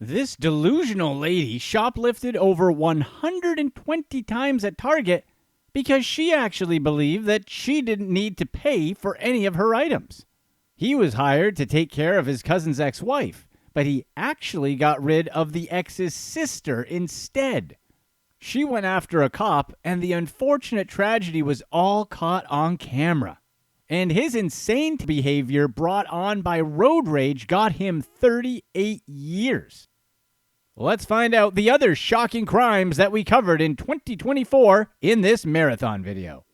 This delusional lady shoplifted over 120 times at Target because she actually believed that she didn't need to pay for any of her items. He was hired to take care of his cousin's ex-wife, but he actually got rid of the ex's sister instead. She went after a cop, and the unfortunate tragedy was all caught on camera. And his insane behavior brought on by road rage got him 38 years. Let's find out the other shocking crimes that we covered in 2024 in this marathon video.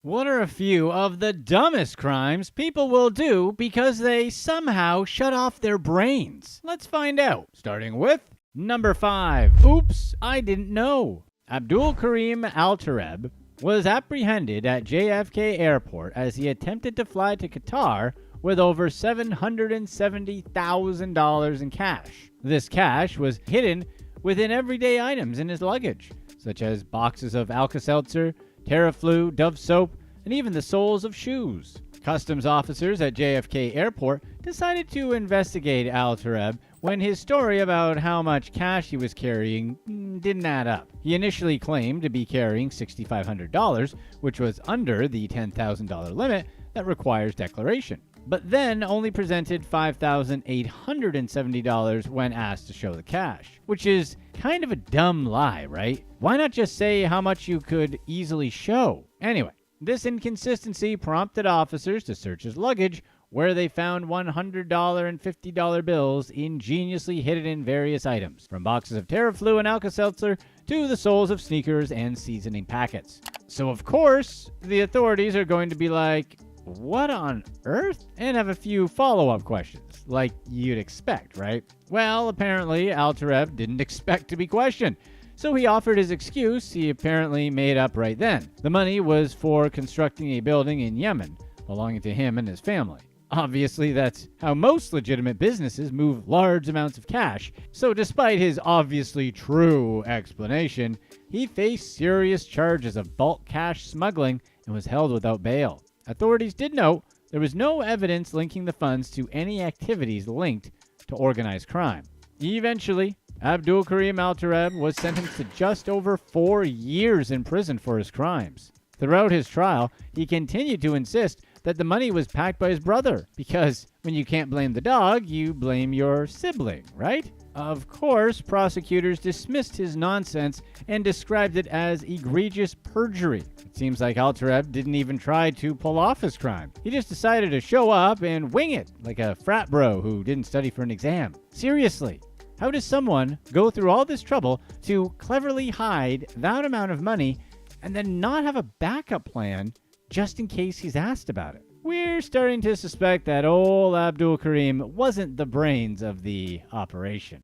What are a few of the dumbest crimes people will do because they somehow shut off their brains? Let's find out, starting with number 5. Oops, I didn't know. Abdul Karim Al-Tareb was apprehended at JFK Airport as he attempted to fly to Qatar with over $770,000 in cash. This cash was hidden within everyday items in his luggage, such as boxes of Alka-Seltzer, Terraflu, Dove soap, and even the soles of shoes. Customs officers at JFK Airport decided to investigate Al-Tareb when his story about how much cash he was carrying didn't add up. He initially claimed to be carrying $6,500, which was under the $10,000 limit that requires declaration, but then only presented $5,870 when asked to show the cash, which is kind of a dumb lie, right? Why not just say how much you could easily show? Anyway, this inconsistency prompted officers to search his luggage, where they found $100 and $50 bills ingeniously hidden in various items, from boxes of Terraflu and Alka-Seltzer to the soles of sneakers and seasoning packets. So of course, the authorities are going to be like, what on earth? And have a few follow-up questions, like you'd expect, right? Well, apparently Al-Tareb didn't expect to be questioned, so he offered his excuse he apparently made up right then. The money was for constructing a building in Yemen, belonging to him and his family. Obviously, that's how most legitimate businesses move large amounts of cash, so despite his obviously true explanation, he faced serious charges of bulk cash smuggling and was held without bail. Authorities did note there was no evidence linking the funds to any activities linked to organized crime. Eventually, Abdul Karim Al-Tareb was sentenced to just over 4 years in prison for his crimes. Throughout his trial, he continued to insist that the money was packed by his brother, because when you can't blame the dog, you blame your sibling, right? Of course, prosecutors dismissed his nonsense and described it as egregious perjury. It seems like Al-Tareb didn't even try to pull off his crime. He just decided to show up and wing it, like a frat bro who didn't study for an exam. Seriously, how does someone go through all this trouble to cleverly hide that amount of money and then not have a backup plan just in case he's asked about it? We're starting to suspect that old Abdul Karim wasn't the brains of the operation.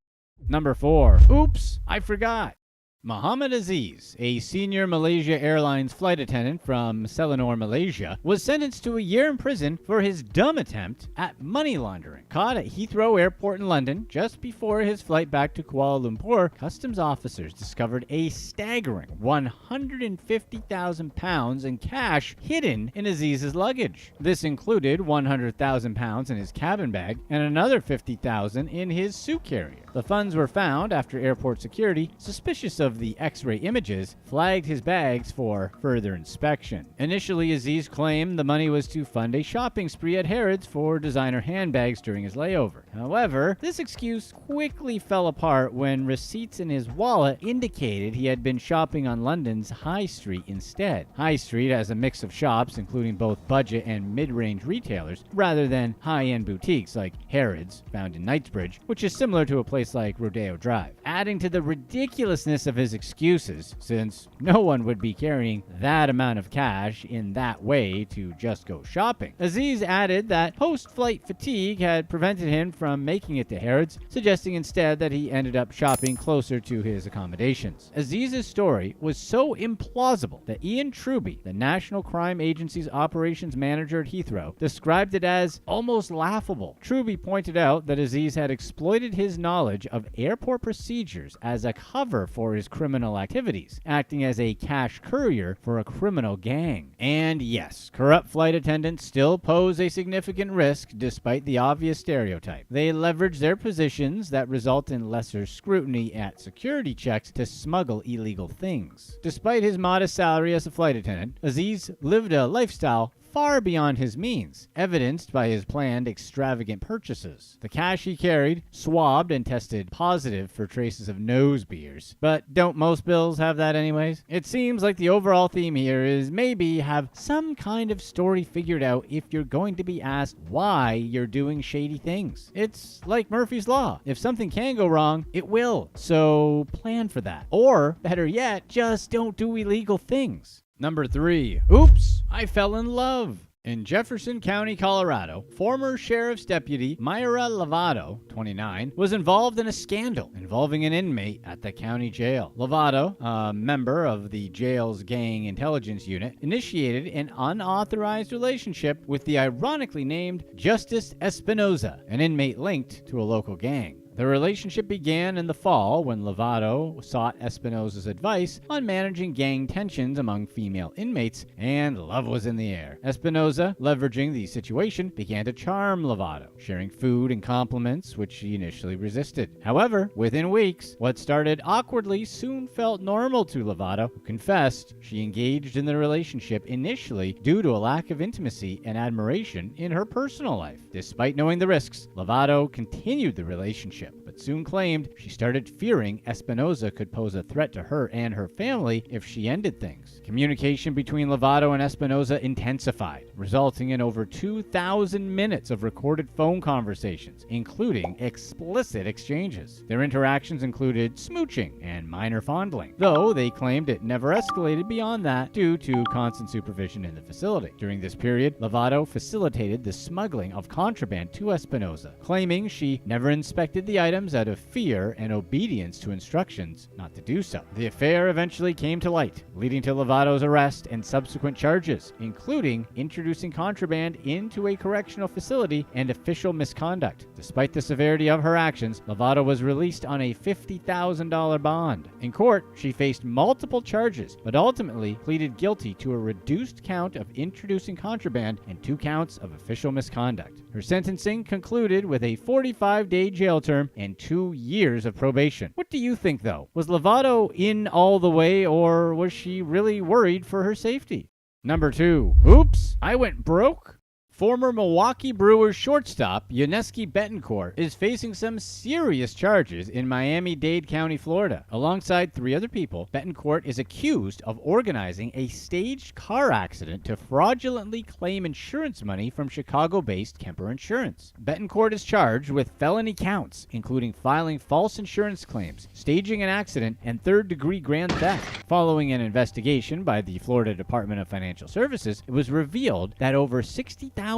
Number 4. Oops, I forgot. Muhammad Aziz, a senior Malaysia Airlines flight attendant from Selangor, Malaysia, was sentenced to a year in prison for his dumb attempt at money laundering. Caught at Heathrow Airport in London just before his flight back to Kuala Lumpur, customs officers discovered a staggering £150,000 in cash hidden in Aziz's luggage. This included £100,000 in his cabin bag and another $50,000 in his suit carrier. The funds were found after airport security, suspicious of the X-ray images, flagged his bags for further inspection. Initially, Aziz claimed the money was to fund a shopping spree at Harrods for designer handbags during his layover. However, this excuse quickly fell apart when receipts in his wallet indicated he had been shopping on London's High Street instead. High Street has a mix of shops, including both budget and mid-range retailers, rather than high-end boutiques like Harrods, found in Knightsbridge, which is similar to a place like Rodeo Drive. Adding to the ridiculousness of his excuses, since no one would be carrying that amount of cash in that way to just go shopping, Aziz added that post-flight fatigue had prevented him from making it to Harrods, suggesting instead that he ended up shopping closer to his accommodations. Aziz's story was so implausible that Ian Truby, the National Crime Agency's operations manager at Heathrow, described it as almost laughable. Truby pointed out that Aziz had exploited his knowledge of airport procedures as a cover for his criminal activities, acting as a cash courier for a criminal gang. And yes, corrupt flight attendants still pose a significant risk despite the obvious stereotype. They leverage their positions that result in lesser scrutiny at security checks to smuggle illegal things. Despite his modest salary as a flight attendant, Aziz lived a lifestyle far beyond his means, evidenced by his planned extravagant purchases. The cash he carried swabbed and tested positive for traces of nose beers. But don't most bills have that anyways? It seems like the overall theme here is maybe have some kind of story figured out if you're going to be asked why you're doing shady things. It's like Murphy's Law. If something can go wrong, it will. So plan for that. Or, better yet, just don't do illegal things. Number 3. Oops, I fell in love. In Jefferson County, Colorado, former Sheriff's Deputy Myra Lovato, 29, was involved in a scandal involving an inmate at the county jail. Lovato, a member of the jail's gang intelligence unit, initiated an unauthorized relationship with the ironically named Justice Espinoza, an inmate linked to a local gang. The relationship began in the fall when Lovato sought Espinoza's advice on managing gang tensions among female inmates, and love was in the air. Espinoza, leveraging the situation, began to charm Lovato, sharing food and compliments, which she initially resisted. However, within weeks, what started awkwardly soon felt normal to Lovato, who confessed she engaged in the relationship initially due to a lack of intimacy and admiration in her personal life. Despite knowing the risks, Lovato continued the relationship, but soon claimed she started fearing Espinoza could pose a threat to her and her family if she ended things. Communication between Lovato and Espinoza intensified, resulting in over 2,000 minutes of recorded phone conversations, including explicit exchanges. Their interactions included smooching and minor fondling, though they claimed it never escalated beyond that due to constant supervision in the facility. During this period, Lovato facilitated the smuggling of contraband to Espinoza, claiming she never inspected the items out of fear and obedience to instructions not to do so. The affair eventually came to light, leading to Lovato's arrest and subsequent charges, including introducing contraband into a correctional facility and official misconduct. Despite the severity of her actions, Lovato was released on a $50,000 bond. In court, she faced multiple charges, but ultimately pleaded guilty to a reduced count of introducing contraband and 2 counts of official misconduct. Her sentencing concluded with a 45-day jail term and 2 years of probation. What do you think, though? Was Lovato in all the way, or was she really worried for her safety? Number 2. Oops, I went broke? Former Milwaukee Brewers shortstop Yuniesky Betancourt is facing some serious charges in Miami-Dade County, Florida. Alongside 3 other people, Betancourt is accused of organizing a staged car accident to fraudulently claim insurance money from Chicago-based Kemper Insurance. Betancourt is charged with felony counts, including filing false insurance claims, staging an accident, and third-degree grand theft. Following an investigation by the Florida Department of Financial Services, it was revealed that over $60,000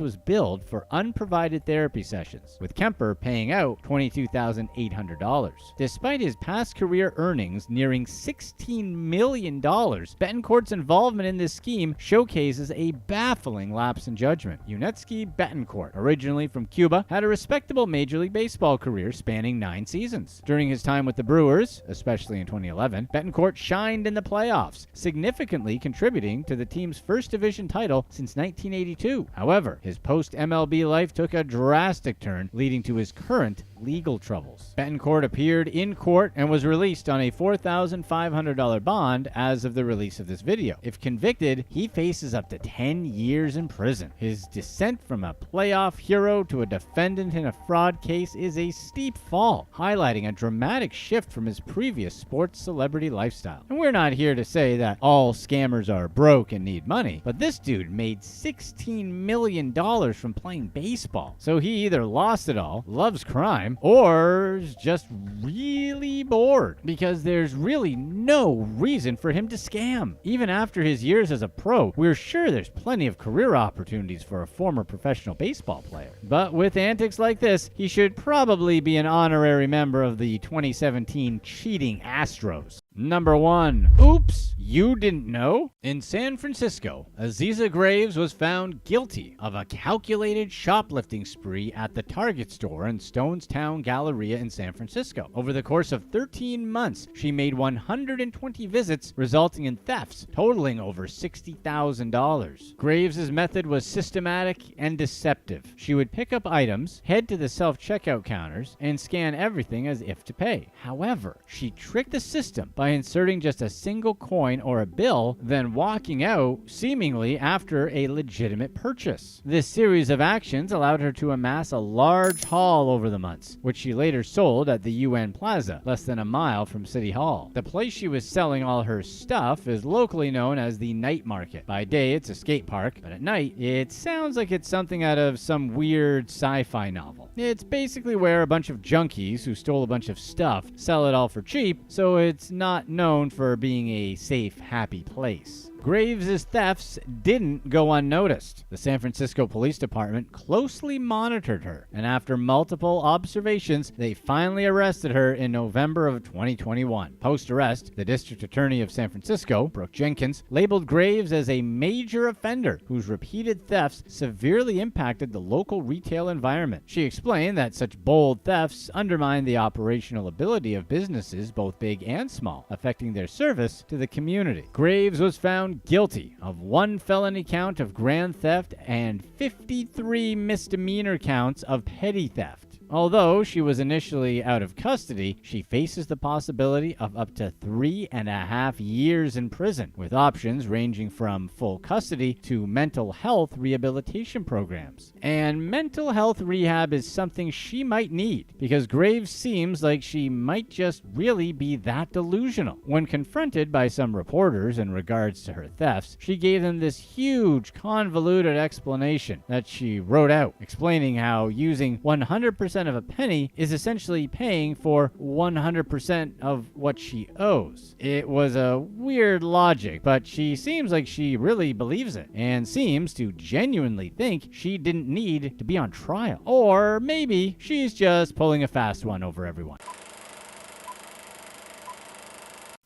was billed for unprovided therapy sessions, with Kemper paying out $22,800. Despite his past career earnings nearing $16 million, Betancourt's involvement in this scheme showcases a baffling lapse in judgment. Yuniesky Betancourt, originally from Cuba, had a respectable Major League Baseball career spanning 9 seasons. During his time with the Brewers, especially in 2011, Betancourt shined in the playoffs, significantly contributing to the team's first division title since 1982. However, his post-MLB life took a drastic turn, leading to his current legal troubles. Betancourt appeared in court and was released on a $4,500 bond as of the release of this video. If convicted, he faces up to 10 years in prison. His descent from a playoff hero to a defendant in a fraud case is a steep fall, highlighting a dramatic shift from his previous sports celebrity lifestyle. And we're not here to say that all scammers are broke and need money, but this dude made $16 million from playing baseball. So he either lost it all, loves crime, or is just really bored, because there's really no reason for him to scam. Even after his years as a pro, we're sure there's plenty of career opportunities for a former professional baseball player. But with antics like this, he should probably be an honorary member of the 2017 cheating Astros. Number 1. Oops, you didn't know? In San Francisco, Aziza Graves was found guilty of a calculated shoplifting spree at the Target store in Stonestown Galleria in San Francisco. Over the course of 13 months, she made 120 visits, resulting in thefts totaling over $60,000. Graves' method was systematic and deceptive. She would pick up items, head to the self-checkout counters, and scan everything as if to pay. However, she tricked the system by inserting just a single coin or a bill, then walking out seemingly after a legitimate purchase. This series of actions allowed her to amass a large haul over the months, which she later sold at the UN Plaza, less than a mile from City Hall. The place she was selling all her stuff is locally known as the Night Market. By day, it's a skate park, but at night, it sounds like it's something out of some weird sci-fi novel. It's basically where a bunch of junkies who stole a bunch of stuff sell it all for cheap, so it's not known for being a safe, happy place. Graves' thefts didn't go unnoticed. The San Francisco Police Department closely monitored her, and after multiple observations, they finally arrested her in November of 2021. Post-arrest, the District Attorney of San Francisco, Brooke Jenkins, labeled Graves as a major offender whose repeated thefts severely impacted the local retail environment. She explained that such bold thefts undermine the operational ability of businesses, both big and small, affecting their service to the community. Graves was found guilty of 1 felony count of grand theft and 53 misdemeanor counts of petty theft. Although she was initially out of custody, she faces the possibility of up to 3.5 years in prison, with options ranging from full custody to mental health rehabilitation programs. And mental health rehab is something she might need, because Graves seems like she might just really be that delusional. When confronted by some reporters in regards to her thefts, she gave them this huge, convoluted explanation that she wrote out, explaining how using 100% of a penny is essentially paying for 100% of what she owes. It was a weird logic, but she seems like she really believes it and seems to genuinely think she didn't need to be on trial. Or maybe she's just pulling a fast one over everyone.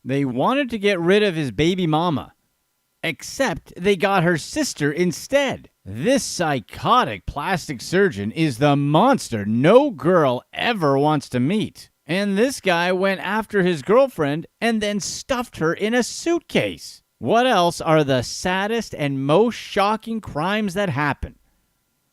They wanted to get rid of his baby mama, except they got her sister instead. This psychotic plastic surgeon is the monster no girl ever wants to meet. And this guy went after his girlfriend and then stuffed her in a suitcase. What else are the saddest and most shocking crimes that happen?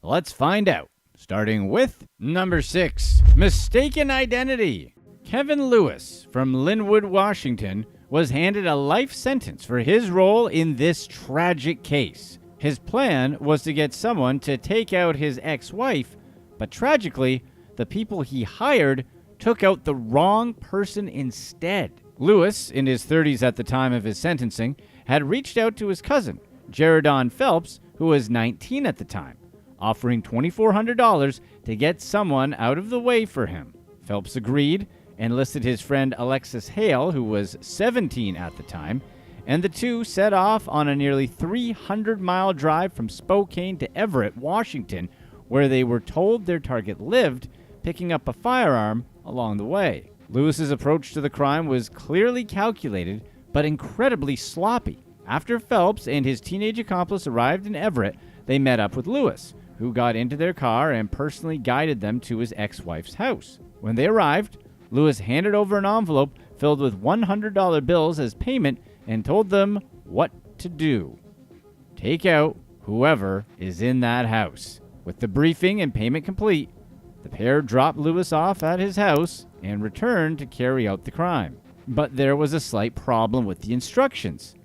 Let's find out, starting with number 6, mistaken identity. Kevin Lewis from Linwood, Washington, was handed a life sentence for his role in this tragic case. His plan was to get someone to take out his ex-wife, but tragically, the people he hired took out the wrong person instead. Lewis, in his 30s at the time of his sentencing, had reached out to his cousin, Jaredon Phelps, who was 19 at the time, offering $2,400 to get someone out of the way for him. Phelps agreed and listed his friend Alexis Hale, who was 17 at the time, and the two set off on a nearly 300-mile drive from Spokane to Everett, Washington, where they were told their target lived, picking up a firearm along the way. Lewis's approach to the crime was clearly calculated, but incredibly sloppy. After Phelps and his teenage accomplice arrived in Everett, they met up with Lewis, who got into their car and personally guided them to his ex-wife's house. When they arrived, Lewis handed over an envelope filled with $100 bills as payment and told them what to do. Take out whoever is in that house. With the briefing and payment complete, the pair dropped Lewis off at his house and returned to carry out the crime. But there was a slight problem with the instructions.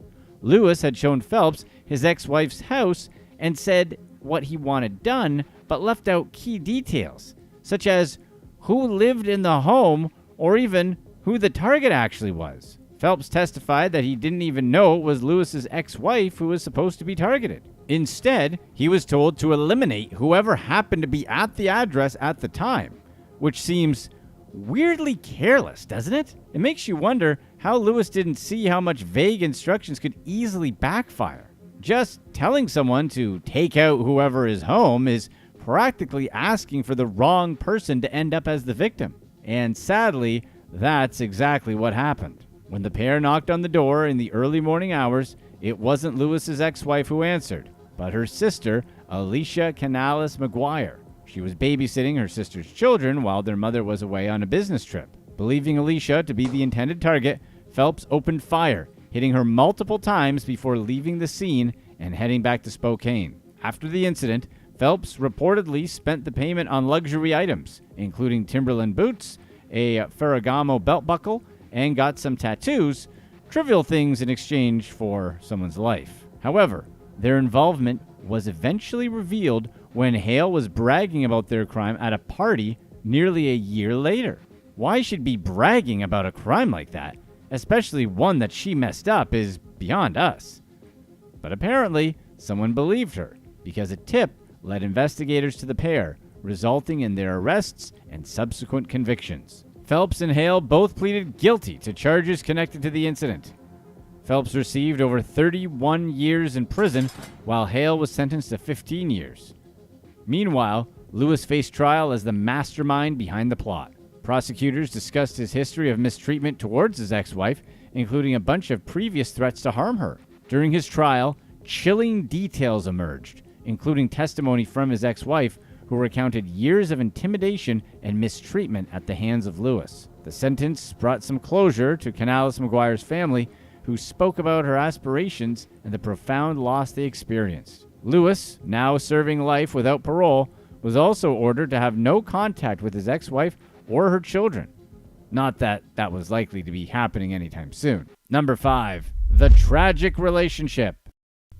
Lewis had shown Phelps his ex-wife's house and said what he wanted done, but left out key details, such as who lived in the home or even who the target actually was. Phelps testified that he didn't even know it was Lewis's ex-wife who was supposed to be targeted. Instead, he was told to eliminate whoever happened to be at the address at the time, which seems weirdly careless, doesn't it? It makes you wonder how Lewis didn't see how much vague instructions could easily backfire. Just telling someone to take out whoever is home is practically asking for the wrong person to end up as the victim. And sadly, that's exactly what happened. When the pair knocked on the door in the early morning hours, it wasn't Lewis's ex-wife who answered, but her sister, Alicia Canales McGuire. She was babysitting her sister's children while their mother was away on a business trip. Believing Alicia to be the intended target, Phelps opened fire, hitting her multiple times before leaving the scene and heading back to Spokane. After the incident, Phelps reportedly spent the payment on luxury items, including Timberland boots, a Ferragamo belt buckle, and got some tattoos, trivial things in exchange for someone's life. However, their involvement was eventually revealed when Hale was bragging about their crime at a party nearly a year later. Why she'd be bragging about a crime like that, especially one that she messed up, is beyond us. But apparently, someone believed her, because a tip led investigators to the pair, resulting in their arrests and subsequent convictions. Phelps and Hale both pleaded guilty to charges connected to the incident. Phelps received over 31 years in prison, while Hale was sentenced to 15 years. Meanwhile, Lewis faced trial as the mastermind behind the plot. Prosecutors discussed his history of mistreatment towards his ex-wife, including a bunch of previous threats to harm her. During his trial, chilling details emerged, including testimony from his ex-wife, who recounted years of intimidation and mistreatment at the hands of Lewis. The sentence brought some closure to Canales McGuire's family, who spoke about her aspirations and the profound loss they experienced. Lewis, now serving life without parole, was also ordered to have no contact with his ex-wife or her children. Not that that was likely to be happening anytime soon. Number 5. The tragic relationship.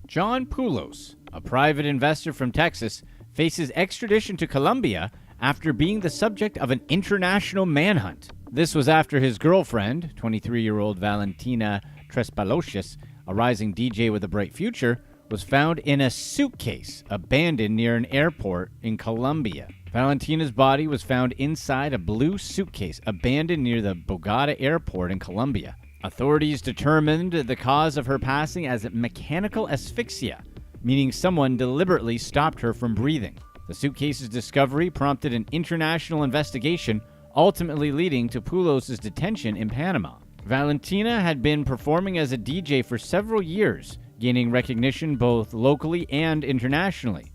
John Poulos, a private investor from Texas, faces extradition to Colombia after being the subject of an international manhunt. This was after his girlfriend, 23-year-old Valentina Trespalocious, a rising DJ with a bright future, was found in a suitcase abandoned near an airport in Colombia. Valentina's body was found inside a blue suitcase abandoned near the Bogota airport in Colombia. Authorities determined the cause of her passing as mechanical asphyxia, meaning someone deliberately stopped her from breathing. The suitcase's discovery prompted an international investigation, ultimately leading to Poulos' detention in Panama. Valentina had been performing as a DJ for several years, gaining recognition both locally and internationally.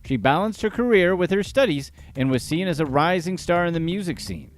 She balanced her career with her studies and was seen as a rising star in the music scene.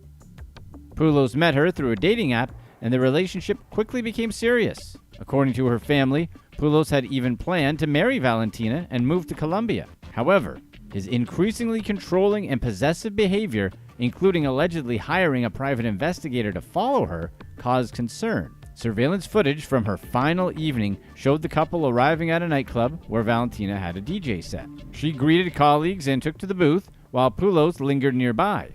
Poulos met her through a dating app, and the relationship quickly became serious. According to her family, Poulos had even planned to marry Valentina and move to Colombia. However, his increasingly controlling and possessive behavior, including allegedly hiring a private investigator to follow her, caused concern. Surveillance footage from her final evening showed the couple arriving at a nightclub where Valentina had a DJ set. She greeted colleagues and took to the booth, while Poulos lingered nearby.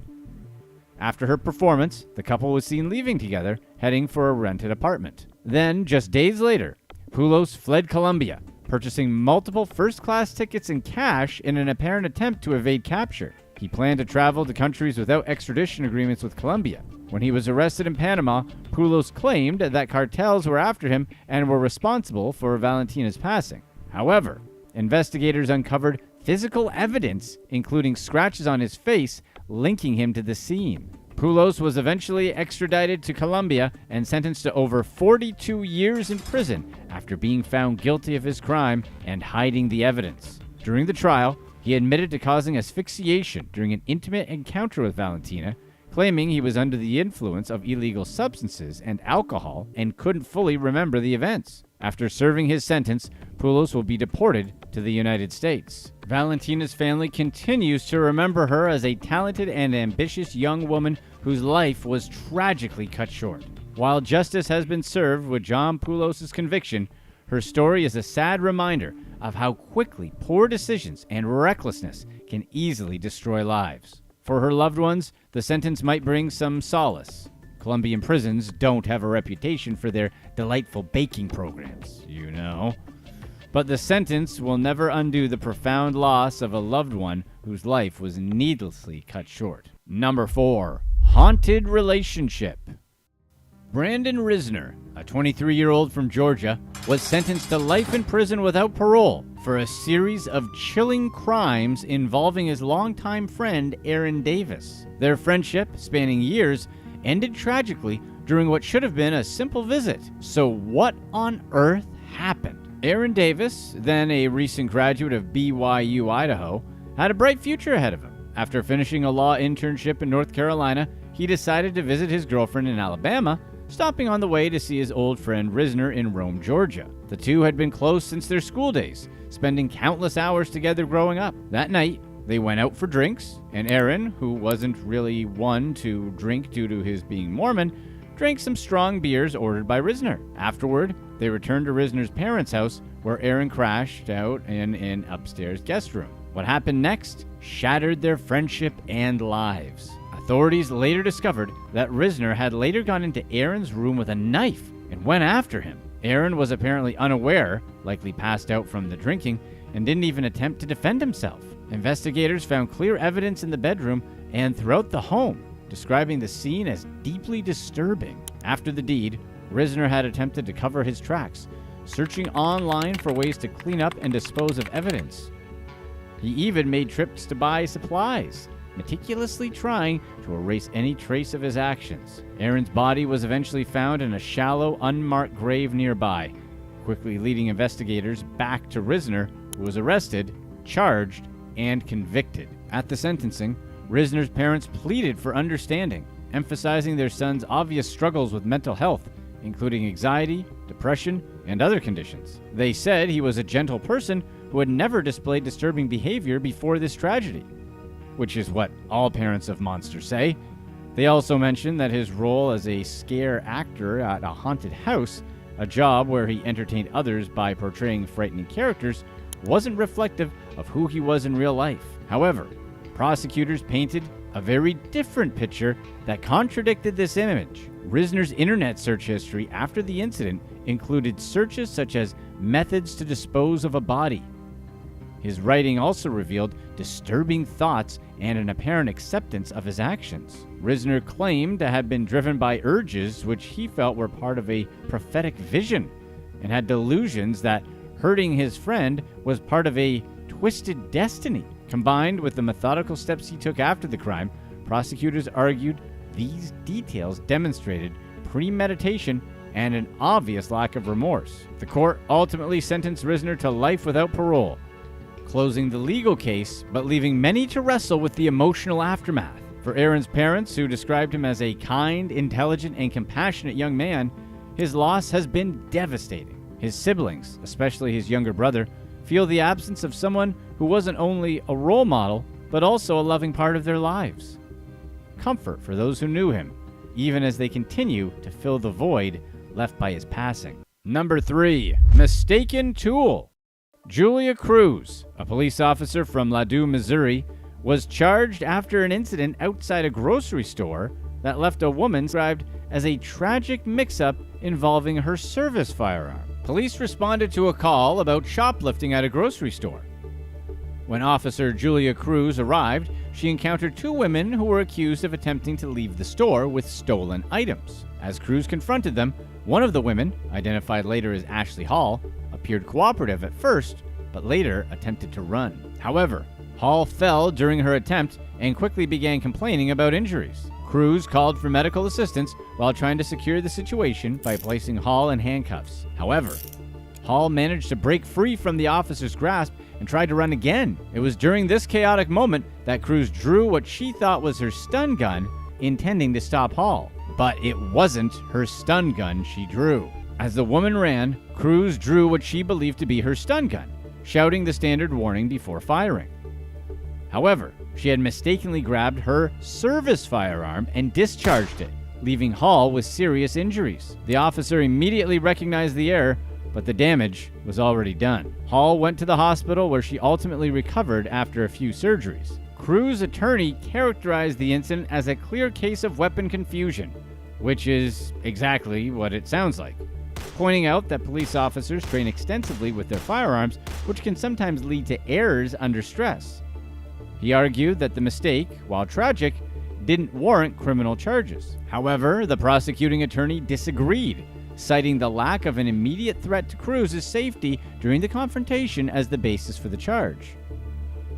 After her performance, the couple was seen leaving together, heading for a rented apartment. Then, just days later, Poulos fled Colombia, purchasing multiple first-class tickets in cash in an apparent attempt to evade capture. He planned to travel to countries without extradition agreements with Colombia. When he was arrested in Panama, Poulos claimed that cartels were after him and were responsible for Valentina's passing. However, investigators uncovered physical evidence, including scratches on his face, linking him to the scene. Poulos was eventually extradited to Colombia and sentenced to over 42 years in prison after being found guilty of his crime and hiding the evidence. During the trial, he admitted to causing asphyxiation during an intimate encounter with Valentina, claiming he was under the influence of illegal substances and alcohol and couldn't fully remember the events. After serving his sentence, Poulos will be deported to the United States. Valentina's family continues to remember her as a talented and ambitious young woman whose life was tragically cut short. While justice has been served with John Poulos' conviction, her story is a sad reminder of how quickly poor decisions and recklessness can easily destroy lives. For her loved ones, the sentence might bring some solace. Colombian prisons don't have a reputation for their delightful baking programs, you know. But the sentence will never undo the profound loss of a loved one whose life was needlessly cut short. Number 4. Haunted relationship. Brandon Risner, a 23-year-old from Georgia, was sentenced to life in prison without parole for a series of chilling crimes involving his longtime friend Aaron Davis. Their friendship, spanning years, ended tragically during what should have been a simple visit. So what on earth happened? Aaron Davis, then a recent graduate of BYU, Idaho, had a bright future ahead of him. After finishing a law internship in North Carolina, he decided to visit his girlfriend in Alabama, stopping on the way to see his old friend Risner in Rome, Georgia. The two had been close since their school days, spending countless hours together growing up. That night, they went out for drinks, and Aaron, who wasn't really one to drink due to his being Mormon, drank some strong beers ordered by Risner. Afterward, they returned to Risner's parents' house, where Aaron crashed out in an upstairs guest room. What happened next shattered their friendship and lives. Authorities later discovered that Risner had later gone into Aaron's room with a knife and went after him. Aaron was apparently unaware, likely passed out from the drinking, and didn't even attempt to defend himself. Investigators found clear evidence in the bedroom and throughout the home, describing the scene as deeply disturbing. After the deed, Risner had attempted to cover his tracks, searching online for ways to clean up and dispose of evidence. He even made trips to buy supplies, meticulously trying to erase any trace of his actions. Aaron's body was eventually found in a shallow, unmarked grave nearby, quickly leading investigators back to Risner, who was arrested, charged, and convicted. At the sentencing, Risner's parents pleaded for understanding, emphasizing their son's obvious struggles with mental health, including anxiety, depression, and other conditions. They said he was a gentle person who had never displayed disturbing behavior before this tragedy, which is what all parents of monsters say. They also mentioned that his role as a scare actor at a haunted house, a job where he entertained others by portraying frightening characters, wasn't reflective of who he was in real life. However, prosecutors painted a very different picture that contradicted this image. Risner's internet search history after the incident included searches such as methods to dispose of a body. His writing also revealed disturbing thoughts and an apparent acceptance of his actions. Risner claimed to have been driven by urges which he felt were part of a prophetic vision, and had delusions that hurting his friend was part of a twisted destiny. Combined with the methodical steps he took after the crime, prosecutors argued these details demonstrated premeditation and an obvious lack of remorse. The court ultimately sentenced Risner to life without parole, closing the legal case, but leaving many to wrestle with the emotional aftermath. For Aaron's parents, who described him as a kind, intelligent, and compassionate young man, his loss has been devastating. His siblings, especially his younger brother, feel the absence of someone who wasn't only a role model, but also a loving part of their lives. Comfort for those who knew him, even as they continue to fill the void left by his passing. Number 3. Mistaken tool. Julia Cruz, a police officer from Ladue, Missouri, was charged after an incident outside a grocery store that left a woman described as a tragic mix-up involving her service firearm. Police responded to a call about shoplifting at a grocery store. When Officer Julia Cruz arrived, she encountered 2 women who were accused of attempting to leave the store with stolen items. As Cruz confronted them, one of the women, identified later as Ashley Hall, appeared cooperative at first, but later attempted to run. However, Hall fell during her attempt and quickly began complaining about injuries. Cruz called for medical assistance while trying to secure the situation by placing Hall in handcuffs. However, Hall managed to break free from the officer's grasp and tried to run again. It was during this chaotic moment that Cruz drew what she thought was her stun gun, intending to stop Hall. But it wasn't her stun gun she drew. As the woman ran, Cruz drew what she believed to be her stun gun, shouting the standard warning before firing. However, she had mistakenly grabbed her service firearm and discharged it, leaving Hall with serious injuries. The officer immediately recognized the error, but the damage was already done. Hall went to the hospital where she ultimately recovered after a few surgeries. Cruz's attorney characterized the incident as a clear case of weapon confusion, which is exactly what it sounds like, pointing out that police officers train extensively with their firearms, which can sometimes lead to errors under stress. He argued that the mistake, while tragic, didn't warrant criminal charges. However, the prosecuting attorney disagreed, citing the lack of an immediate threat to Cruz's safety during the confrontation as the basis for the charge.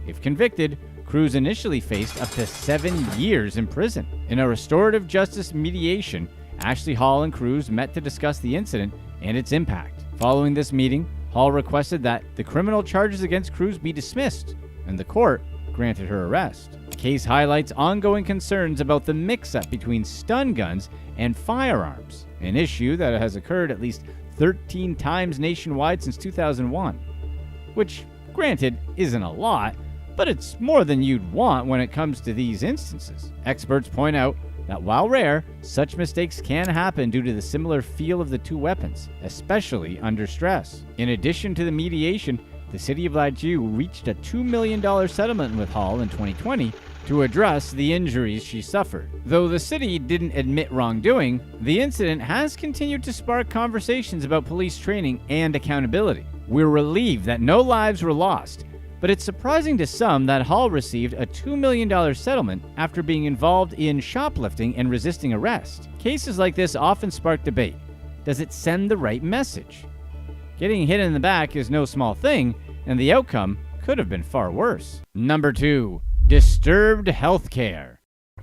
If convicted, Cruz initially faced up to 7 years in prison. In a restorative justice mediation, Ashley Hall and Cruz met to discuss the incident and its impact. Following this meeting, Hall requested that the criminal charges against Cruz be dismissed, and the court granted her arrest. The case highlights ongoing concerns about the mix-up between stun guns and firearms, an issue that has occurred at least 13 times nationwide since 2001, which, granted, isn't a lot, but it's more than you'd want when it comes to these instances. Experts point out that while rare, such mistakes can happen due to the similar feel of the two weapons, especially under stress. In addition to the mediation, the city of Ladue reached a $2 million settlement with Hall in 2020 to address the injuries she suffered. Though the city didn't admit wrongdoing, the incident has continued to spark conversations about police training and accountability. We're relieved that no lives were lost, but it's surprising to some that Hall received a $2 million settlement after being involved in shoplifting and resisting arrest. Cases like this often spark debate. Does it send the right message? Getting hit in the back is no small thing, and the outcome could have been far worse. Number 2. Disturbed healthcare.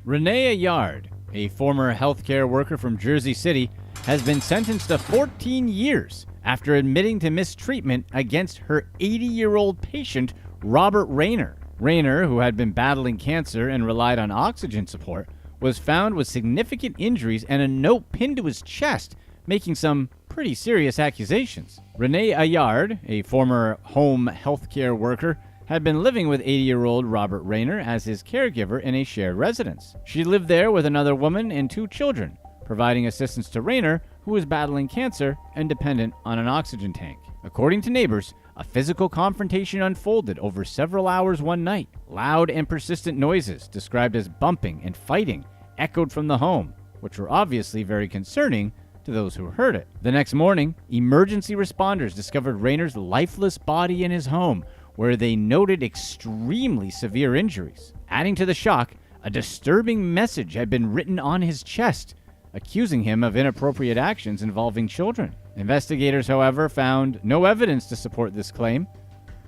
Renee Ayard, a former healthcare worker from Jersey City, has been sentenced to 14 years after admitting to mistreatment against her 80-year-old patient, Robert Rayner. Rayner, who had been battling cancer and relied on oxygen support, was found with significant injuries and a note pinned to his chest, making some pretty serious accusations. Renee Ayard, a former home healthcare worker, had been living with 80-year-old Robert Rayner as his caregiver in a shared residence. She lived there with another woman and 2 children, providing assistance to Rayner, who was battling cancer and dependent on an oxygen tank. According to neighbors, a physical confrontation unfolded over several hours one night. Loud and persistent noises, described as bumping and fighting, echoed from the home, which were obviously very concerning to those who heard it. The next morning, emergency responders discovered Rayner's lifeless body in his home, where they noted extremely severe injuries. Adding to the shock, a disturbing message had been written on his chest, accusing him of inappropriate actions involving children. Investigators, however, found no evidence to support this claim.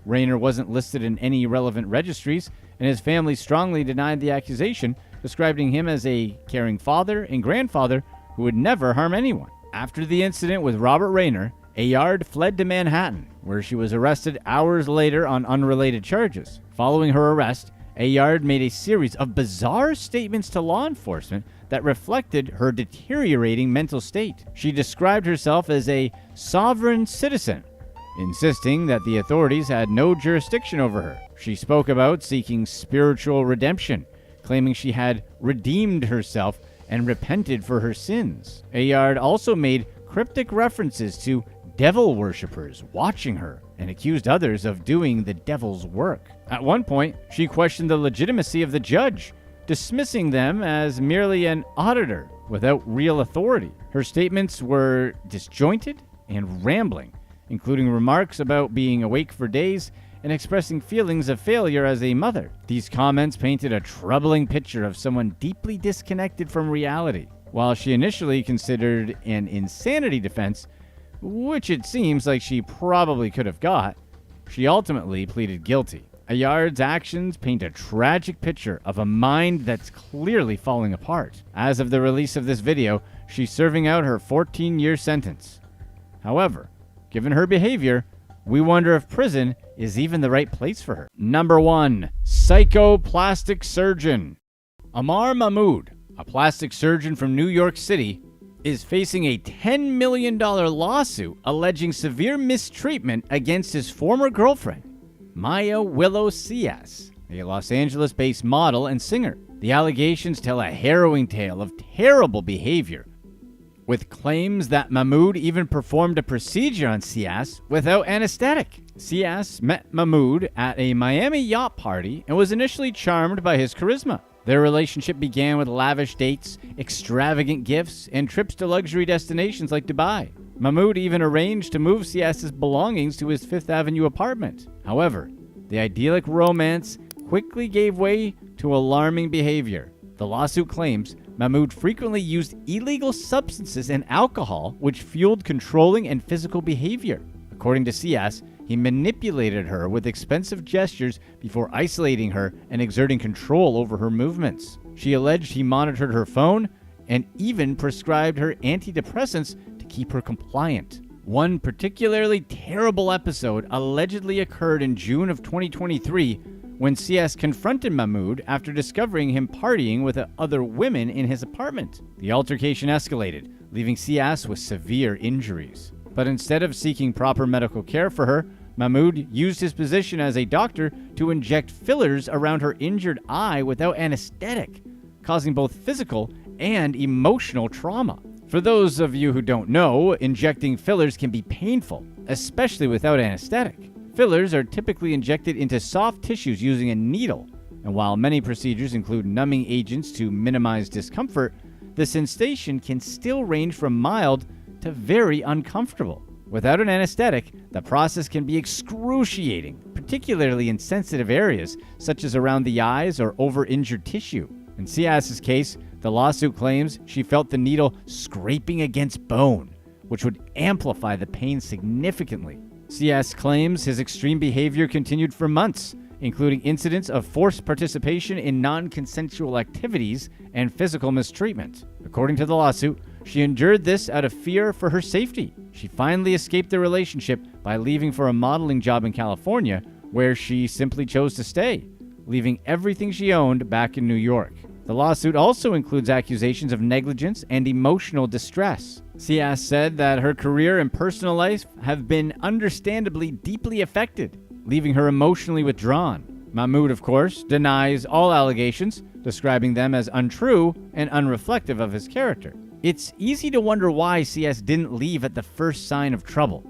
Rayner wasn't listed in any relevant registries, and his family strongly denied the accusation, describing him as a caring father and grandfather who would never harm anyone. After the incident with Robert Rayner, Ayard fled to Manhattan, where she was arrested hours later on unrelated charges. Following her arrest, Ayard made a series of bizarre statements to law enforcement that reflected her deteriorating mental state. She described herself as a sovereign citizen, insisting that the authorities had no jurisdiction over her. She spoke about seeking spiritual redemption, claiming she had redeemed herself and repented for her sins. Ayard also made cryptic references to devil worshippers watching her and accused others of doing the devil's work. At one point, she questioned the legitimacy of the judge, dismissing them as merely an auditor without real authority. Her statements were disjointed and rambling, including remarks about being awake for days and expressing feelings of failure as a mother. These comments painted a troubling picture of someone deeply disconnected from reality. While she initially considered an insanity defense, which it seems like she probably could have got, she ultimately pleaded guilty. Ayard's actions paint a tragic picture of a mind that's clearly falling apart. As of the release of this video, she's serving out her 14-year sentence. However, given her behavior, we wonder if prison is even the right place for her. Number 1. Psychoplastic surgeon. Amar Mahmood, a plastic surgeon from New York City, is facing a $10 million lawsuit alleging severe mistreatment against his former girlfriend, Maya Willow Cias, a Los Angeles-based model and singer. The allegations tell a harrowing tale of terrible behavior, with claims that Mahmood even performed a procedure on Cias without anesthetic. Cias met Mahmood at a Miami yacht party and was initially charmed by his charisma. Their relationship began with lavish dates, extravagant gifts, and trips to luxury destinations like Dubai. Mahmood even arranged to move Cias's belongings to his Fifth Avenue apartment. However, the idyllic romance quickly gave way to alarming behavior. The lawsuit claims Mahmood frequently used illegal substances and alcohol, which fueled controlling and physical behavior. According to Cias, he manipulated her with expensive gestures before isolating her and exerting control over her movements. She alleged he monitored her phone and even prescribed her antidepressants to keep her compliant. One particularly terrible episode allegedly occurred in June of 2023 when CS confronted Mahmoud after discovering him partying with other women in his apartment. The altercation escalated, leaving CS with severe injuries. But instead of seeking proper medical care for her, Mahmoud used his position as a doctor to inject fillers around her injured eye without anesthetic, causing both physical and emotional trauma. For those of you who don't know, injecting fillers can be painful, especially without anesthetic. Fillers are typically injected into soft tissues using a needle, and while many procedures include numbing agents to minimize discomfort, the sensation can still range from mild to very uncomfortable. Without an anesthetic, the process can be excruciating, particularly in sensitive areas such as around the eyes or over injured tissue. In Cias's case, the lawsuit claims she felt the needle scraping against bone, which would amplify the pain significantly. Cias claims his extreme behavior continued for months, including incidents of forced participation in non-consensual activities and physical mistreatment. According to the lawsuit, she endured this out of fear for her safety. She finally escaped the relationship by leaving for a modeling job in California, where she simply chose to stay, leaving everything she owned back in New York. The lawsuit also includes accusations of negligence and emotional distress. Cias said that her career and personal life have been understandably deeply affected, leaving her emotionally withdrawn. Mahmoud, of course, denies all allegations, describing them as untrue and unreflective of his character. It's easy to wonder why CS didn't leave at the first sign of trouble,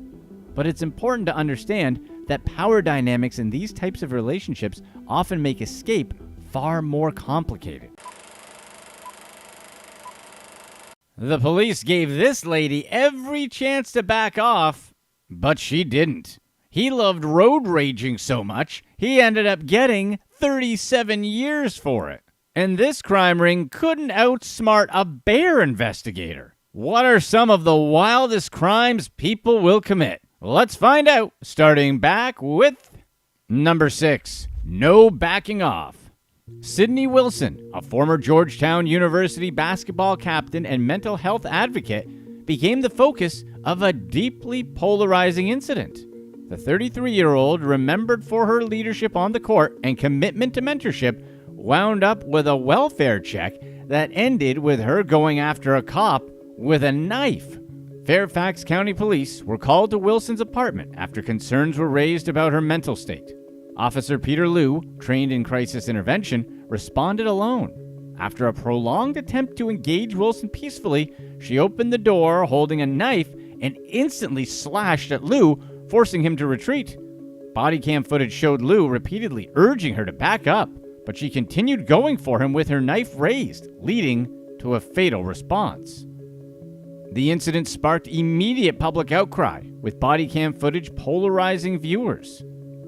but it's important to understand that power dynamics in these types of relationships often make escape far more complicated. The police gave this lady every chance to back off, but she didn't. He loved road raging so much, he ended up getting 37 years for it. And this crime ring couldn't outsmart a bear investigator. What are some of the wildest crimes people will commit? Let's find out, starting back with number 6, no backing off. Sidney Wilson, a former Georgetown University basketball captain and mental health advocate, became the focus of a deeply polarizing incident. The 33-year-old, remembered for her leadership on the court and commitment to mentorship, wound up with a welfare check that ended with her going after a cop with a knife. Fairfax County Police were called to Wilson's apartment after concerns were raised about her mental state. Officer Peter Liu, trained in crisis intervention, responded alone. After a prolonged attempt to engage Wilson peacefully, she opened the door holding a knife and instantly slashed at Liu, forcing him to retreat. Body cam footage showed Liu repeatedly urging her to back up, but she continued going for him with her knife raised, leading to a fatal response. The incident sparked immediate public outcry, with body cam footage polarizing viewers.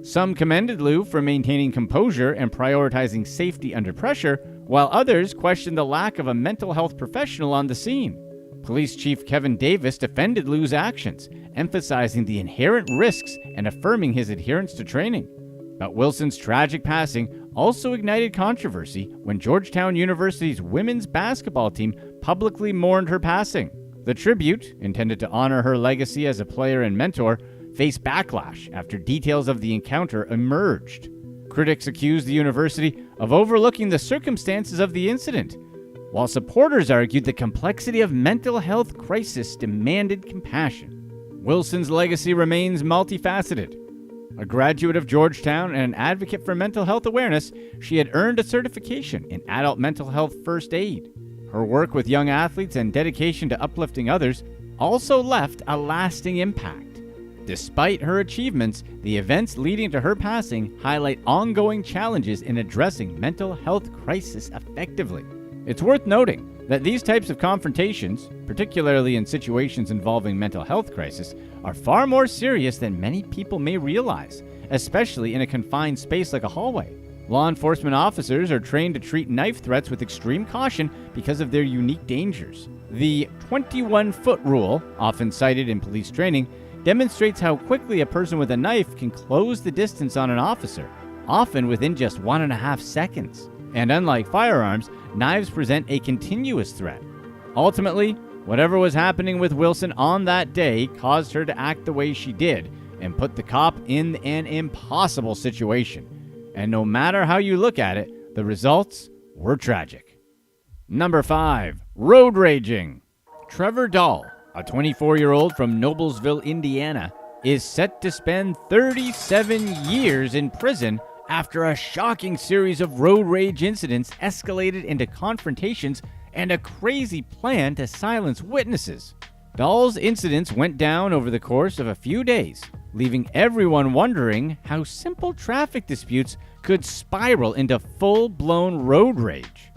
Some commended Liu for maintaining composure and prioritizing safety under pressure, while others questioned the lack of a mental health professional on the scene. Police Chief Kevin Davis defended Liu's actions, emphasizing the inherent risks and affirming his adherence to training. But Wilson's tragic passing also ignited controversy when Georgetown University's women's basketball team publicly mourned her passing. The tribute, intended to honor her legacy as a player and mentor, faced backlash after details of the encounter emerged. Critics accused the university of overlooking the circumstances of the incident, while supporters argued the complexity of mental health crisis demanded compassion. Wilson's legacy remains multifaceted. A graduate of Georgetown and an advocate for mental health awareness, she had earned a certification in adult mental health first aid. Her work with young athletes and dedication to uplifting others also left a lasting impact. Despite her achievements, the events leading to her passing highlight ongoing challenges in addressing mental health crisis effectively. It's worth noting that these types of confrontations, particularly in situations involving mental health crisis, are far more serious than many people may realize, especially in a confined space like a hallway. Law enforcement officers are trained to treat knife threats with extreme caution because of their unique dangers. The 21-foot rule, often cited in police training, demonstrates how quickly a person with a knife can close the distance on an officer, often within just 1.5 seconds. And unlike firearms, knives present a continuous threat. Ultimately, whatever was happening with Wilson on that day caused her to act the way she did and put the cop in an impossible situation. And no matter how you look at it, the results were tragic. Number 5. Road raging. Trevor Dahl, a 24-year-old from Noblesville, Indiana, is set to spend 37 years in prison after a shocking series of road rage incidents escalated into confrontations and a crazy plan to silence witnesses. Dahl's incidents went down over the course of a few days, leaving everyone wondering how simple traffic disputes could spiral into full-blown road rage.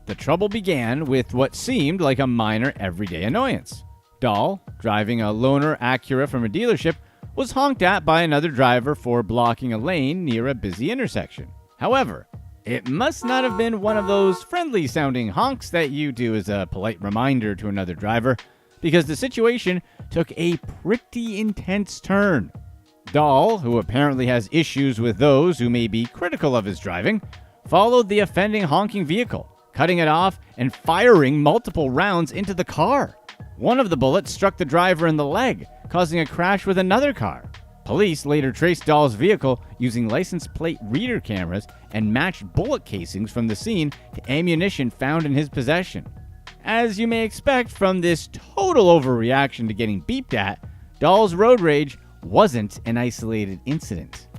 The trouble began with what seemed like a minor everyday annoyance. Dahl, driving a loaner Acura from a dealership, was honked at by another driver for blocking a lane near a busy intersection. However, it must not have been one of those friendly-sounding honks that you do as a polite reminder to another driver, because the situation took a pretty intense turn. Dahl, who apparently has issues with those who may be critical of his driving, followed the offending honking vehicle, cutting it off and firing multiple rounds into the car. One of the bullets struck the driver in the leg, causing a crash with another car. Police later traced Dahl's vehicle using license plate reader cameras and matched bullet casings from the scene to ammunition found in his possession. As you may expect from this total overreaction to getting beeped at, Dahl's road rage wasn't an isolated incident.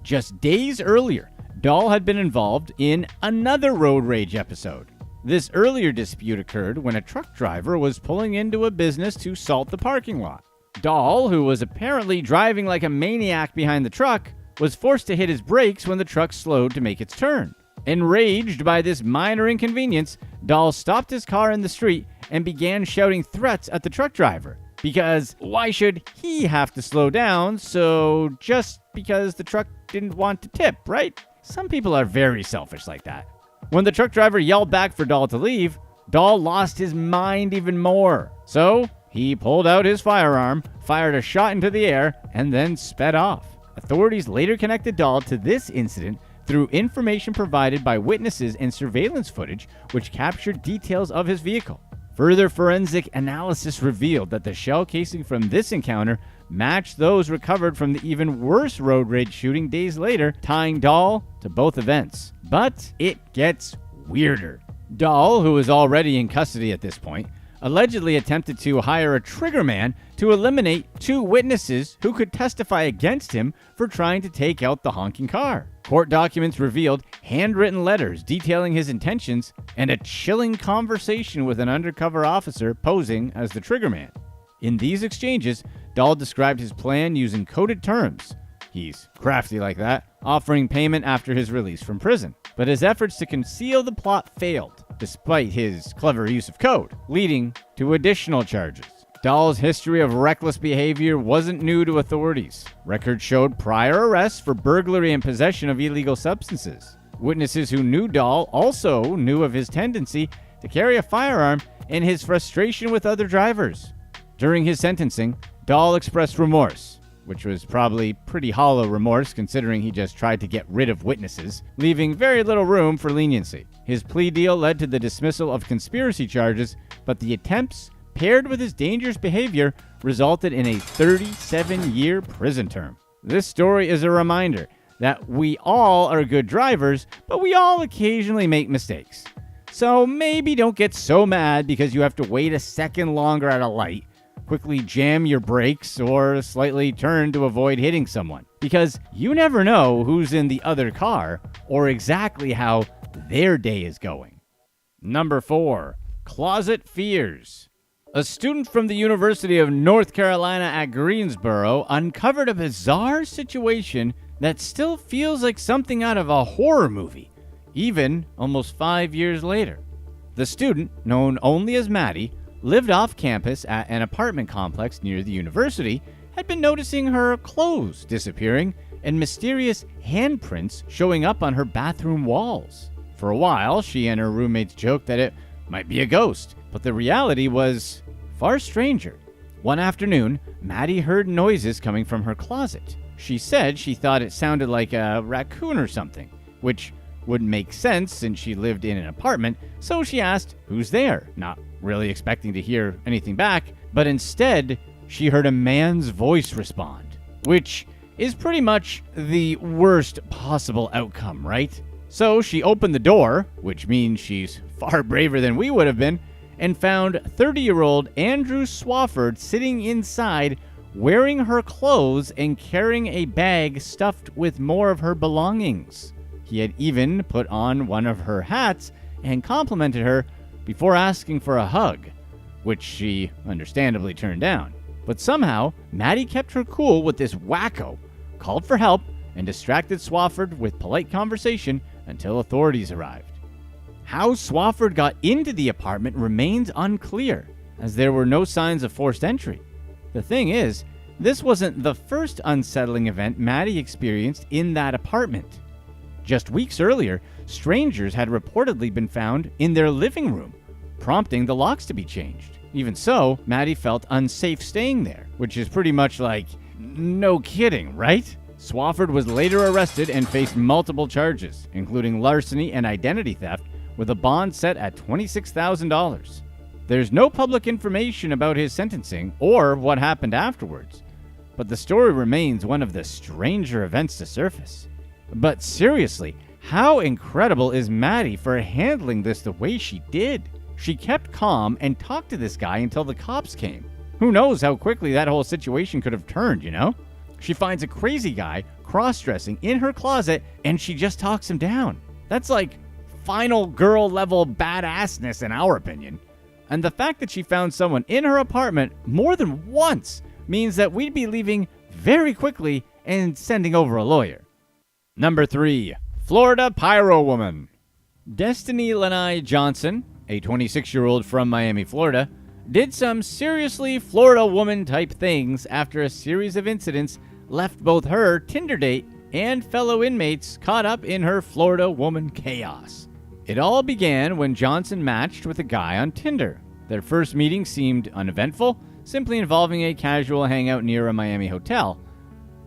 Just days earlier, Dahl had been involved in another road rage episode. This earlier dispute occurred when a truck driver was pulling into a business to salt the parking lot. Dahl, who was apparently driving like a maniac behind the truck, was forced to hit his brakes when the truck slowed to make its turn. Enraged by this minor inconvenience, Dahl stopped his car in the street and began shouting threats at the truck driver. Because why should he have to slow down just because the truck didn't want to tip, right? Some people are very selfish like that. When the truck driver yelled back for Dahl to leave, Dahl lost his mind even more. So he pulled out his firearm, fired a shot into the air, and then sped off. Authorities later connected Dahl to this incident through information provided by witnesses and surveillance footage which captured details of his vehicle. Further forensic analysis revealed that the shell casing from this encounter matched those recovered from the even worse road rage shooting days later, tying Dahl to both events. But it gets weirder. Dahl, who was already in custody at this point, allegedly attempted to hire a triggerman to eliminate 2 witnesses who could testify against him for trying to take out the honking car. Court documents revealed handwritten letters detailing his intentions and a chilling conversation with an undercover officer posing as the triggerman. In these exchanges, Dahl described his plan using coded terms. He's crafty like that, offering payment after his release from prison. But his efforts to conceal the plot failed, despite his clever use of code, leading to additional charges. Dahl's history of reckless behavior wasn't new to authorities. Records showed prior arrests for burglary and possession of illegal substances. Witnesses who knew Dahl also knew of his tendency to carry a firearm and his frustration with other drivers. During his sentencing, Dahl expressed remorse, which was probably pretty hollow remorse considering he just tried to get rid of witnesses, leaving very little room for leniency. His plea deal led to the dismissal of conspiracy charges, but the attempts, paired with his dangerous behavior, resulted in a 37-year prison term. This story is a reminder that we all are good drivers, but we all occasionally make mistakes. So maybe don't get so mad because you have to wait a second longer at a light, quickly jam your brakes, or slightly turn to avoid hitting someone. Because you never know who's in the other car or exactly how their day is going. Number 4. Closet fears. A student from the University of North Carolina at Greensboro uncovered a bizarre situation that still feels like something out of a horror movie, even almost 5 years later. The student, known only as Maddie, lived off campus at an apartment complex near the university, had been noticing her clothes disappearing and mysterious handprints showing up on her bathroom walls. For a while, she and her roommates joked that it might be a ghost, but the reality was far stranger. One afternoon, Maddie heard noises coming from her closet. She said she thought it sounded like a raccoon or something, which wouldn't make sense since she lived in an apartment, so she asked, "Who's there?" Not really expecting to hear anything back, but instead, she heard a man's voice respond, which is pretty much the worst possible outcome, right? So she opened the door, which means she's far braver than we would have been, and found 30-year-old Andrew Swafford sitting inside, wearing her clothes and carrying a bag stuffed with more of her belongings. He had even put on one of her hats and complimented her before asking for a hug, which she understandably turned down. But somehow, Maddie kept her cool with this wacko, called for help, and distracted Swafford with polite conversation until authorities arrived. How Swafford got into the apartment remains unclear, as there were no signs of forced entry. The thing is, this wasn't the first unsettling event Maddie experienced in that apartment. Just weeks earlier, strangers had reportedly been found in their living room, prompting the locks to be changed. Even so, Maddie felt unsafe staying there, which is pretty much like, no kidding, right? Swafford was later arrested and faced multiple charges, including larceny and identity theft, with a bond set at $26,000. There's no public information about his sentencing or what happened afterwards, but the story remains one of the stranger events to surface. But seriously, how incredible is Maddie for handling this the way she did? She kept calm and talked to this guy until the cops came. Who knows how quickly that whole situation could have turned, you know? She finds a crazy guy cross-dressing in her closet and she just talks him down. That's like final girl level badassness in our opinion. And the fact that she found someone in her apartment more than once means that we'd be leaving very quickly and sending over a lawyer. Number 3. Florida Pyro Woman. Destiny Lanai Johnson, a 26-year-old from Miami, Florida, did some seriously Florida woman type things after a series of incidents left both her Tinder date and fellow inmates caught up in her Florida woman chaos. It all began when Johnson matched with a guy on Tinder. Their first meeting seemed uneventful, simply involving a casual hangout near a Miami hotel.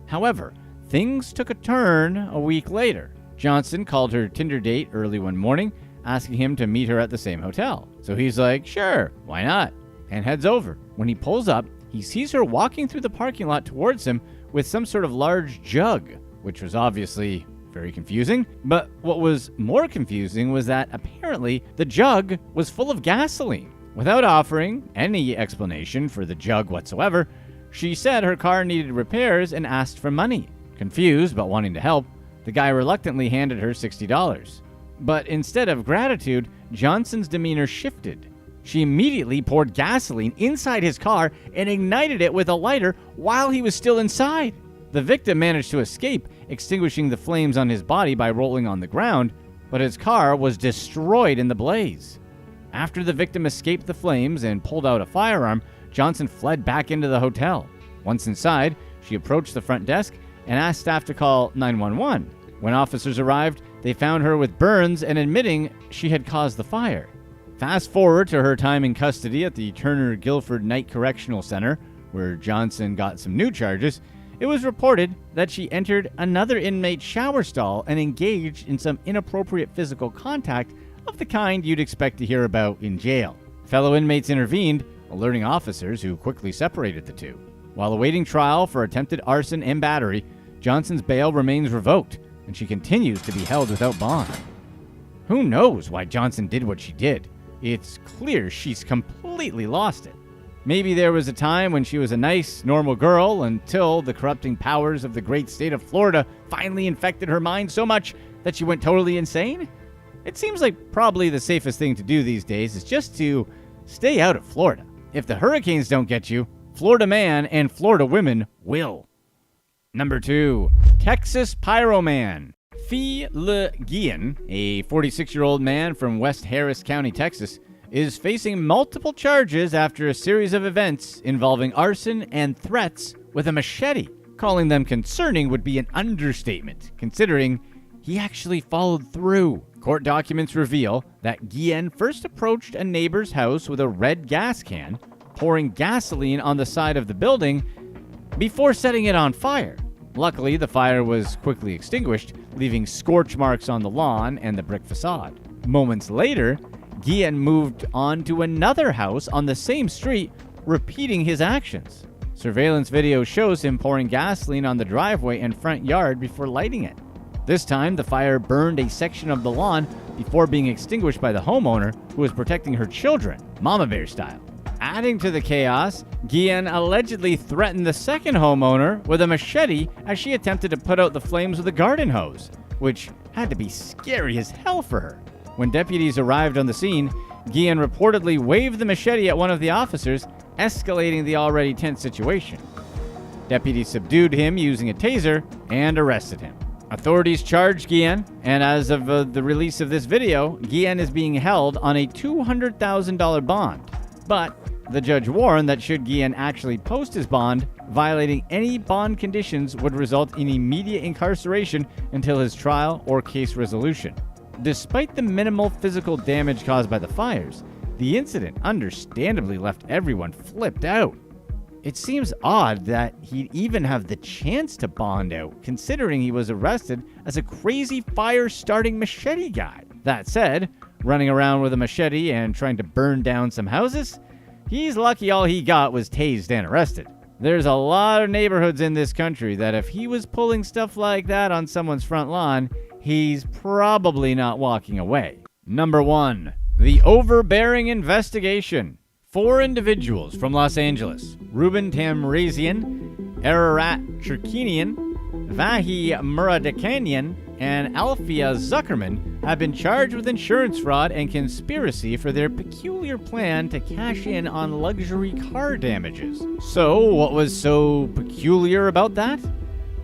However, things took a turn a week later. Johnson called her Tinder date early one morning, asking him to meet her at the same hotel. So he's like, sure, why not? And heads over. When he pulls up, he sees her walking through the parking lot towards him with some sort of large jug, which was obviously very confusing. But what was more confusing was that apparently the jug was full of gasoline. Without offering any explanation for the jug whatsoever, she said her car needed repairs and asked for money. Confused but wanting to help, the guy reluctantly handed her $60. But instead of gratitude, Johnson's demeanor shifted. She immediately poured gasoline inside his car and ignited it with a lighter while he was still inside. The victim managed to escape, extinguishing the flames on his body by rolling on the ground, but his car was destroyed in the blaze. After the victim escaped the flames and pulled out a firearm, Johnson fled back into the hotel. Once inside, she approached the front desk and asked staff to call 911. When officers arrived, they found her with burns and admitting she had caused the fire. Fast forward to her time in custody at the Turner Guilford Night Correctional Center, where Johnson got some new charges. It was reported that she entered another inmate's shower stall and engaged in some inappropriate physical contact of the kind you'd expect to hear about in jail. Fellow inmates intervened, alerting officers who quickly separated the two. While awaiting trial for attempted arson and battery, Johnson's bail remains revoked, and she continues to be held without bond. Who knows why Johnson did what she did? It's clear she's completely lost it. Maybe there was a time when she was a nice, normal girl until the corrupting powers of the great state of Florida finally infected her mind so much that she went totally insane? It seems like probably the safest thing to do these days is just to stay out of Florida. If the hurricanes don't get you, Florida man and Florida women will. Number 2. Texas Pyroman. Phi Le Guillen, a 46-year-old man from West Harris County, Texas, is facing multiple charges after a series of events involving arson and threats with a machete. Calling them concerning would be an understatement, considering he actually followed through. Court documents reveal that Guillen first approached a neighbor's house with a red gas can, pouring gasoline on the side of the building before setting it on fire. Luckily, the fire was quickly extinguished, leaving scorch marks on the lawn and the brick facade. Moments later, Htman moved on to another house on the same street, repeating his actions. Surveillance video shows him pouring gasoline on the driveway and front yard before lighting it. This time, the fire burned a section of the lawn before being extinguished by the homeowner, who was protecting her children, mama bear style. Adding to the chaos, Htman allegedly threatened the second homeowner with a machete as she attempted to put out the flames with a garden hose, which had to be scary as hell for her. When deputies arrived on the scene, Htman reportedly waved the machete at one of the officers, escalating the already tense situation. Deputies subdued him using a taser and arrested him. Authorities charged Htman, and as of the release of this video, Htman is being held on a $200,000 bond. But the judge warned that should Htman actually post his bond, violating any bond conditions would result in immediate incarceration until his trial or case resolution. Despite the minimal physical damage caused by the fires, the incident understandably left everyone flipped out. It seems odd that he'd even have the chance to bond out, considering he was arrested as a crazy fire-starting machete guy. That said, running around with a machete and trying to burn down some houses, he's lucky all he got was tased and arrested. There's a lot of neighborhoods in this country that if he was pulling stuff like that on someone's front lawn, he's probably not walking away. Number 1. The Overbearing Investigation. 4 individuals from Los Angeles, Ruben Tamrazian, Ararat Cherkinian, Vahi Muradakanian, and Alfia Zuckerman have been charged with insurance fraud and conspiracy for their peculiar plan to cash in on luxury car damages. So, what was so peculiar about that?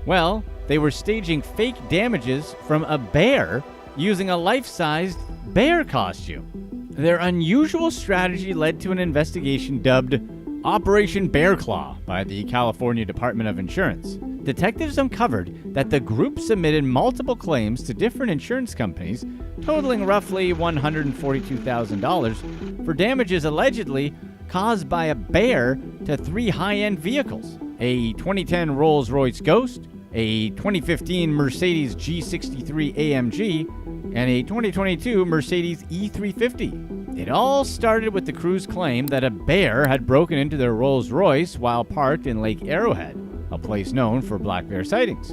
Well, they were staging fake damages from a bear using a life-sized bear costume. Their unusual strategy led to an investigation dubbed Operation Bear Claw by the California Department of Insurance. Detectives uncovered that the group submitted multiple claims to different insurance companies, totaling roughly $142,000 for damages allegedly caused by a bear to 3 high-end vehicles: a 2010 Rolls-Royce Ghost, a 2015 Mercedes G63 AMG, and a 2022 Mercedes E350. It all started with the crew's claim that a bear had broken into their Rolls-Royce while parked in Lake Arrowhead, a place known for black bear sightings.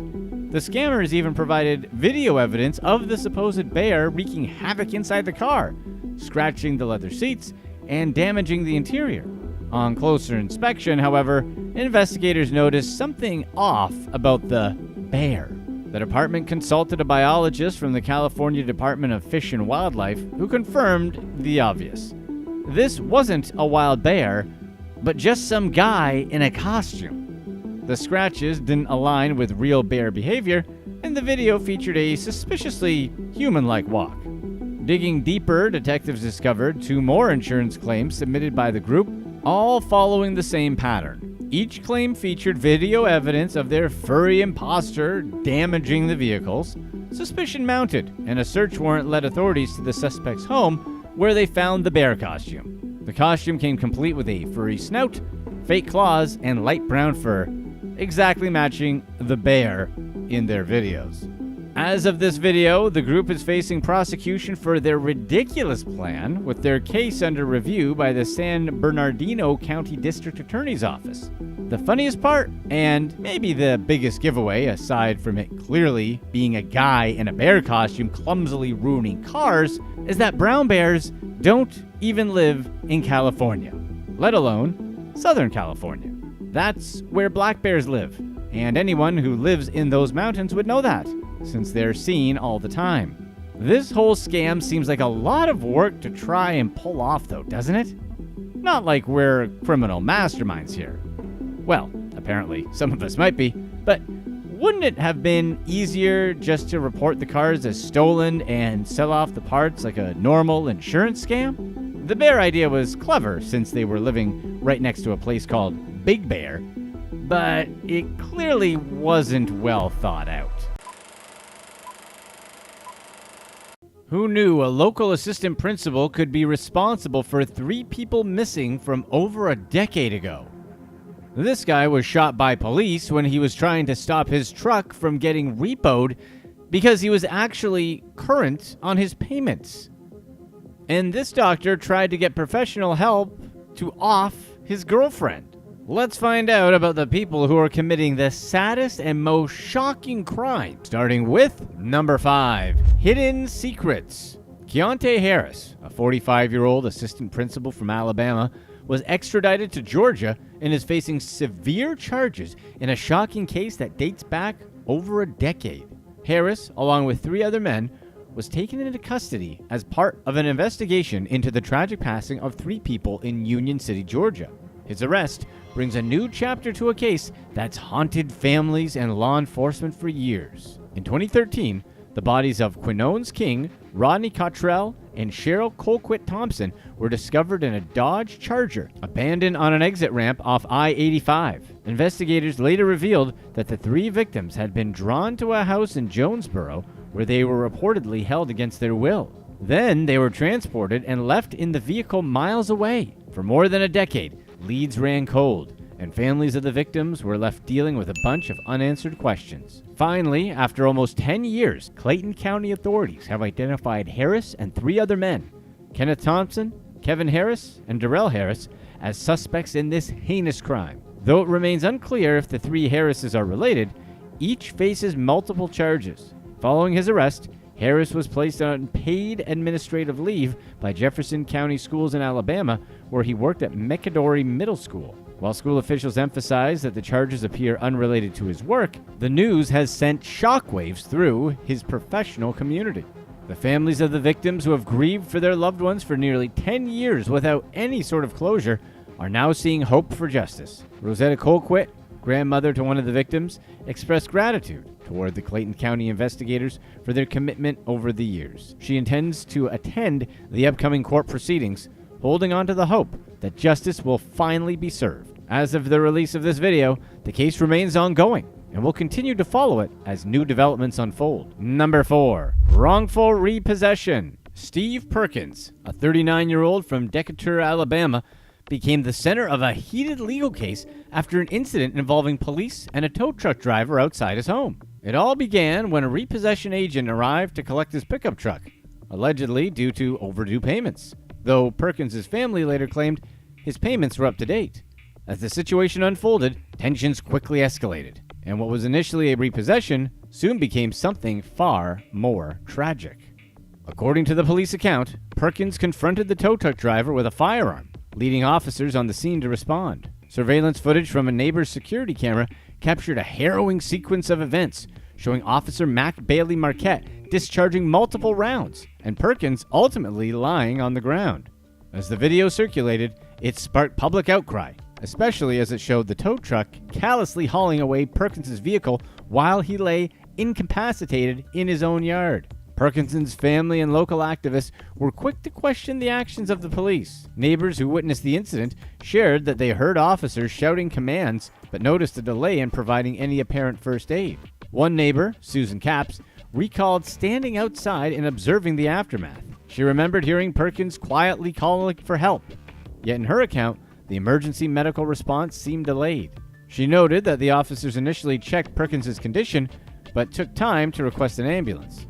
The scammers even provided video evidence of the supposed bear wreaking havoc inside the car, scratching the leather seats and damaging the interior. On closer inspection, however, investigators noticed something off about the bear. The department consulted a biologist from the California Department of Fish and Wildlife who confirmed the obvious. This wasn't a wild bear, but just some guy in a costume. The scratches didn't align with real bear behavior, and the video featured a suspiciously human-like walk. Digging deeper, detectives discovered 2 more insurance claims submitted by the group, all following the same pattern. Each claim featured video evidence of their furry imposter damaging the vehicles. Suspicion mounted, and a search warrant led authorities to the suspect's home, where they found the bear costume. The costume came complete with a furry snout, fake claws, and light brown fur, exactly matching the bear in their videos. As of this video, the group is facing prosecution for their ridiculous plan, with their case under review by the San Bernardino County District Attorney's Office. The funniest part, and maybe the biggest giveaway aside from it clearly being a guy in a bear costume clumsily ruining cars, is that brown bears don't even live in California, let alone Southern California. That's where black bears live, and anyone who lives in those mountains would know that, since they're seen all the time. This whole scam seems like a lot of work to try and pull off though, doesn't it? Not like we're criminal masterminds here. Well, apparently some of us might be, but wouldn't it have been easier just to report the cars as stolen and sell off the parts like a normal insurance scam? The bear idea was clever since they were living right next to a place called Big Bear, but it clearly wasn't well thought out. Who knew a local assistant principal could be responsible for 3 people missing from over a decade ago? This guy was shot by police when he was trying to stop his truck from getting repoed because he was actually current on his payments. And this doctor tried to get professional help to off his girlfriend. Let's find out about the people who are committing the saddest and most shocking crime, starting with number 5, hidden secrets. Keontae Harris, a 45-year-old assistant principal from Alabama, was extradited to Georgia and is facing severe charges in a shocking case that dates back over a decade. Harris, along with 3 other men, was taken into custody as part of an investigation into the tragic passing of 3 people in Union City, Georgia. His arrest brings a new chapter to a case that's haunted families and law enforcement for years. In 2013, the bodies of Quinones King, Rodney Cottrell, and Cheryl Colquitt Thompson were discovered in a Dodge Charger abandoned on an exit ramp off I-85. Investigators later revealed that the 3 victims had been drawn to a house in Jonesboro where they were reportedly held against their will. Then they were transported and left in the vehicle miles away. For more than a decade, leads ran cold, and families of the victims were left dealing with a bunch of unanswered questions. Finally, after almost 10 years, Clayton County authorities have identified Harris and 3 other men, Kenneth Thompson, Kevin Harris, and Darrell Harris, as suspects in this heinous crime. Though it remains unclear if the 3 Harrises are related, each faces multiple charges. Following his arrest, Harris was placed on paid administrative leave by Jefferson County Schools in Alabama, where he worked at McAdory Middle School. While school officials emphasize that the charges appear unrelated to his work, the news has sent shockwaves through his professional community. The families of the victims who have grieved for their loved ones for nearly 10 years without any sort of closure are now seeing hope for justice. Rosetta Colquitt, grandmother to one of the victims, expressed gratitude toward the Clayton County investigators for their commitment over the years. She intends to attend the upcoming court proceedings, holding on to the hope that justice will finally be served. As of the release of this video, the case remains ongoing, and we'll continue to follow it as new developments unfold. Number 4, wrongful repossession. Steve Perkins, a 39-year-old from Decatur, Alabama, became the center of a heated legal case after an incident involving police and a tow truck driver outside his home. It all began when a repossession agent arrived to collect his pickup truck, allegedly due to overdue payments, though Perkins' family later claimed his payments were up to date. As the situation unfolded, tensions quickly escalated, and what was initially a repossession soon became something far more tragic. According to the police account, Perkins confronted the tow truck driver with a firearm, leading officers on the scene to respond. Surveillance footage from a neighbor's security camera captured a harrowing sequence of events, showing Officer Mac Bailey Marquette discharging multiple rounds, and Perkins ultimately lying on the ground. As the video circulated, it sparked public outcry, especially as it showed the tow truck callously hauling away Perkins' vehicle while he lay incapacitated in his own yard. Perkins' family and local activists were quick to question the actions of the police. Neighbors who witnessed the incident shared that they heard officers shouting commands, but noticed a delay in providing any apparent first aid. One neighbor, Susan Capps, recalled standing outside and observing the aftermath. She remembered hearing Perkins quietly calling for help, yet in her account, the emergency medical response seemed delayed. She noted that the officers initially checked Perkins' condition, but took time to request an ambulance.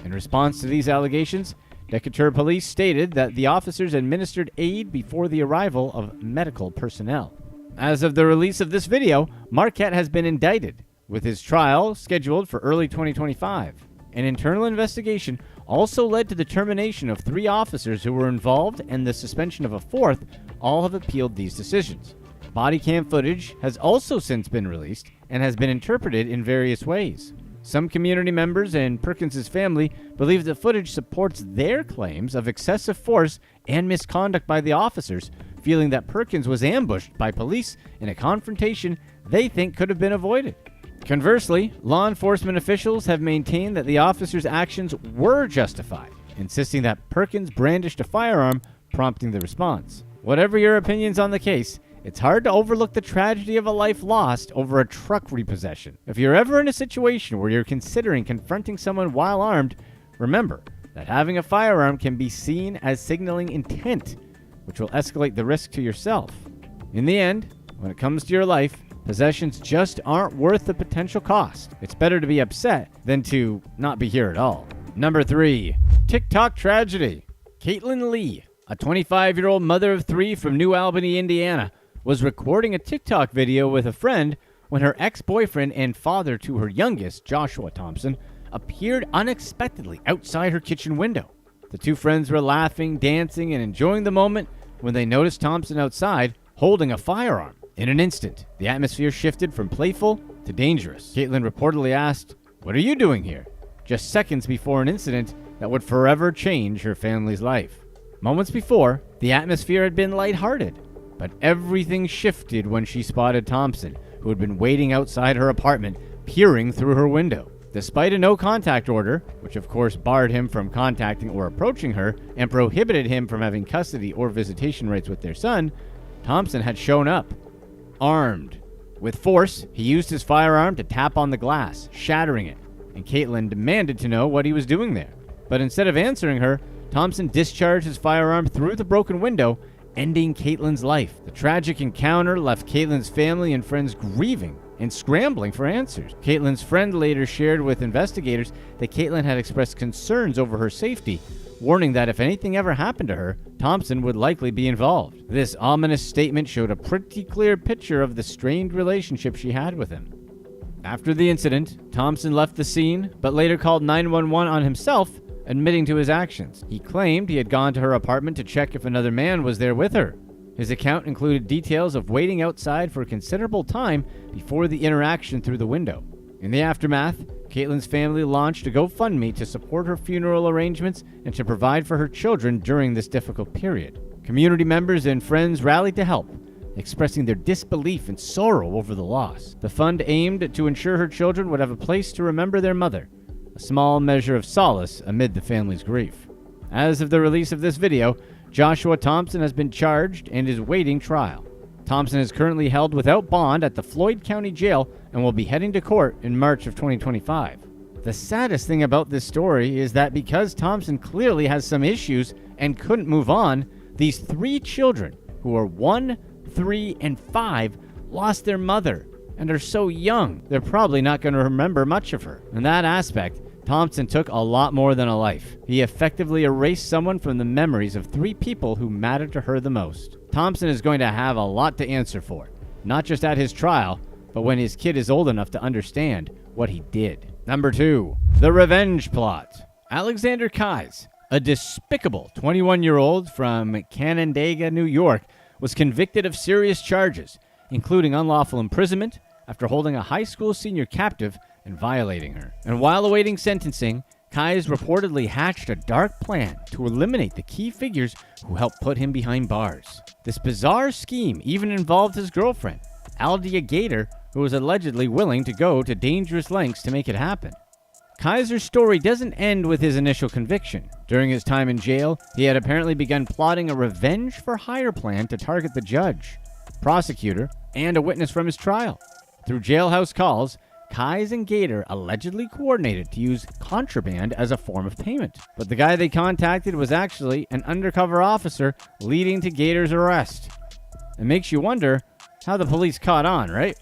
In response to these allegations, Decatur police stated that the officers administered aid before the arrival of medical personnel. As of the release of this video, Marquette has been indicted, with his trial scheduled for early 2025. An internal investigation also led to the termination of 3 officers who were involved and the suspension of a 4th. All have appealed these decisions. Body cam footage has also since been released and has been interpreted in various ways. Some community members and Perkins' family believe the footage supports their claims of excessive force and misconduct by the officers, feeling that Perkins was ambushed by police in a confrontation they think could have been avoided. Conversely, law enforcement officials have maintained that the officers' actions were justified, insisting that Perkins brandished a firearm, prompting the response. Whatever your opinions on the case, it's hard to overlook the tragedy of a life lost over a truck repossession. If you're ever in a situation where you're considering confronting someone while armed, remember that having a firearm can be seen as signaling intent, which will escalate the risk to yourself. In the end, when it comes to your life, possessions just aren't worth the potential cost. It's better to be upset than to not be here at all. Number 3, TikTok tragedy. Caitlin Lee, a 25-year-old mother of 3 from New Albany, Indiana, was recording a TikTok video with a friend when her ex-boyfriend and father to her youngest, Joshua Thompson, appeared unexpectedly outside her kitchen window. The two friends were laughing, dancing, and enjoying the moment when they noticed Thompson outside holding a firearm. In an instant, the atmosphere shifted from playful to dangerous. Caitlin reportedly asked, "What are you doing here?" just seconds before an incident that would forever change her family's life. Moments before, the atmosphere had been lighthearted, but everything shifted when she spotted Thompson, who had been waiting outside her apartment, peering through her window. Despite a no-contact order, which of course barred him from contacting or approaching her and prohibited him from having custody or visitation rights with their son, Thompson had shown up, armed. With force, he used his firearm to tap on the glass, shattering it, and Caitlin demanded to know what he was doing there. But instead of answering her, Thompson discharged his firearm through the broken window, ending Caitlin's life. The tragic encounter left Caitlin's family and friends grieving and scrambling for answers. Caitlin's friend later shared with investigators that Caitlin had expressed concerns over her safety, warning that if anything ever happened to her, Thompson would likely be involved. This ominous statement showed a pretty clear picture of the strained relationship she had with him. After the incident, Thompson left the scene, but later called 911 on himself, admitting to his actions. He claimed he had gone to her apartment to check if another man was there with her. His account included details of waiting outside for a considerable time before the interaction through the window. In the aftermath, Caitlin's family launched a GoFundMe to support her funeral arrangements and to provide for her children during this difficult period. Community members and friends rallied to help, expressing their disbelief and sorrow over the loss. The fund aimed to ensure her children would have a place to remember their mother, a small measure of solace amid the family's grief. As of the release of this video, Joshua Thompson has been charged and is waiting trial. Thompson is currently held without bond at the Floyd County Jail and will be heading to court in March of 2025. The saddest thing about this story is that because Thompson clearly has some issues and couldn't move on, these 3 children, who are 1, 3, and 5, lost their mother and are so young, they're probably not going to remember much of her. In that aspect, Thompson took a lot more than a life. He effectively erased someone from the memories of 3 people who mattered to her the most. Thompson is going to have a lot to answer for, not just at his trial, but when his kid is old enough to understand what he did. Number 2, the revenge plot. Alexander Klls, a despicable 21-year-old from Canandaigua, New York, was convicted of serious charges, including unlawful imprisonment after holding a high school senior captive and violating her. And while awaiting sentencing, Klls reportedly hatched a dark plan to eliminate the key figures who helped put him behind bars. This bizarre scheme even involved his girlfriend, Aldia Gator, who was allegedly willing to go to dangerous lengths to make it happen. Kaiser's story doesn't end with his initial conviction. During his time in jail, he had apparently begun plotting a revenge-for-hire plan to target the judge, prosecutor, and a witness from his trial. Through jailhouse calls, Klls and Gator allegedly coordinated to use contraband as a form of payment. But the guy they contacted was actually an undercover officer, leading to Gator's arrest. It makes you wonder how the police caught on, right?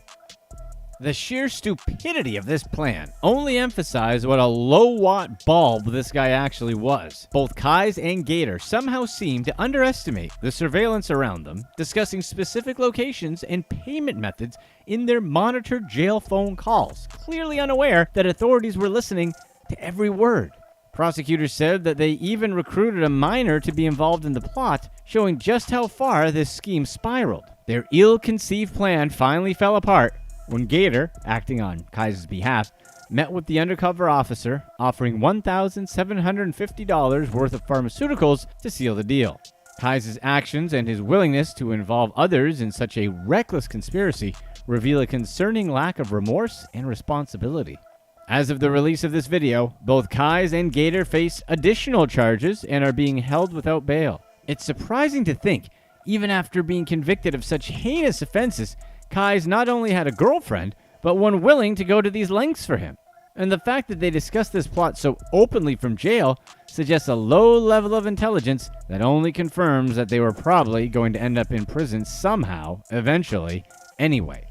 The sheer stupidity of this plan only emphasized what a low-watt bulb this guy actually was. Both Klls and Gator somehow seemed to underestimate the surveillance around them, discussing specific locations and payment methods in their monitored jail phone calls, clearly unaware that authorities were listening to every word. Prosecutors said that they even recruited a minor to be involved in the plot, showing just how far this scheme spiraled. Their ill-conceived plan finally fell apart when Gator, acting on Klls' behalf, met with the undercover officer, offering $1,750 worth of pharmaceuticals to seal the deal. Klls' actions and his willingness to involve others in such a reckless conspiracy reveal a concerning lack of remorse and responsibility. As of the release of this video, both Klls and Gator face additional charges and are being held without bail. It's surprising to think, even after being convicted of such heinous offenses, Klls not only had a girlfriend, but one willing to go to these lengths for him. And the fact that they discussed this plot so openly from jail suggests a low level of intelligence that only confirms that they were probably going to end up in prison somehow, eventually, Anyway,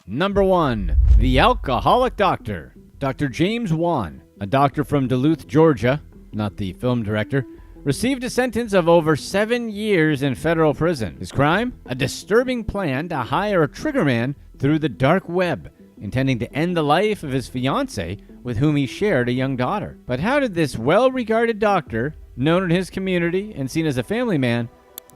number 1, the alcoholic doctor. Dr. James Wan, a doctor from Duluth, Georgia, not the film director, received a sentence of over 7 years in federal prison. His crime? A disturbing plan to hire a triggerman through the dark web, intending to end the life of his fiancée with whom he shared a young daughter. But how did this well-regarded doctor, known in his community and seen as a family man,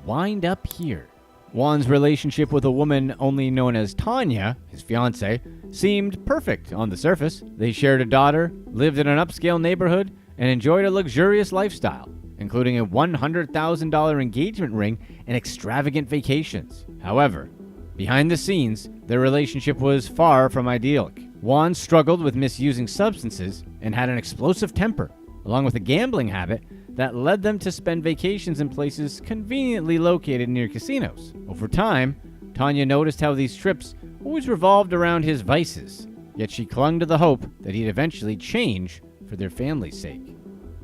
wind up here? Juan's relationship with a woman only known as Tanya, his fiancée, seemed perfect on the surface. They shared a daughter, lived in an upscale neighborhood, and enjoyed a luxurious lifestyle, including a $100,000 engagement ring and extravagant vacations. However, behind the scenes, their relationship was far from idyllic. Juan struggled with misusing substances and had an explosive temper, along with a gambling habit that led them to spend vacations in places conveniently located near casinos. Over time, Tanya noticed how these trips always revolved around his vices, yet she clung to the hope that he'd eventually change for their family's sake.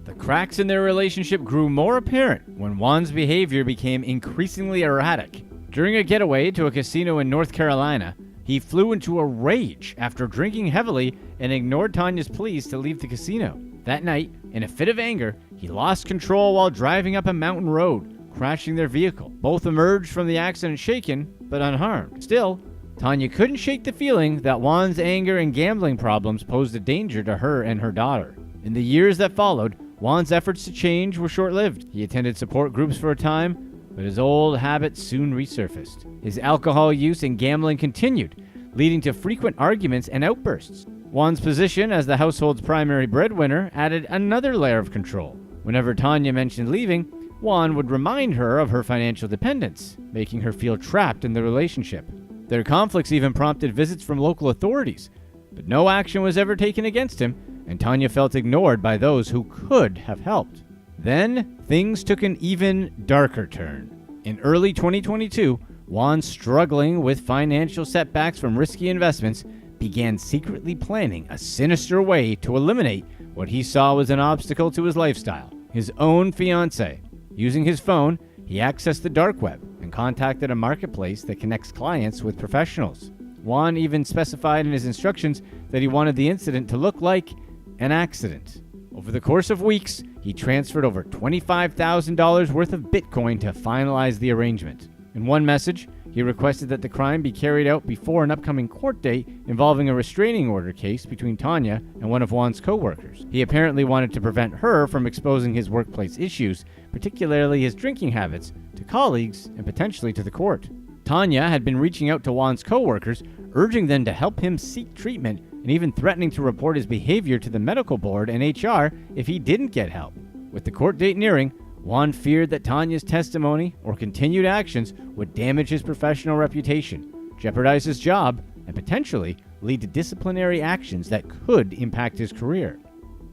The cracks in their relationship grew more apparent when Juan's behavior became increasingly erratic. During a getaway to a casino in North Carolina, he flew into a rage after drinking heavily and ignored Tanya's pleas to leave the casino. That night, in a fit of anger, he lost control while driving up a mountain road, crashing their vehicle. Both emerged from the accident shaken, but unharmed. Still, Tanya couldn't shake the feeling that Juan's anger and gambling problems posed a danger to her and her daughter. In the years that followed, Juan's efforts to change were short-lived. He attended support groups for a time, but his old habits soon resurfaced. His alcohol use and gambling continued, leading to frequent arguments and outbursts. Juan's position as the household's primary breadwinner added another layer of control. Whenever Tanya mentioned leaving, Juan would remind her of her financial dependence, making her feel trapped in the relationship. Their conflicts even prompted visits from local authorities, but no action was ever taken against him, and Tanya felt ignored by those who could have helped. Then, things took an even darker turn. In early 2022, Juan, struggling with financial setbacks from risky investments, began secretly planning a sinister way to eliminate what he saw was an obstacle to his lifestyle: his own fiancée. Using his phone, he accessed the dark web and contacted a marketplace that connects clients with professionals. Juan even specified in his instructions that he wanted the incident to look like an accident. Over the course of weeks, he transferred over $25,000 worth of Bitcoin to finalize the arrangement. In one message, he requested that the crime be carried out before an upcoming court date involving a restraining order case between Tanya and one of Juan's co-workers. He apparently wanted to prevent her from exposing his workplace issues, particularly his drinking habits, to colleagues and potentially to the court. Tanya had been reaching out to Juan's co-workers, urging them to help him seek treatment and even threatening to report his behavior to the medical board and HR if he didn't get help. With the court date nearing, Juan feared that Tanya's testimony or continued actions would damage his professional reputation, jeopardize his job, and potentially lead to disciplinary actions that could impact his career.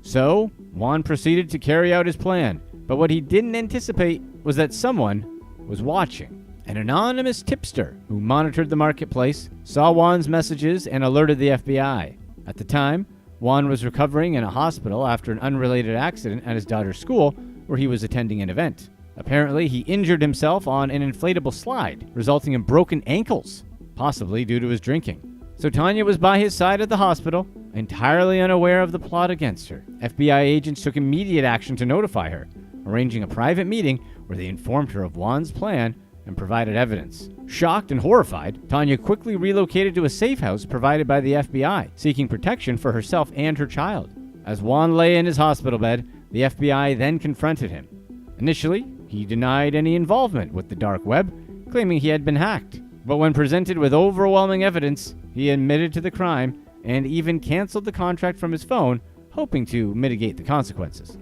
So, Juan proceeded to carry out his plan, but what he didn't anticipate was that someone was watching. An anonymous tipster who monitored the marketplace saw Juan's messages and alerted the FBI. At the time, Juan was recovering in a hospital after an unrelated accident at his daughter's school where he was attending an event. Apparently, he injured himself on an inflatable slide, resulting in broken ankles, possibly due to his drinking. So Tanya was by his side at the hospital, entirely unaware of the plot against her. FBI agents took immediate action to notify her, arranging a private meeting where they informed her of Juan's plan and provided evidence. Shocked and horrified, Tanya quickly relocated to a safe house provided by the FBI, seeking protection for herself and her child. As Juan lay in his hospital bed, the FBI then confronted him. Initially, he denied any involvement with the dark web, claiming he had been hacked. But when presented with overwhelming evidence, he admitted to the crime and even canceled the contract from his phone, hoping to mitigate the consequences.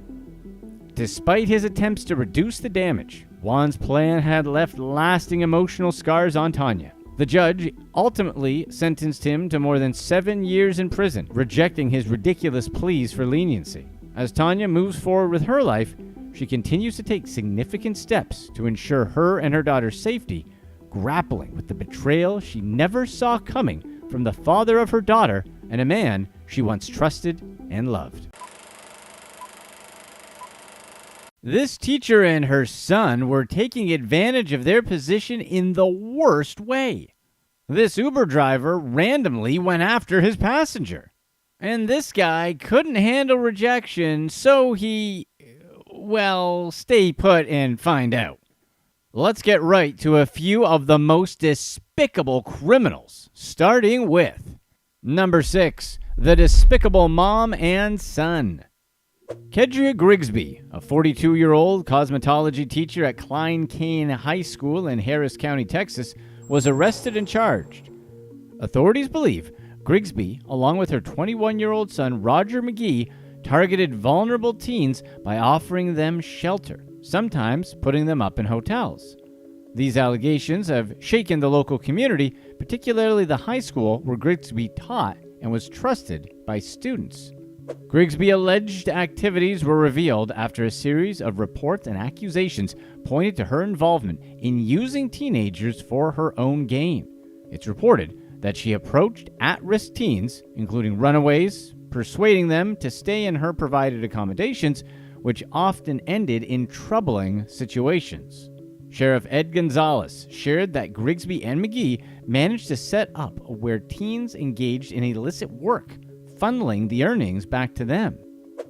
Despite his attempts to reduce the damage, Juan's plan had left lasting emotional scars on Tanya. The judge ultimately sentenced him to more than 7 years in prison, rejecting his ridiculous pleas for leniency. As Tanya moves forward with her life, she continues to take significant steps to ensure her and her daughter's safety, grappling with the betrayal she never saw coming from the father of her daughter and a man she once trusted and loved. This teacher and her son were taking advantage of their position in the worst way. This Uber driver randomly went after his passenger. And this guy couldn't handle rejection, so he, well, stay put and find out. Let's get right to a few of the most despicable criminals, starting with number 6, the despicable mom and son. Kedria Grigsby, a 42-year-old cosmetology teacher at Klein Cain High School in Harris County, Texas, was arrested and charged. Authorities believe Grigsby, along with her 21-year-old son Roger McGee, targeted vulnerable teens by offering them shelter, sometimes putting them up in hotels. These allegations have shaken the local community, particularly the high school where Grigsby taught and was trusted by students. Grigsby's alleged activities were revealed after a series of reports and accusations pointed to her involvement in using teenagers for her own gain. It's reported that she approached at-risk teens, including runaways, persuading them to stay in her provided accommodations, which often ended in troubling situations. Sheriff Ed Gonzalez shared that Grigsby and McGee managed to set up where teens engaged in illicit work, funneling the earnings back to them.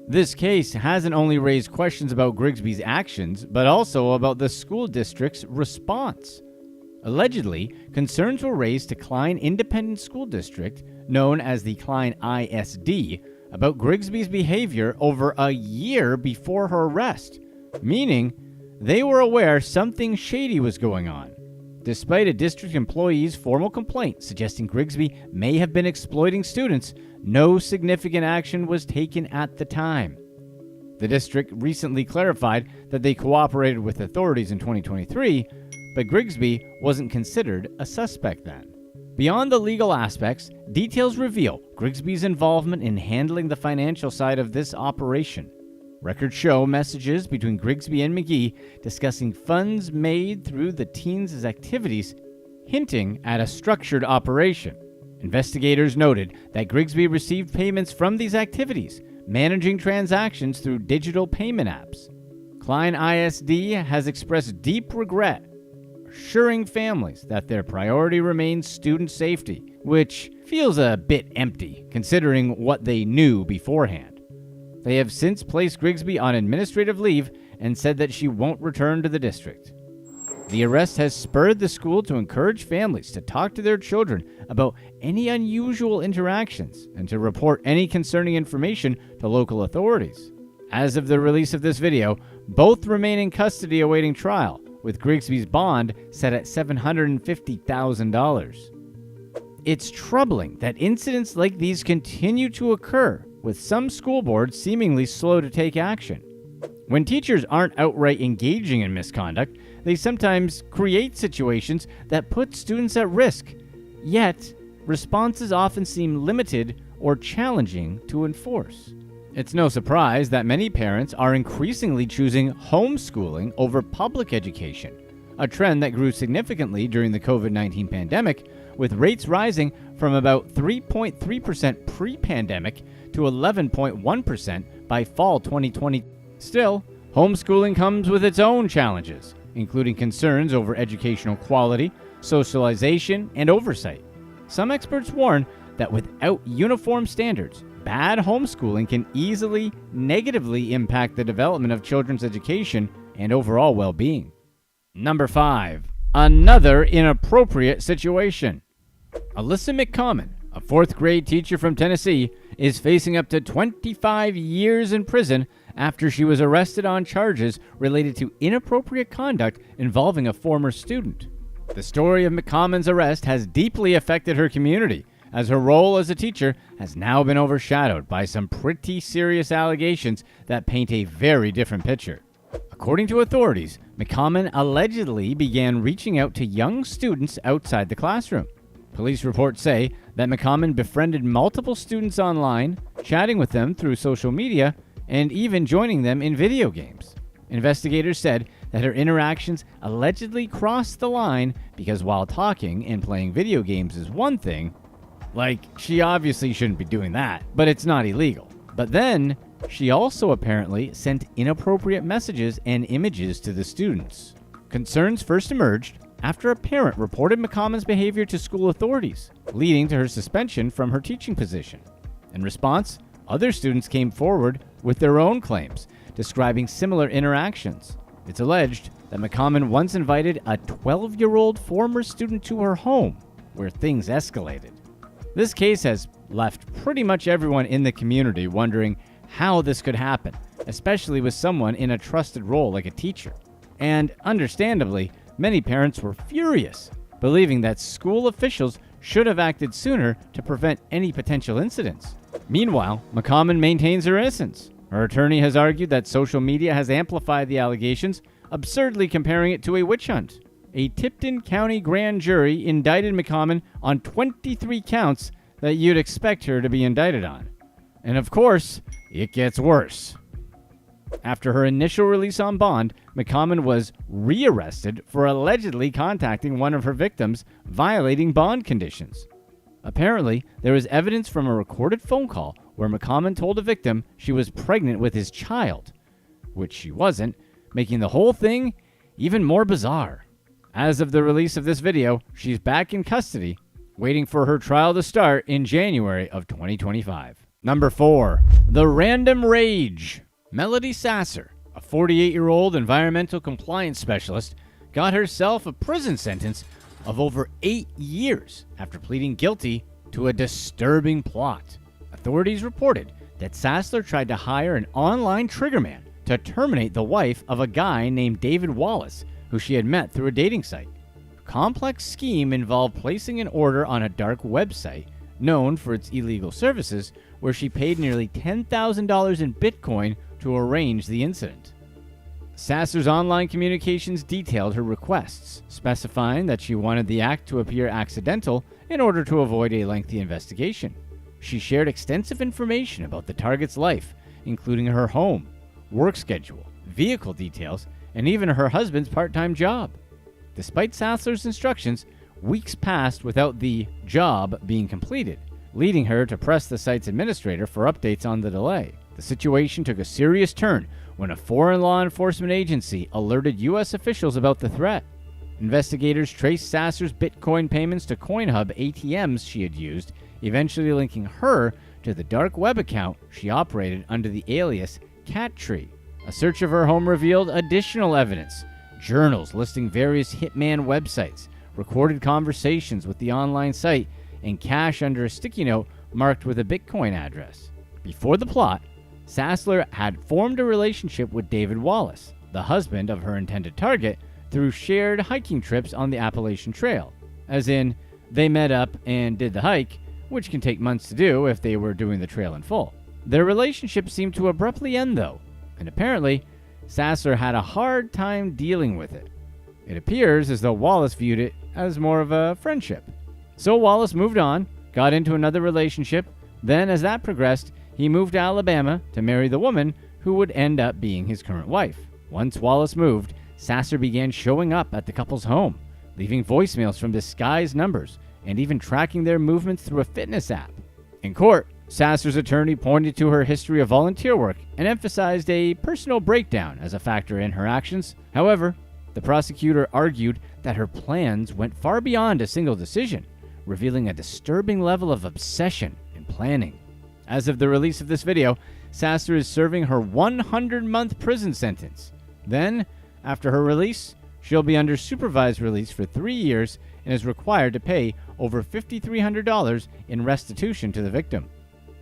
This case hasn't only raised questions about Grigsby's actions, but also about the school district's response. Allegedly, concerns were raised to Klein Independent School District, known as the Klein ISD, about Grigsby's behavior over a year before her arrest, meaning they were aware something shady was going on. Despite a district employee's formal complaint suggesting Grigsby may have been exploiting students, no significant action was taken at the time. The district recently clarified that they cooperated with authorities in 2023, but Grigsby wasn't considered a suspect then. Beyond the legal aspects, details reveal Grigsby's involvement in handling the financial side of this operation. Records show messages between Grigsby and McGee discussing funds made through the teens' activities, hinting at a structured operation. Investigators noted that Grigsby received payments from these activities, managing transactions through digital payment apps. Klein ISD has expressed deep regret, assuring families that their priority remains student safety, which feels a bit empty considering what they knew beforehand. They have since placed Grigsby on administrative leave and said that she won't return to the district. The arrest has spurred the school to encourage families to talk to their children about any unusual interactions and to report any concerning information to local authorities. As of the release of this video, both remain in custody awaiting trial, with Grigsby's bond set at $750,000. It's troubling that incidents like these continue to occur, with some school boards seemingly slow to take action. When teachers aren't outright engaging in misconduct, they sometimes create situations that put students at risk. Yet, responses often seem limited or challenging to enforce. It's no surprise that many parents are increasingly choosing homeschooling over public education, a trend that grew significantly during the COVID-19 pandemic, with rates rising from about 3.3% pre-pandemic to 11.1% by fall 2020. Still, homeschooling comes with its own challenges, including concerns over educational quality, socialization, and oversight. Some experts warn that without uniform standards, bad homeschooling can easily negatively impact the development of children's education and overall well-being. Number 5. Another inappropriate situation. Alyssa McCommon, a 4th grade teacher from Tennessee, is facing up to 25 years in prison after she was arrested on charges related to inappropriate conduct involving a former student. The story of McCommon's arrest has deeply affected her community, as her role as a teacher has now been overshadowed by some pretty serious allegations that paint a very different picture. According to authorities, McCommon allegedly began reaching out to young students outside the classroom. Police reports say that McCommon befriended multiple students online, chatting with them through social media, and even joining them in video games. Investigators said that her interactions allegedly crossed the line because while talking and playing video games is one thing, she obviously shouldn't be doing that, but it's not illegal. But then, she also apparently sent inappropriate messages and images to the students. Concerns first emerged after a parent reported McCommon's behavior to school authorities, leading to her suspension from her teaching position. In response, other students came forward with their own claims, describing similar interactions. It's alleged that McCommon once invited a 12-year-old former student to her home, where things escalated. This case has left pretty much everyone in the community wondering how this could happen, especially with someone in a trusted role like a teacher. And understandably, many parents were furious, believing that school officials should have acted sooner to prevent any potential incidents. Meanwhile, McCommon maintains her innocence. Her attorney has argued that social media has amplified the allegations, absurdly comparing it to a witch hunt. A Tipton County grand jury indicted McCommon on 23 counts that you'd expect her to be indicted on. And of course, it gets worse. After her initial release on bond, McCommon was rearrested for allegedly contacting one of her victims, violating bond conditions. Apparently, there was evidence from a recorded phone call where McCommon told a victim she was pregnant with his child, which she wasn't, making the whole thing even more bizarre. As of the release of this video, she's back in custody, waiting for her trial to start in January of 2025. Number 4. The Random Rage. Melody Sasser, a 48-year-old environmental compliance specialist, got herself a prison sentence of over 8 years after pleading guilty to a disturbing plot. Authorities reported that Sassler tried to hire an online triggerman to terminate the wife of a guy named David Wallace, who she had met through a dating site. The complex scheme involved placing an order on a dark website known for its illegal services, where she paid nearly $10,000 in Bitcoin to arrange the incident. Sasser's online communications detailed her requests, specifying that she wanted the act to appear accidental in order to avoid a lengthy investigation. She shared extensive information about the target's life, including her home, work schedule, vehicle details, and even her husband's part-time job. Despite Sassler's instructions, weeks passed without the job being completed, leading her to press the site's administrator for updates on the delay. The situation took a serious turn when a foreign law enforcement agency alerted U.S. officials about the threat. Investigators traced Sasser's Bitcoin payments to CoinHub ATMs she had used, eventually linking her to the dark web account she operated under the alias Cattree. A search of her home revealed additional evidence: journals listing various Htman websites, recorded conversations with the online site, and cash under a sticky note marked with a Bitcoin address. Before the plot, Sassler had formed a relationship with David Wallace, the husband of her intended target, through shared hiking trips on the Appalachian Trail. As in, they met up and did the hike, which can take months to do if they were doing the trail in full. Their relationship seemed to abruptly end, though, and apparently, Sassler had a hard time dealing with it. It appears as though Wallace viewed it as more of a friendship. So Wallace moved on, got into another relationship, then as that progressed, he moved to Alabama to marry the woman who would end up being his current wife. Once Wallace moved, Sasser began showing up at the couple's home, leaving voicemails from disguised numbers, and even tracking their movements through a fitness app. In court, Sasser's attorney pointed to her history of volunteer work and emphasized a personal breakdown as a factor in her actions. However, the prosecutor argued that her plans went far beyond a single decision, revealing a disturbing level of obsession and planning. As of the release of this video, Sasser is serving her 100-month prison sentence. Then, after her release, she'll be under supervised release for 3 years and is required to pay over $5,300 in restitution to the victim.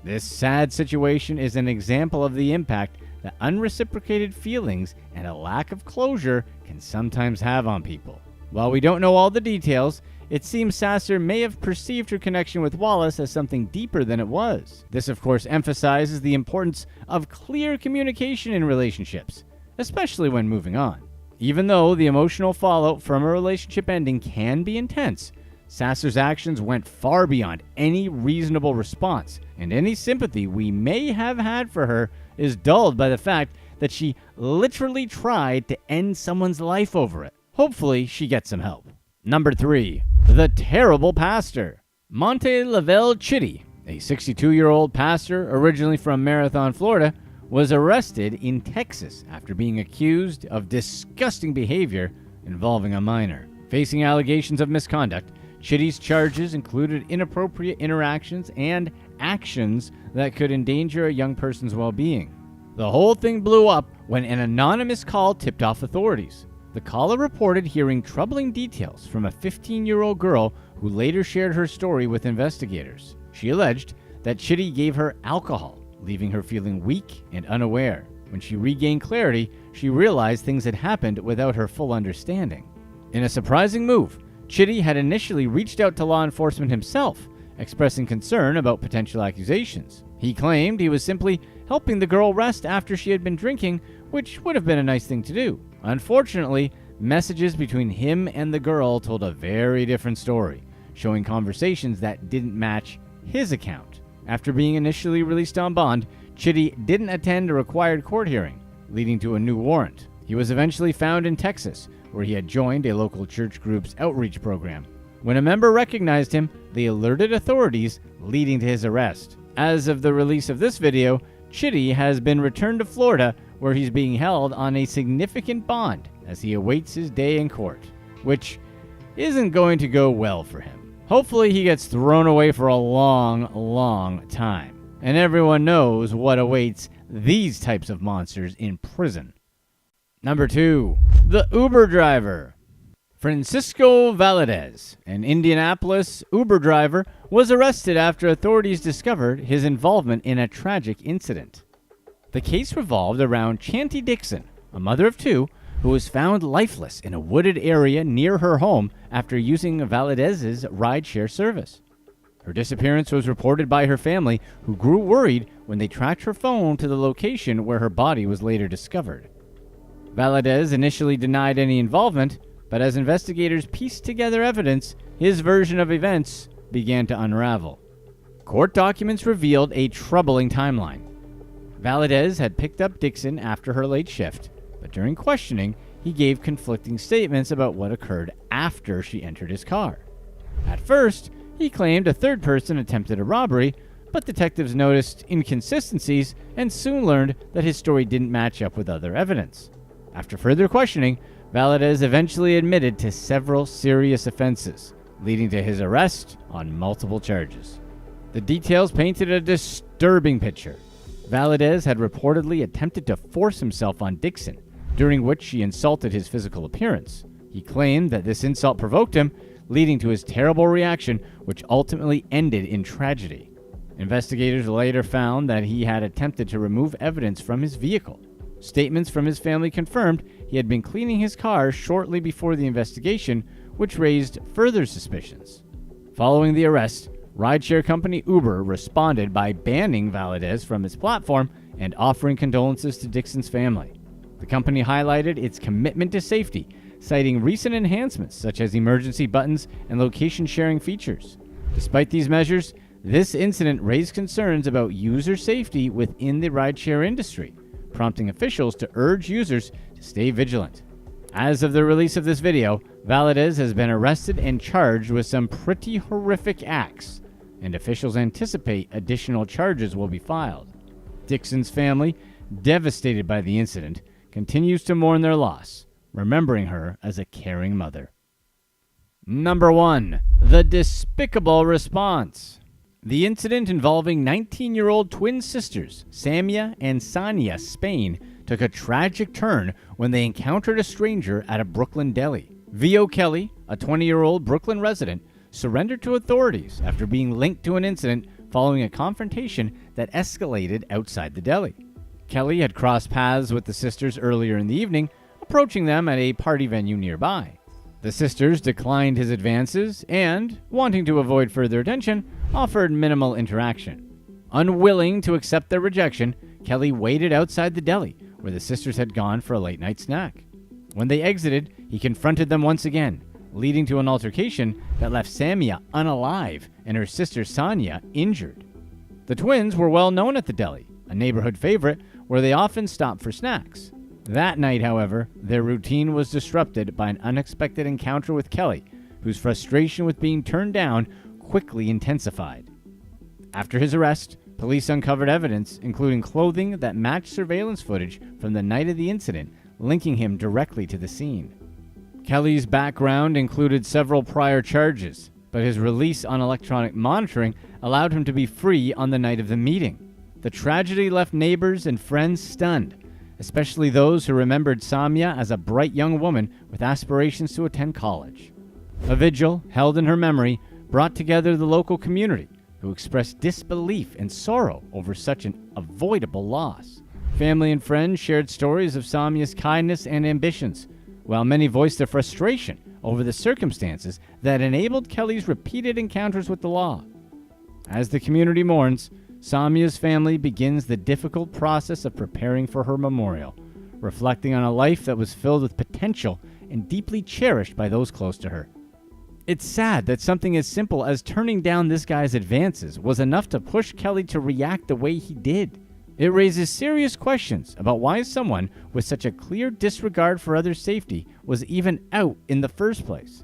This sad situation is an example of the impact that unreciprocated feelings and a lack of closure can sometimes have on people. While we don't know all the details, it seems Sasser may have perceived her connection with Wallace as something deeper than it was. This, of course, emphasizes the importance of clear communication in relationships, especially when moving on. Even though the emotional fallout from a relationship ending can be intense, Sasser's actions went far beyond any reasonable response, and any sympathy we may have had for her is dulled by the fact that she literally tried to end someone's life over it. Hopefully, she gets some help. Number 3. The Terrible Pastor. Monte Lavelle Chitty, a 62-year-old pastor originally from Marathon, Florida, was arrested in Texas after being accused of disgusting behavior involving a minor. Facing allegations of misconduct, Chitty's charges included inappropriate interactions and actions that could endanger a young person's well-being. The whole thing blew up when an anonymous call tipped off authorities. The caller reported hearing troubling details from a 15-year-old girl who later shared her story with investigators. She alleged that Chitty gave her alcohol, leaving her feeling weak and unaware. When she regained clarity, she realized things had happened without her full understanding. In a surprising move, Chitty had initially reached out to law enforcement himself, expressing concern about potential accusations. He claimed he was simply helping the girl rest after she had been drinking, which would have been a nice thing to do. Unfortunately, messages between him and the girl told a very different story, showing conversations that didn't match his account. After being initially released on bond, Chitty didn't attend a required court hearing, leading to a new warrant. He was eventually found in Texas, where he had joined a local church group's outreach program. When a member recognized him, they alerted authorities, leading to his arrest. As of the release of this video, Chitty has been returned to Florida, where he's being held on a significant bond as he awaits his day in court, which isn't going to go well for him. Hopefully he gets thrown away for a long, long time, and everyone knows what awaits these types of monsters in prison. Number 2. The Uber driver. Francisco Valadez, an Indianapolis Uber driver, was arrested after authorities discovered his involvement in a tragic incident. The case revolved around Chanty Dixon, a mother of 2, who was found lifeless in a wooded area near her home after using Valadez's rideshare service. Her disappearance was reported by her family, who grew worried when they tracked her phone to the location where her body was later discovered. Valadez initially denied any involvement, but as investigators pieced together evidence, his version of events began to unravel. Court documents revealed a troubling timeline. Valadez had picked up Dixon after her late shift, but during questioning, he gave conflicting statements about what occurred after she entered his car. At first, he claimed a third person attempted a robbery, but detectives noticed inconsistencies and soon learned that his story didn't match up with other evidence. After further questioning, Valadez eventually admitted to several serious offenses, leading to his arrest on multiple charges. The details painted a disturbing picture. Valadez had reportedly attempted to force himself on Dixon, during which she insulted his physical appearance. He claimed that this insult provoked him, leading to his terrible reaction, which ultimately ended in tragedy. Investigators later found that he had attempted to remove evidence from his vehicle. Statements from his family confirmed he had been cleaning his car shortly before the investigation, which raised further suspicions. Following the arrest, rideshare company Uber responded by banning Valadez from its platform and offering condolences to Dixon's family. The company highlighted its commitment to safety, citing recent enhancements such as emergency buttons and location sharing features. Despite these measures, this incident raised concerns about user safety within the rideshare industry, prompting officials to urge users to stay vigilant. As of the release of this video, Valadez has been arrested and charged with some pretty horrific acts, and officials anticipate additional charges will be filed. Dixon's family, devastated by the incident, continues to mourn their loss, remembering her as a caring mother. Number 1. The despicable response. The incident involving 19-year-old twin sisters, Samia and Sania Spain, took a tragic turn when they encountered a stranger at a Brooklyn deli. Vio Kelly, a 20-year-old Brooklyn resident, surrendered to authorities after being linked to an incident following a confrontation that escalated outside the deli. Kelly had crossed paths with the sisters earlier in the evening, approaching them at a party venue nearby. The sisters declined his advances and, wanting to avoid further attention, offered minimal interaction. Unwilling to accept their rejection, Kelly waited outside the deli, where the sisters had gone for a late-night snack. When they exited, he confronted them once again, leading to an altercation that left Samia unalive and her sister Sania injured. The twins were well known at the deli, a neighborhood favorite where they often stopped for snacks. That night, however, their routine was disrupted by an unexpected encounter with Kelly, whose frustration with being turned down quickly intensified. After his arrest, police uncovered evidence, including clothing that matched surveillance footage from the night of the incident, linking him directly to the scene. Kelly's background included several prior charges, but his release on electronic monitoring allowed him to be free on the night of the meeting. The tragedy left neighbors and friends stunned, especially those who remembered Samya as a bright young woman with aspirations to attend college. A vigil, held in her memory, brought together the local community, who expressed disbelief and sorrow over such an avoidable loss. Family and friends shared stories of Samya's kindness and ambitions, while many voiced their frustration over the circumstances that enabled Kelly's repeated encounters with the law. As the community mourns, Samya's family begins the difficult process of preparing for her memorial, reflecting on a life that was filled with potential and deeply cherished by those close to her. It's sad that something as simple as turning down this guy's advances was enough to push Kelly to react the way he did. It raises serious questions about why someone with such a clear disregard for others' safety was even out in the first place.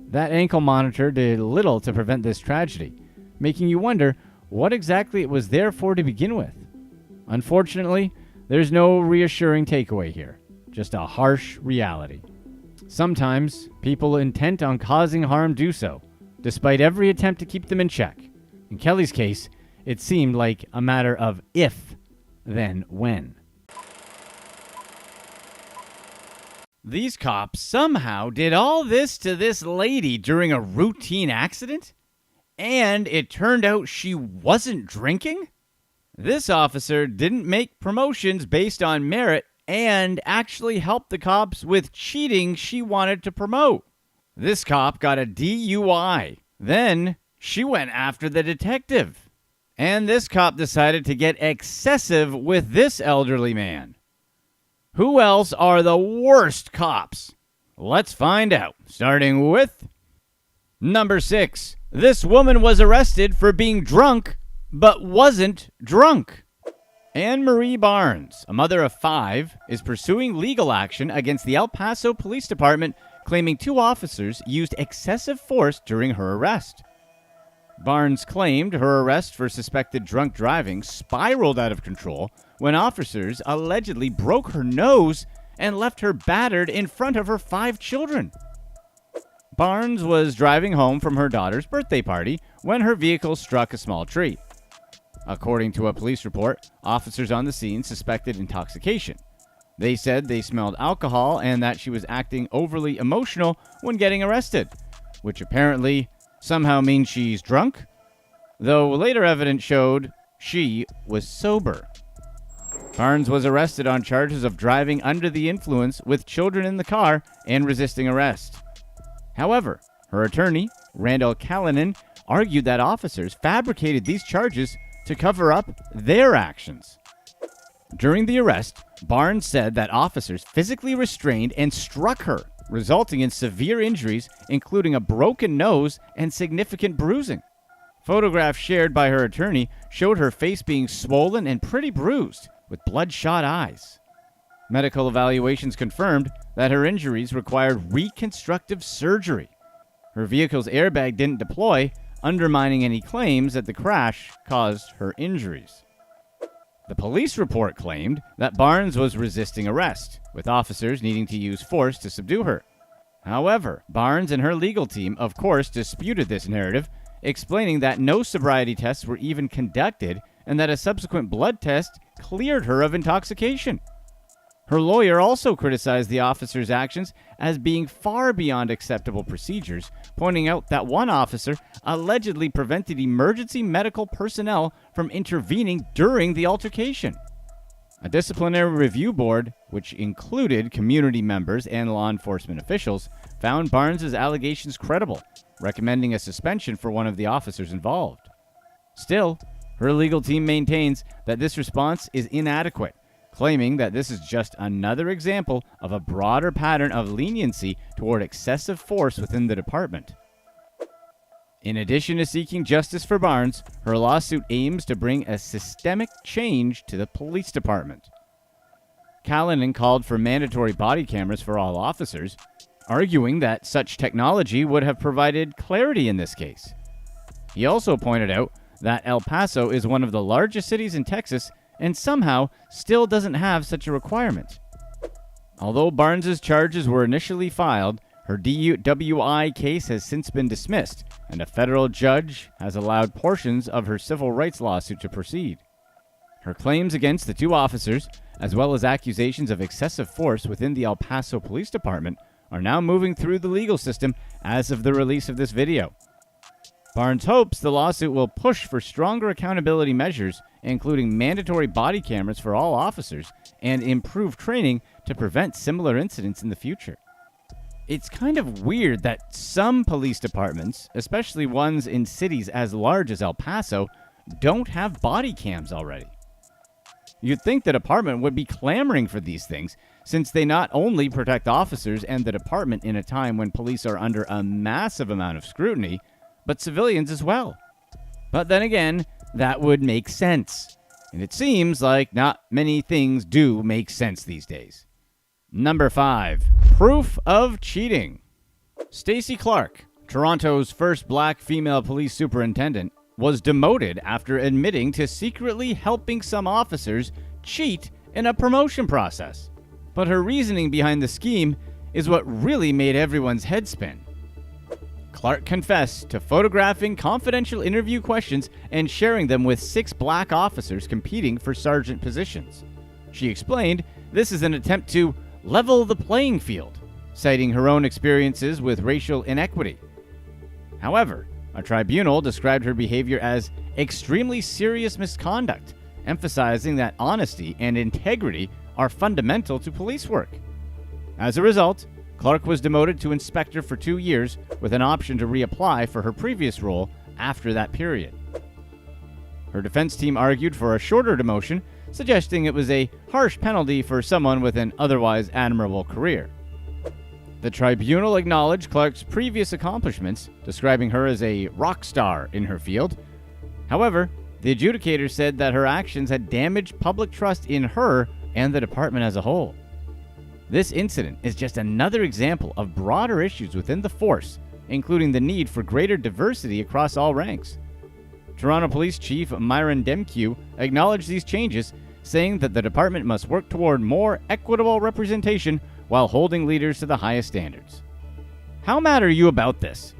That ankle monitor did little to prevent this tragedy, making you wonder what exactly it was there for to begin with. Unfortunately, there's no reassuring takeaway here, just a harsh reality. Sometimes, people intent on causing harm do so, despite every attempt to keep them in check. In Kelly's case, it seemed like a matter of if, then when. These cops somehow did all this to this lady during a routine accident? And it turned out she wasn't drinking? This officer didn't make promotions based on merit and actually helped the cops with cheating she wanted to promote. This cop got a DUI. Then she went after the detective. And this cop decided to get excessive with this elderly man. Who else are the worst cops? Let's find out, starting with number 6. This woman was arrested for being drunk, but wasn't drunk. Anne Marie Barnes, a mother of 5, is pursuing legal action against the El Paso Police Department, claiming 2 officers used excessive force during her arrest. Barnes claimed her arrest for suspected drunk driving spiraled out of control when officers allegedly broke her nose and left her battered in front of her 5 children. Barnes was driving home from her daughter's birthday party when her vehicle struck a small tree. According to a police report, officers on the scene suspected intoxication. They said they smelled alcohol and that she was acting overly emotional when getting arrested, which apparently somehow means she's drunk, though later evidence showed she was sober. Barnes was arrested on charges of driving under the influence with children in the car and resisting arrest. However, her attorney, Randall Callanan, argued that officers fabricated these charges to cover up their actions. During the arrest, Barnes said that officers physically restrained and struck her, resulting in severe injuries, including a broken nose and significant bruising. Photographs shared by her attorney showed her face being swollen and pretty bruised, with bloodshot eyes. Medical evaluations confirmed that her injuries required reconstructive surgery. Her vehicle's airbag didn't deploy, undermining any claims that the crash caused her injuries. The police report claimed that Barnes was resisting arrest, with officers needing to use force to subdue her. However, Barnes and her legal team, of course, disputed this narrative, explaining that no sobriety tests were even conducted and that a subsequent blood test cleared her of intoxication. Her lawyer also criticized the officer's actions as being far beyond acceptable procedures, pointing out that one officer allegedly prevented emergency medical personnel from intervening during the altercation. A disciplinary review board, which included community members and law enforcement officials, found Barnes's allegations credible, recommending a suspension for one of the officers involved. Still, her legal team maintains that this response is inadequate, claiming that this is just another example of a broader pattern of leniency toward excessive force within the department. In addition to seeking justice for Barnes, her lawsuit aims to bring a systemic change to the police department. Callanan called for mandatory body cameras for all officers, arguing that such technology would have provided clarity in this case. He also pointed out that El Paso is one of the largest cities in Texas and somehow still doesn't have such a requirement. Although Barnes's charges were initially filed, Her DUI case has since been dismissed, and a federal judge has allowed portions of her civil rights lawsuit to proceed. Her claims against the two officers, as well as accusations of excessive force within the El Paso Police Department, are now moving through the legal system as of the release of this video. Barnes hopes the lawsuit will push for stronger accountability measures, including mandatory body cameras for all officers and improved training to prevent similar incidents in the future. It's kind of weird that some police departments, especially ones in cities as large as El Paso, don't have body cams already. You'd think the department would be clamoring for these things, since they not only protect officers and the department in a time when police are under a massive amount of scrutiny, but civilians as well. But then again, that would make sense. And it seems like not many things do make sense these days. Number 5. Proof of cheating. Stacey Clark, Toronto's first black female police superintendent, was demoted after admitting to secretly helping some officers cheat in a promotion process. But her reasoning behind the scheme is what really made everyone's head spin. Clark confessed to photographing confidential interview questions and sharing them with 6 black officers competing for sergeant positions. She explained this is an attempt to level the playing field, citing her own experiences with racial inequity. However, a tribunal described her behavior as extremely serious misconduct, emphasizing that honesty and integrity are fundamental to police work. As a result, Clark was demoted to inspector for 2 years with an option to reapply for her previous role after that period. Her defense team argued for a shorter demotion, suggesting it was a harsh penalty for someone with an otherwise admirable career. The tribunal acknowledged Clark's previous accomplishments, describing her as a rock star in her field. However, the adjudicator said that her actions had damaged public trust in her and the department as a whole. This incident is just another example of broader issues within the force, including the need for greater diversity across all ranks. Toronto Police Chief Myron Demkew acknowledged these changes, saying that the department must work toward more equitable representation while holding leaders to the highest standards. How mad are you about this?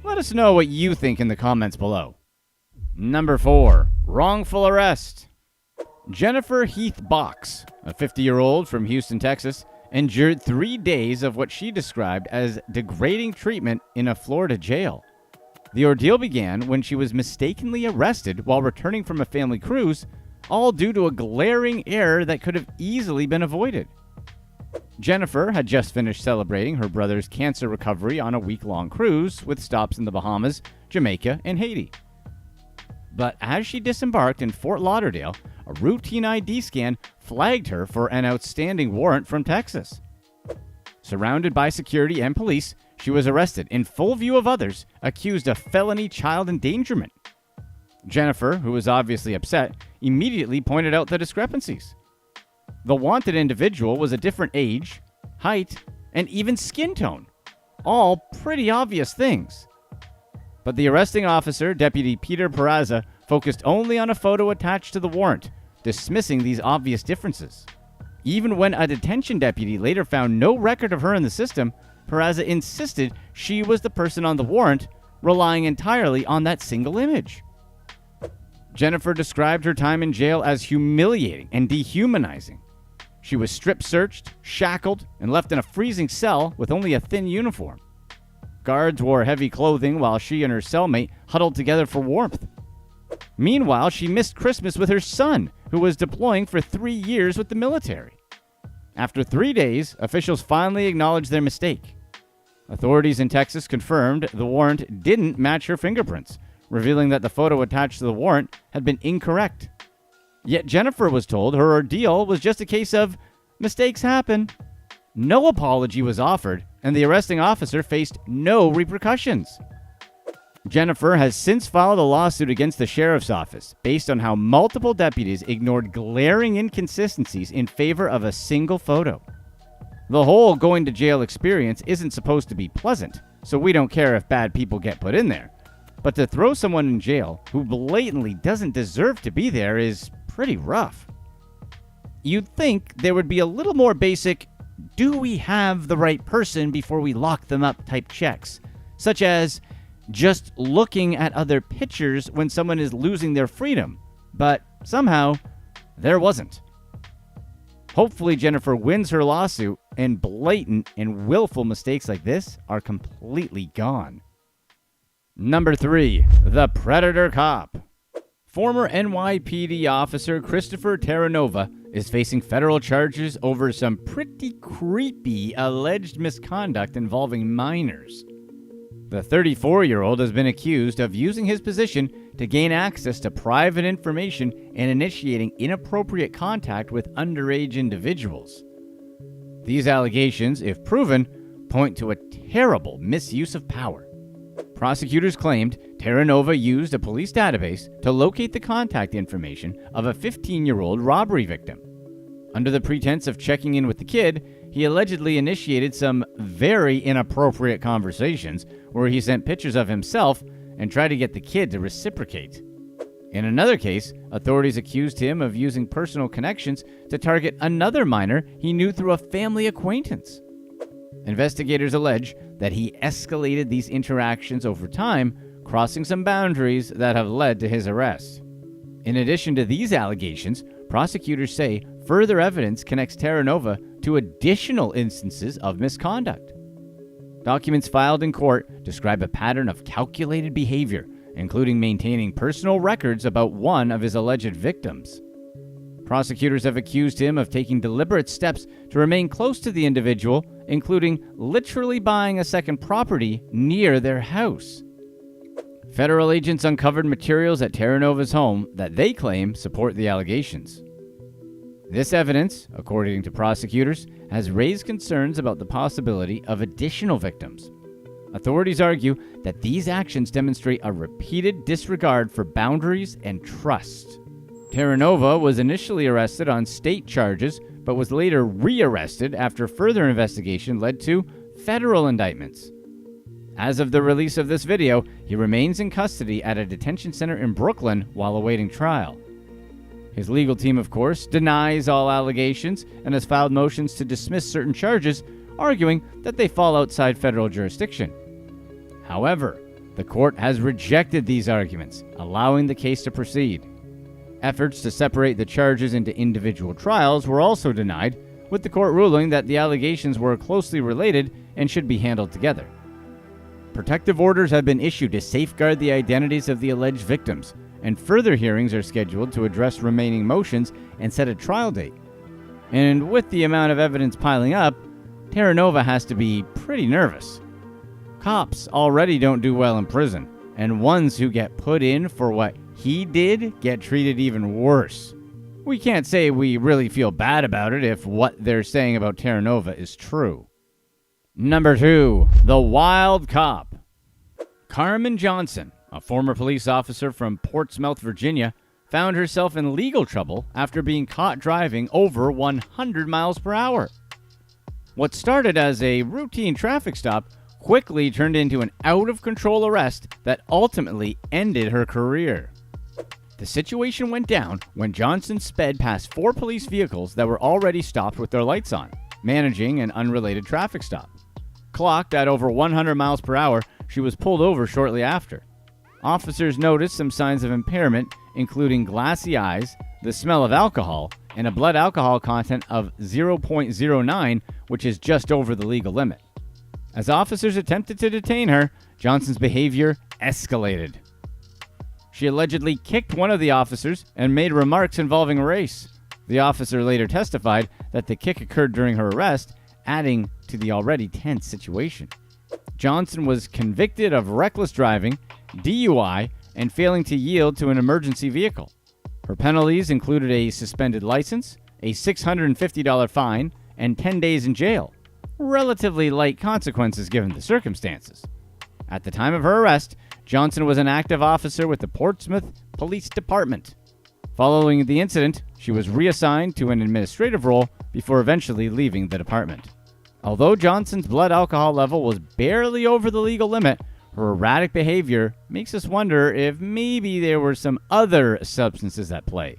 Let us know what you think in the comments below. Number 4. Wrongful arrest. Jennifer Heath Box, a 50-year-old from Houston, Texas, endured 3 days of what she described as degrading treatment in a Florida jail. The ordeal began when she was mistakenly arrested while returning from a family cruise, all due to a glaring error that could have easily been avoided. Jennifer had just finished celebrating her brother's cancer recovery on a week-long cruise with stops in the Bahamas, Jamaica, and Haiti. But as she disembarked in Fort Lauderdale, a routine ID scan flagged her for an outstanding warrant from Texas. Surrounded by security and police, she was arrested in full view of others, accused of felony child endangerment. Jennifer, who was obviously upset, immediately pointed out the discrepancies. The wanted individual was a different age, height, and even skin tone. All pretty obvious things. But the arresting officer, Deputy Peter Peraza, focused only on a photo attached to the warrant, dismissing these obvious differences. Even when a detention deputy later found no record of her in the system, Peraza insisted she was the person on the warrant, relying entirely on that single image. Jennifer described her time in jail as humiliating and dehumanizing. She was strip-searched, shackled, and left in a freezing cell with only a thin uniform. Guards wore heavy clothing while she and her cellmate huddled together for warmth. Meanwhile, she missed Christmas with her son, who was deploying for 3 years with the military. After 3 days, officials finally acknowledged their mistake. Authorities in Texas confirmed the warrant didn't match her fingerprints, revealing that the photo attached to the warrant had been incorrect. Yet Jennifer was told her ordeal was just a case of mistakes happen. No apology was offered, and the arresting officer faced no repercussions. Jennifer has since filed a lawsuit against the sheriff's office based on how multiple deputies ignored glaring inconsistencies in favor of a single photo. The whole going to jail experience isn't supposed to be pleasant, so we don't care if bad people get put in there. But to throw someone in jail who blatantly doesn't deserve to be there is pretty rough. You'd think there would be a little more basic do we have the right person before we lock them up type checks, such as just looking at other pictures when someone is losing their freedom, but somehow there wasn't. Hopefully Jennifer wins her lawsuit and blatant and willful mistakes like this are completely gone. Number 3, the Predator Cop. Former NYPD officer Christopher Terranova is facing federal charges over some pretty creepy alleged misconduct involving minors. The 34-year-old has been accused of using his position to gain access to private information and initiating inappropriate contact with underage individuals. These allegations, if proven, point to a terrible misuse of power. Prosecutors claimed Terranova used a police database to locate the contact information of a 15-year-old robbery victim. Under the pretense of checking in with the kid, he allegedly initiated some very inappropriate conversations where he sent pictures of himself and tried to get the kid to reciprocate. In another case, authorities accused him of using personal connections to target another minor he knew through a family acquaintance. Investigators allege that he escalated these interactions over time, crossing some boundaries that have led to his arrest. In addition to these allegations, prosecutors say further evidence connects Terranova to additional instances of misconduct. Documents filed in court describe a pattern of calculated behavior, including maintaining personal records about one of his alleged victims. Prosecutors have accused him of taking deliberate steps to remain close to the individual, including literally buying a second property near their house. Federal agents uncovered materials at Terranova's home that they claim support the allegations. This evidence, according to prosecutors, has raised concerns about the possibility of additional victims. Authorities argue that these actions demonstrate a repeated disregard for boundaries and trust. Terranova was initially arrested on state charges, but was later rearrested after further investigation led to federal indictments. As of the release of this video, he remains in custody at a detention center in Brooklyn while awaiting trial. His legal team, of course, denies all allegations and has filed motions to dismiss certain charges, arguing that they fall outside federal jurisdiction. However, the court has rejected these arguments, allowing the case to proceed. Efforts to separate the charges into individual trials were also denied, with the court ruling that the allegations were closely related and should be handled together. Protective orders have been issued to safeguard the identities of the alleged victims, and further hearings are scheduled to address remaining motions and set a trial date. And with the amount of evidence piling up, Terranova has to be pretty nervous. Cops already don't do well in prison, and ones who get put in for what he did get treated even worse. We can't say we really feel bad about it if what they're saying about Terranova is true. Number 2, the Wild Cop. Carmen Johnson, a former police officer from Portsmouth, Virginia, found herself in legal trouble after being caught driving over 100 miles per hour. What started as a routine traffic stop quickly turned into an out-of-control arrest that ultimately ended her career. The situation went down when Johnson sped past 4 police vehicles that were already stopped with their lights on, managing an unrelated traffic stop. Clocked at over 100 miles per hour, she was pulled over shortly after. Officers noticed some signs of impairment, including glassy eyes, the smell of alcohol, and a blood alcohol content of 0.09, which is just over the legal limit. As officers attempted to detain her, Johnson's behavior escalated. She allegedly kicked one of the officers and made remarks involving race. The officer later testified that the kick occurred during her arrest, adding to the already tense situation. Johnson was convicted of reckless driving, DUI, and failing to yield to an emergency vehicle. Her penalties included a suspended license, a $650 fine, and 10 days in jail. Relatively light consequences given the circumstances. At the time of her arrest, Johnson was an active officer with the Portsmouth Police Department. Following the incident, she was reassigned to an administrative role before eventually leaving the department. Although Johnson's blood alcohol level was barely over the legal limit, her erratic behavior makes us wonder if maybe there were some other substances at play,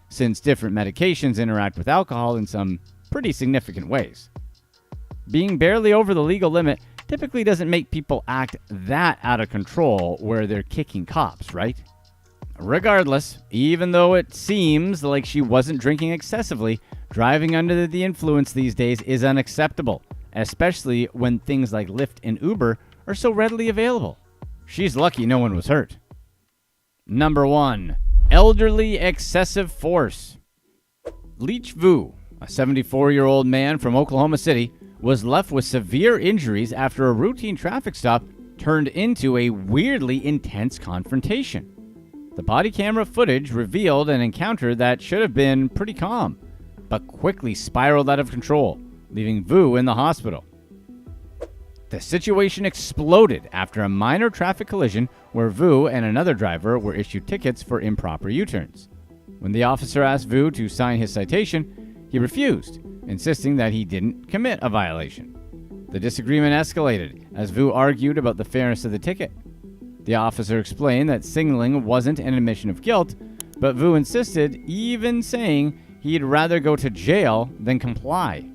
since different medications interact with alcohol in some pretty significant ways. Being barely over the legal limit typically doesn't make people act that out of control where they're kicking cops, right? Regardless, even though it seems like she wasn't drinking excessively, driving under the influence these days is unacceptable, especially when things like Lyft and Uber are so readily available. She's lucky no one was hurt. Number 1. Elderly excessive force. Leach Vu, a 74-year-old man from Oklahoma City, was left with severe injuries after a routine traffic stop turned into a weirdly intense confrontation. The body camera footage revealed an encounter that should have been pretty calm, but quickly spiraled out of control, leaving Vu in the hospital. The situation exploded after a minor traffic collision where Vu and another driver were issued tickets for improper U-turns. When the officer asked Vu to sign his citation, he refused, insisting that he didn't commit a violation. The disagreement escalated as Vu argued about the fairness of the ticket. The officer explained that signaling wasn't an admission of guilt, but Vu insisted, even saying he'd rather go to jail than comply.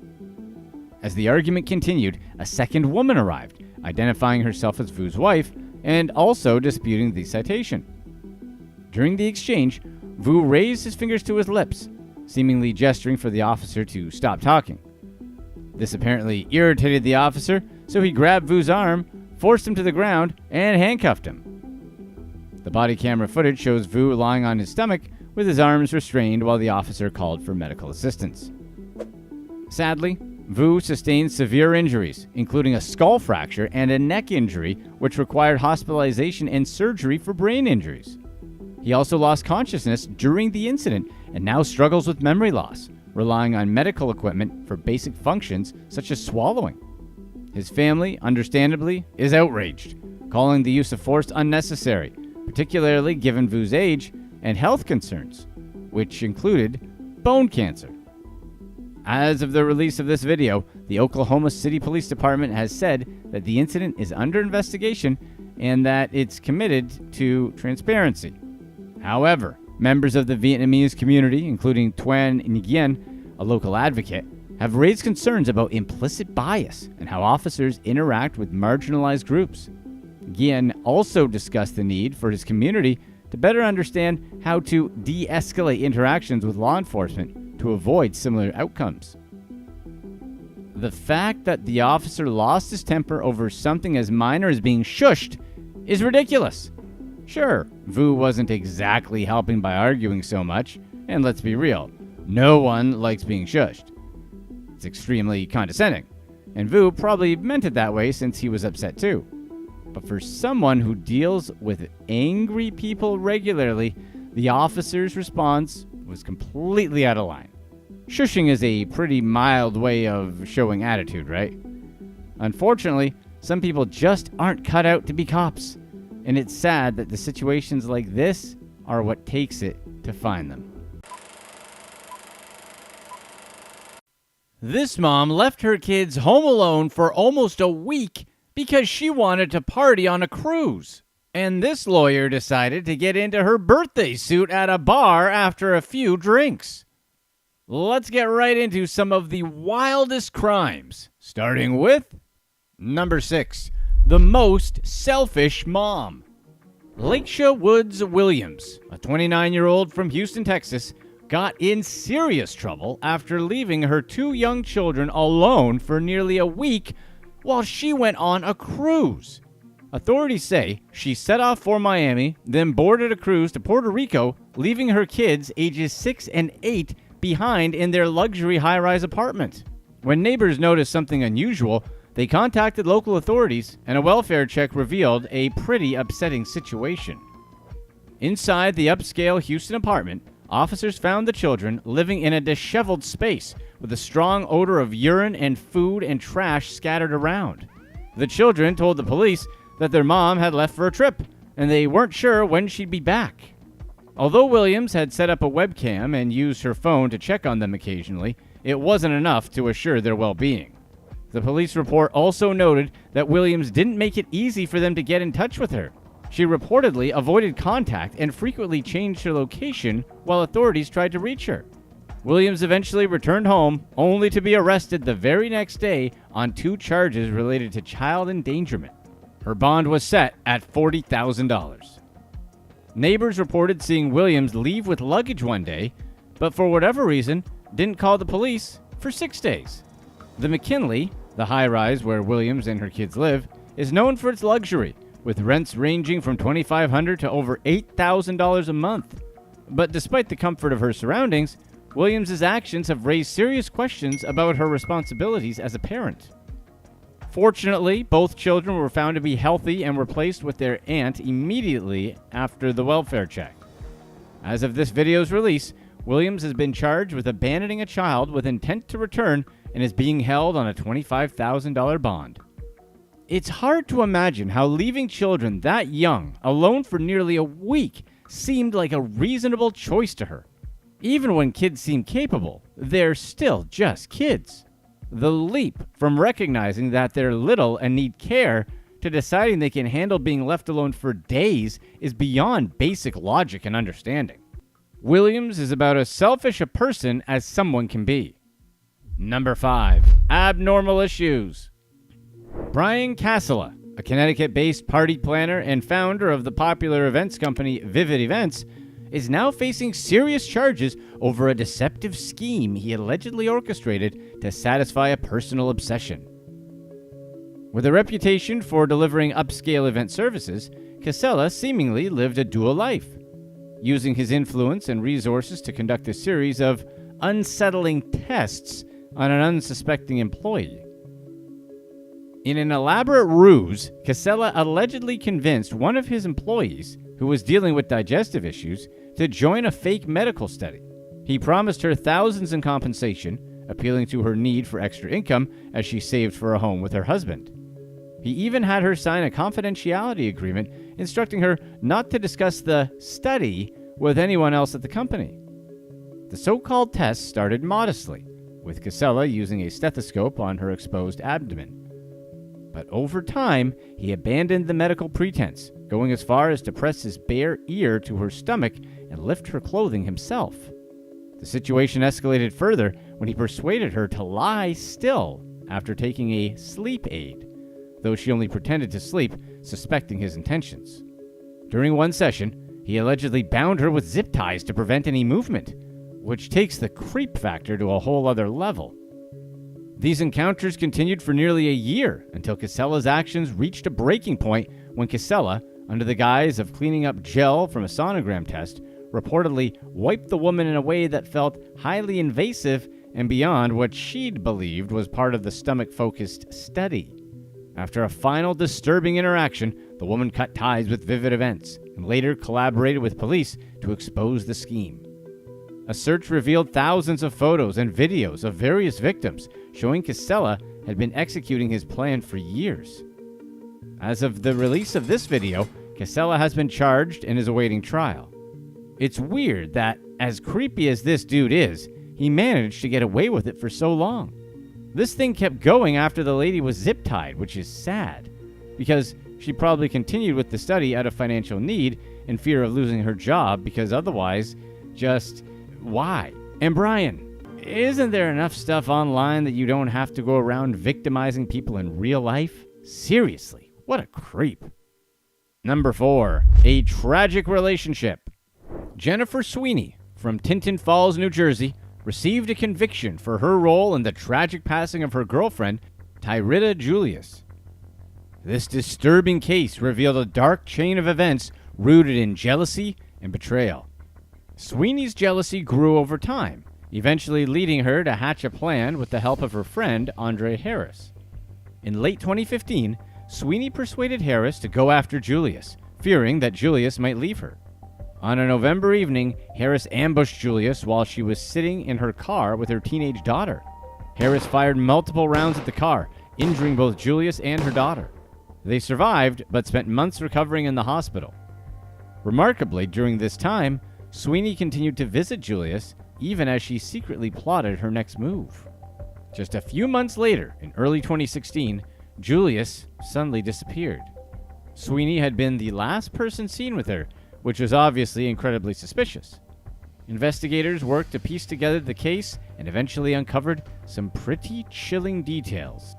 As the argument continued, a second woman arrived, identifying herself as Vu's wife and also disputing the citation. During the exchange, Vu raised his fingers to his lips, seemingly gesturing for the officer to stop talking. This apparently irritated the officer, so he grabbed Vu's arm, forced him to the ground, and handcuffed him. The body camera footage shows Vu lying on his stomach with his arms restrained while the officer called for medical assistance. Sadly, Vu sustained severe injuries, including a skull fracture and a neck injury, which required hospitalization and surgery for brain injuries. He also lost consciousness during the incident and now struggles with memory loss, relying on medical equipment for basic functions such as swallowing. His family, understandably, is outraged, calling the use of force unnecessary, particularly given Vu's age and health concerns, which included bone cancer. As of the release of this video, the Oklahoma City Police Department has said that the incident is under investigation and that it's committed to transparency. However, members of the Vietnamese community, including Htman Nguyen, a local advocate, have raised concerns about implicit bias and how officers interact with marginalized groups. Nguyen also discussed the need for his community to better understand how to de-escalate interactions with law enforcement to avoid similar outcomes. The fact that the officer lost his temper over something as minor as being shushed is ridiculous. Sure, Vu wasn't exactly helping by arguing so much, and let's be real, no one likes being shushed. It's extremely condescending, and Vu probably meant it that way since he was upset too. But for someone who deals with angry people regularly, the officer's response was completely out of line. Shushing is a pretty mild way of showing attitude, right? Unfortunately, some people just aren't cut out to be cops, and it's sad that the situations like this are what takes it to find them. This mom left her kids home alone for almost a week because she wanted to party on a cruise. And this lawyer decided to get into her birthday suit at a bar after a few drinks. Let's get right into some of the wildest crimes, starting with number 6, the most selfish mom. Lakesha Woods Williams, a 29-year-old from Houston, Texas, got in serious trouble after leaving her 2 young children alone for nearly a week while she went on a cruise. Authorities say she set off for Miami, then boarded a cruise to Puerto Rico, leaving her kids ages 6 and 8 behind in their luxury high-rise apartment. When neighbors noticed something unusual, they contacted local authorities, and a welfare check revealed a pretty upsetting situation. Inside the upscale Houston apartment, officers found the children living in a disheveled space with a strong odor of urine and food and trash scattered around. The children told the police that their mom had left for a trip, and they weren't sure when she'd be back. Although Williams had set up a webcam and used her phone to check on them occasionally, it wasn't enough to assure their well-being. The police report also noted that Williams didn't make it easy for them to get in touch with her. She reportedly avoided contact and frequently changed her location while authorities tried to reach her. Williams eventually returned home, only to be arrested the very next day on 2 charges related to child endangerment. Her bond was set at $40,000. Neighbors reported seeing Williams leave with luggage one day, but for whatever reason, didn't call the police for 6 days. The McKinley, the high-rise where Williams and her kids live, is known for its luxury, with rents ranging from $2,500 to over $8,000 a month. But despite the comfort of her surroundings, Williams' actions have raised serious questions about her responsibilities as a parent. Fortunately, both children were found to be healthy and were placed with their aunt immediately after the welfare check. As of this video's release, Williams has been charged with abandoning a child with intent to return and is being held on a $25,000 bond. It's hard to imagine how leaving children that young alone for nearly a week seemed like a reasonable choice to her. Even when kids seem capable, they're still just kids. The leap from recognizing that they're little and need care to deciding they can handle being left alone for days is beyond basic logic and understanding. Williams is about as selfish a person as someone can be. Number 5. Abnormal issues. Brian Casella, a Connecticut-based party planner and founder of the popular events company Vivid Events, is now facing serious charges over a deceptive scheme he allegedly orchestrated to satisfy a personal obsession. With a reputation for delivering upscale event services, Casella seemingly lived a dual life, using his influence and resources to conduct a series of unsettling tests on an unsuspecting employee. In an elaborate ruse, Casella allegedly convinced one of his employees, who was dealing with digestive issues, to join a fake medical study. He promised her thousands in compensation, appealing to her need for extra income as she saved for a home with her husband. He even had her sign a confidentiality agreement instructing her not to discuss the study with anyone else at the company. The so-called test started modestly, with Casella using a stethoscope on her exposed abdomen. But over time, he abandoned the medical pretense, going as far as to press his bare ear to her stomach and lift her clothing himself. The situation escalated further when he persuaded her to lie still after taking a sleep aid, though she only pretended to sleep, suspecting his intentions. During one session, he allegedly bound her with zip ties to prevent any movement, which takes the creep factor to a whole other level. These encounters continued for nearly a year until Casella's actions reached a breaking point when Casella, under the guise of cleaning up gel from a sonogram test, reportedly wiped the woman in a way that felt highly invasive and beyond what she'd believed was part of the stomach-focused study. After a final disturbing interaction, the woman cut ties with Vivid Events and later collaborated with police to expose the scheme. A search revealed thousands of photos and videos of various victims, showing Casella had been executing his plan for years. As of the release of this video, Casella has been charged and is awaiting trial. It's weird that, as creepy as this dude is, he managed to get away with it for so long. This thing kept going after the lady was zip-tied, which is sad, because she probably continued with the study out of financial need and fear of losing her job, because otherwise, just why? And Brian, isn't there enough stuff online that you don't have to go around victimizing people in real life? Seriously, what a creep. Number 4, a tragic relationship. Jennifer Sweeney from Tinton Falls, New Jersey, received a conviction for her role in the tragic passing of her girlfriend, Tyrita Julius. This disturbing case revealed a dark chain of events rooted in jealousy and betrayal. Sweeney's jealousy grew over time, eventually leading her to hatch a plan with the help of her friend, Andre Harris. In late 2015, Sweeney persuaded Harris to go after Julius, fearing that Julius might leave her. On a November evening, Harris ambushed Julius while she was sitting in her car with her teenage daughter. Harris fired multiple rounds at the car, injuring both Julius and her daughter. They survived, but spent months recovering in the hospital. Remarkably, during this time, Sweeney continued to visit Julius, even as she secretly plotted her next move. Just a few months later, in early 2016, Julius suddenly disappeared. Sweeney had been the last person seen with her, which was obviously incredibly suspicious. Investigators worked to piece together the case and eventually uncovered some pretty chilling details.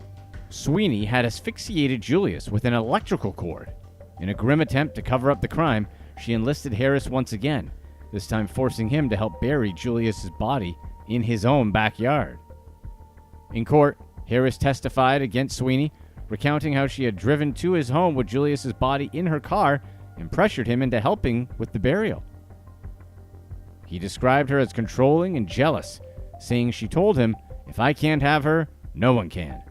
Sweeney had asphyxiated Julius with an electrical cord. In a grim attempt to cover up the crime, she enlisted Harris once again, this time forcing him to help bury Julius's body in his own backyard. In court, Harris testified against Sweeney, recounting how she had driven to his home with Julius's body in her car and pressured him into helping with the burial. He described her as controlling and jealous, saying she told him, "If I can't have her, no one can,"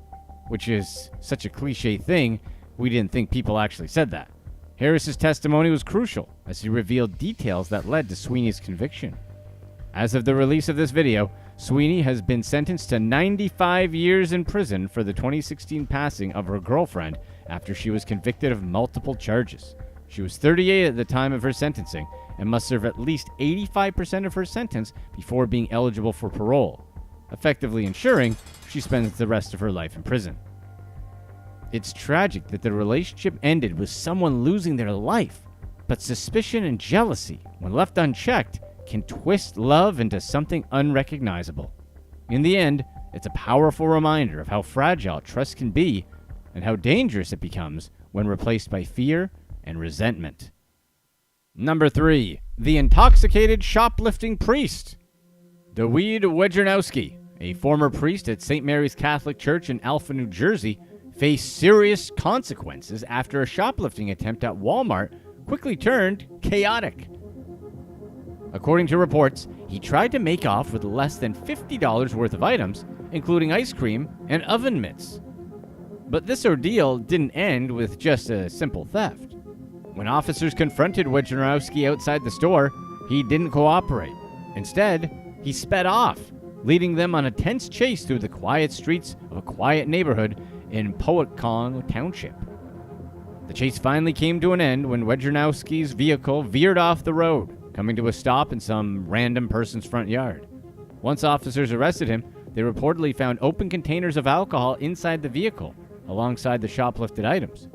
which is such a cliche thing, we didn't think people actually said that. Harris's testimony was crucial as he revealed details that led to Sweeney's conviction. As of the release of this video, Sweeney has been sentenced to 95 years in prison for the 2016 passing of her girlfriend after she was convicted of multiple charges. She was 38 at the time of her sentencing and must serve at least 85% of her sentence before being eligible for parole, effectively ensuring she spends the rest of her life in prison. It's tragic that the relationship ended with someone losing their life, but suspicion and jealousy, when left unchecked, can twist love into something unrecognizable. In the end, it's a powerful reminder of how fragile trust can be and how dangerous it becomes when replaced by fear and resentment. Number 3. The intoxicated shoplifting priest. Dawid Wejernowski, a former priest at St. Mary's Catholic Church in Alpha, New Jersey, faced serious consequences after a shoplifting attempt at Walmart quickly turned chaotic. According to reports, he tried to make off with less than $50 worth of items, including ice cream and oven mitts. But this ordeal didn't end with just a simple theft. When officers confronted Wojnarowski outside the store, he didn't cooperate. Instead, he sped off, leading them on a tense chase through the quiet streets of a quiet neighborhood in Powhatan Township. The chase finally came to an end when Wojnarowski's vehicle veered off the road, coming to a stop in some random person's front yard. Once officers arrested him, they reportedly found open containers of alcohol inside the vehicle, alongside the shoplifted items.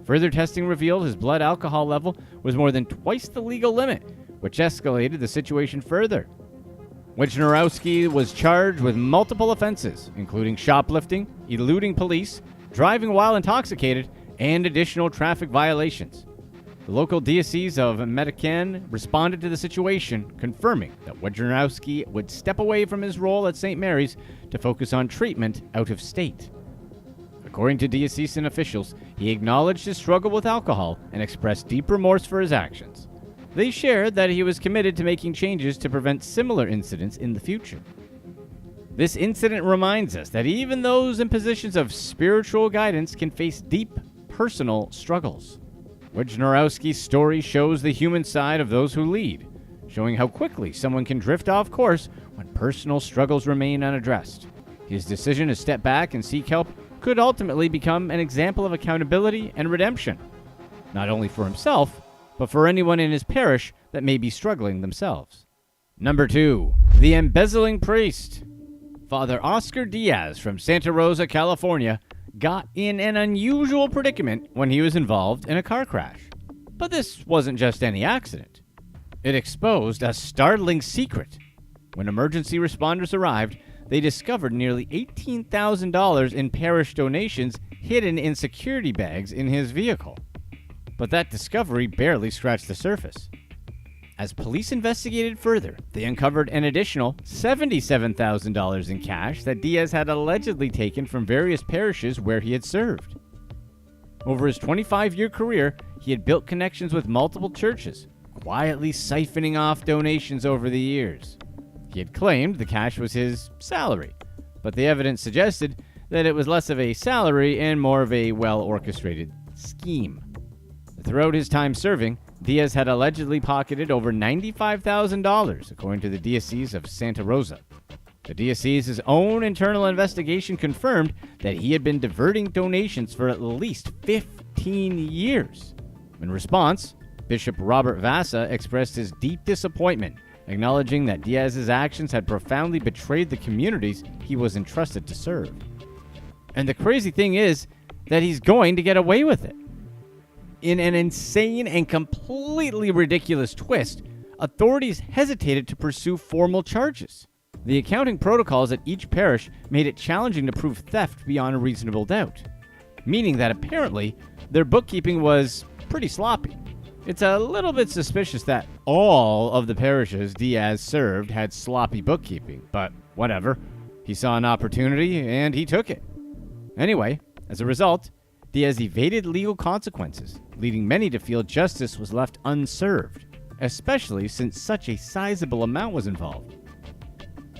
Further testing revealed his blood alcohol level was more than twice the legal limit, which escalated the situation further. Wojnarowski was charged with multiple offenses, including shoplifting, eluding police, driving while intoxicated, and additional traffic violations. The local diocese of Medicane responded to the situation, confirming that Wojnarowski would step away from his role at St. Mary's to focus on treatment out of state. According to diocesan officials, he acknowledged his struggle with alcohol and expressed deep remorse for his actions. They shared that he was committed to making changes to prevent similar incidents in the future. This incident reminds us that even those in positions of spiritual guidance can face deep personal struggles. Wojnarowski's story shows the human side of those who lead, showing how quickly someone can drift off course when personal struggles remain unaddressed. His decision to step back and seek help could ultimately become an example of accountability and redemption, not only for himself, but for anyone in his parish that may be struggling themselves. Number 2. The embezzling priest. Father Oscar Diaz from Santa Rosa, California, got in an unusual predicament when he was involved in a car crash. But this wasn't just any accident. It exposed a startling secret. When emergency responders arrived, they discovered nearly $18,000 in parish donations hidden in security bags in his vehicle. But that discovery barely scratched the surface. As police investigated further, they uncovered an additional $77,000 in cash that Diaz had allegedly taken from various parishes where he had served. Over his 25-year career, he had built connections with multiple churches, quietly siphoning off donations over the years. He had claimed the cash was his salary, but the evidence suggested that it was less of a salary and more of a well-orchestrated scheme. Throughout his time serving, Diaz had allegedly pocketed over $95,000, according to the Diocese of Santa Rosa. The diocese's own internal investigation confirmed that he had been diverting donations for at least 15 years. In response, Bishop Robert Vassa expressed his deep disappointment, acknowledging that Diaz's actions had profoundly betrayed the communities he was entrusted to serve. And the crazy thing is that he's going to get away with it. In an insane and completely ridiculous twist, authorities hesitated to pursue formal charges. The accounting protocols at each parish made it challenging to prove theft beyond a reasonable doubt, meaning that apparently their bookkeeping was pretty sloppy. It's a little bit suspicious that all of the parishes Diaz served had sloppy bookkeeping, but whatever. He saw an opportunity and he took it. Anyway, as a result, Diaz evaded legal consequences, leading many to feel justice was left unserved, especially since such a sizable amount was involved.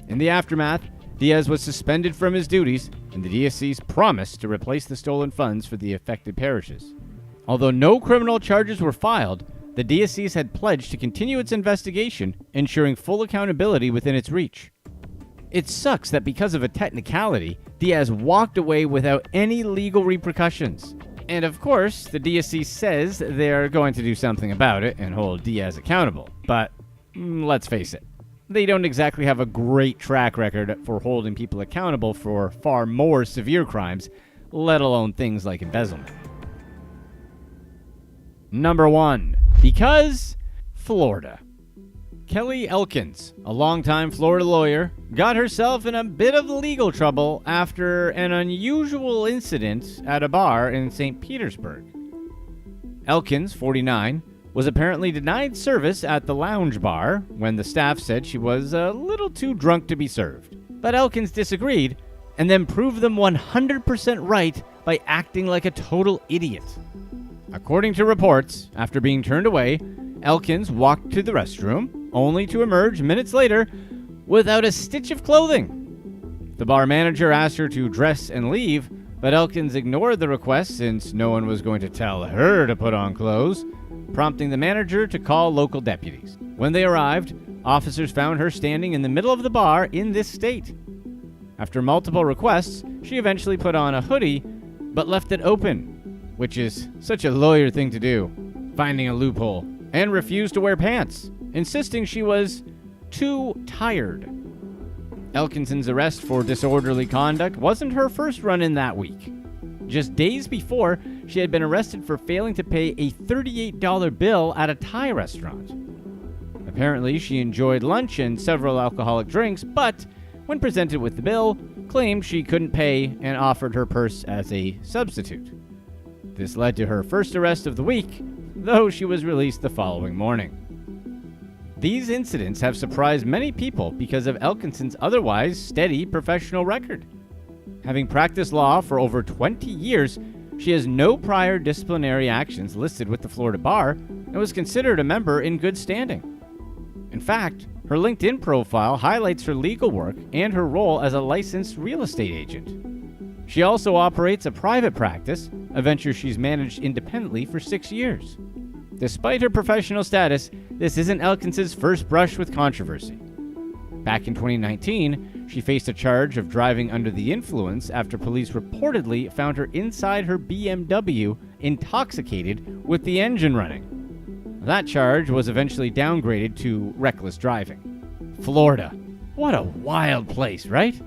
In the aftermath, Diaz was suspended from his duties, and the diocese promised to replace the stolen funds for the affected parishes. Although no criminal charges were filed, the diocese had pledged to continue its investigation, ensuring full accountability within its reach. It sucks that because of a technicality, Diaz walked away without any legal repercussions. And of course, the diocese says they're going to do something about it and hold Diaz accountable. But let's face it, they don't exactly have a great track record for holding people accountable for far more severe crimes, let alone things like embezzlement. Number 1. Because Florida. Kelly Elkins, a longtime Florida lawyer, got herself in a bit of legal trouble after an unusual incident at a bar in St. Petersburg. Elkins, 49, was apparently denied service at the lounge bar when the staff said she was a little too drunk to be served. But Elkins disagreed and then proved them 100% right by acting like a total idiot. According to reports, after being turned away, Elkins walked to the restroom, only to emerge minutes later without a stitch of clothing. The bar manager asked her to dress and leave, but Elkins ignored the request since no one was going to tell her to put on clothes, prompting the manager to call local deputies. When they arrived, officers found her standing in the middle of the bar in this state. After multiple requests, she eventually put on a hoodie, but left it open, which is such a lawyer thing to do, finding a loophole, and refused to wear pants, insisting she was too tired. Elkinson's arrest for disorderly conduct wasn't her first run-in that week. Just days before, she had been arrested for failing to pay a $38 bill at a Thai restaurant. Apparently, she enjoyed lunch and several alcoholic drinks, but when presented with the bill, claimed she couldn't pay and offered her purse as a substitute. This led to her first arrest of the week, though she was released the following morning. These incidents have surprised many people because of Elkinson's otherwise steady professional record. Having practiced law for over 20 years, she has no prior disciplinary actions listed with the Florida Bar and was considered a member in good standing. In fact, her LinkedIn profile highlights her legal work and her role as a licensed real estate agent. She also operates a private practice, a venture she's managed independently for 6 years. Despite her professional status, this isn't Elkinson's first brush with controversy. Back in 2019, she faced a charge of driving under the influence after police reportedly found her inside her BMW intoxicated with the engine running. That charge was eventually downgraded to reckless driving. Florida. What a wild place, right?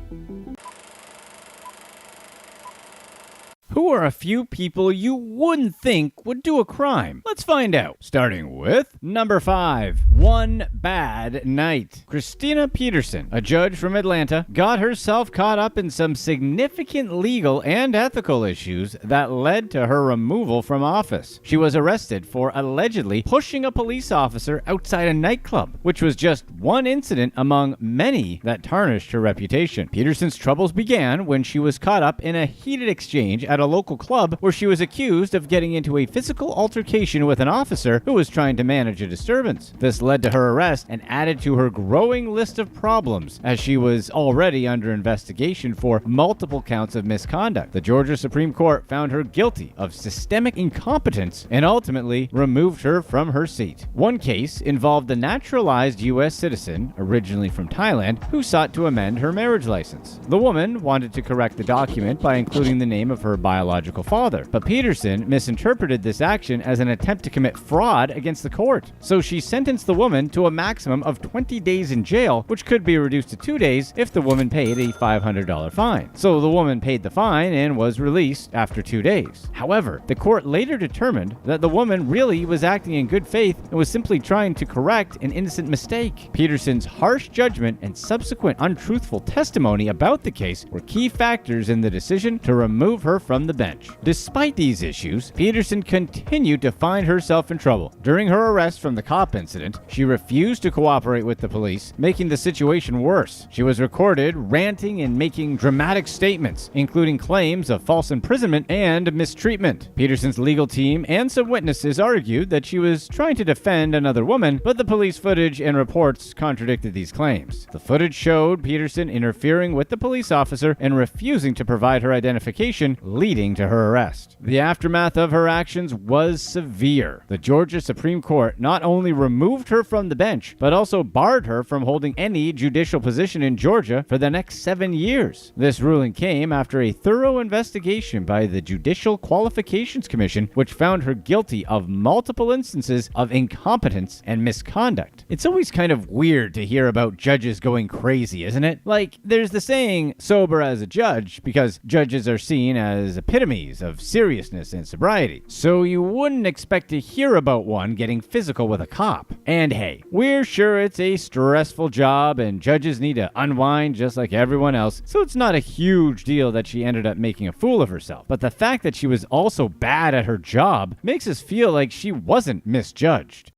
Who are a few people you wouldn't think would do a crime? Let's find out. Starting with number 5, One Bad Night. Christina Peterson, a judge from Atlanta, got herself caught up in some significant legal and ethical issues that led to her removal from office. She was arrested for allegedly pushing a police officer outside a nightclub, which was just one incident among many that tarnished her reputation. Peterson's troubles began when she was caught up in a heated exchange at a local club where she was accused of getting into a physical altercation with an officer who was trying to manage a disturbance. This led to her arrest and added to her growing list of problems, as she was already under investigation for multiple counts of misconduct. The Georgia Supreme Court found her guilty of systemic incompetence and ultimately removed her from her seat. One case involved a naturalized U.S. citizen, originally from Thailand, who sought to amend her marriage license. The woman wanted to correct the document by including the name of her biological biological father. But Peterson misinterpreted this action as an attempt to commit fraud against the court. So she sentenced the woman to a maximum of 20 days in jail, which could be reduced to 2 days if the woman paid a $500 fine. So the woman paid the fine and was released after 2 days. However, the court later determined that the woman really was acting in good faith and was simply trying to correct an innocent mistake. Peterson's harsh judgment and subsequent untruthful testimony about the case were key factors in the decision to remove her from the bench. Despite these issues, Peterson continued to find herself in trouble. During her arrest from the cop incident, she refused to cooperate with the police, making the situation worse. She was recorded ranting and making dramatic statements, including claims of false imprisonment and mistreatment. Peterson's legal team and some witnesses argued that she was trying to defend another woman, but the police footage and reports contradicted these claims. The footage showed Peterson interfering with the police officer and refusing to provide her identification, leading to her arrest. The aftermath of her actions was severe. The Georgia Supreme Court not only removed her from the bench, but also barred her from holding any judicial position in Georgia for the next 7 years. This ruling came after a thorough investigation by the Judicial Qualifications Commission, which found her guilty of multiple instances of incompetence and misconduct. It's always kind of weird to hear about judges going crazy, isn't it? Like, there's the saying, sober as a judge, because judges are seen as epitomes of seriousness and sobriety. So you wouldn't expect to hear about one getting physical with a cop. And hey, we're sure it's a stressful job and judges need to unwind just like everyone else, so it's not a huge deal that she ended up making a fool of herself. But the fact that she was also bad at her job makes us feel like she wasn't misjudged.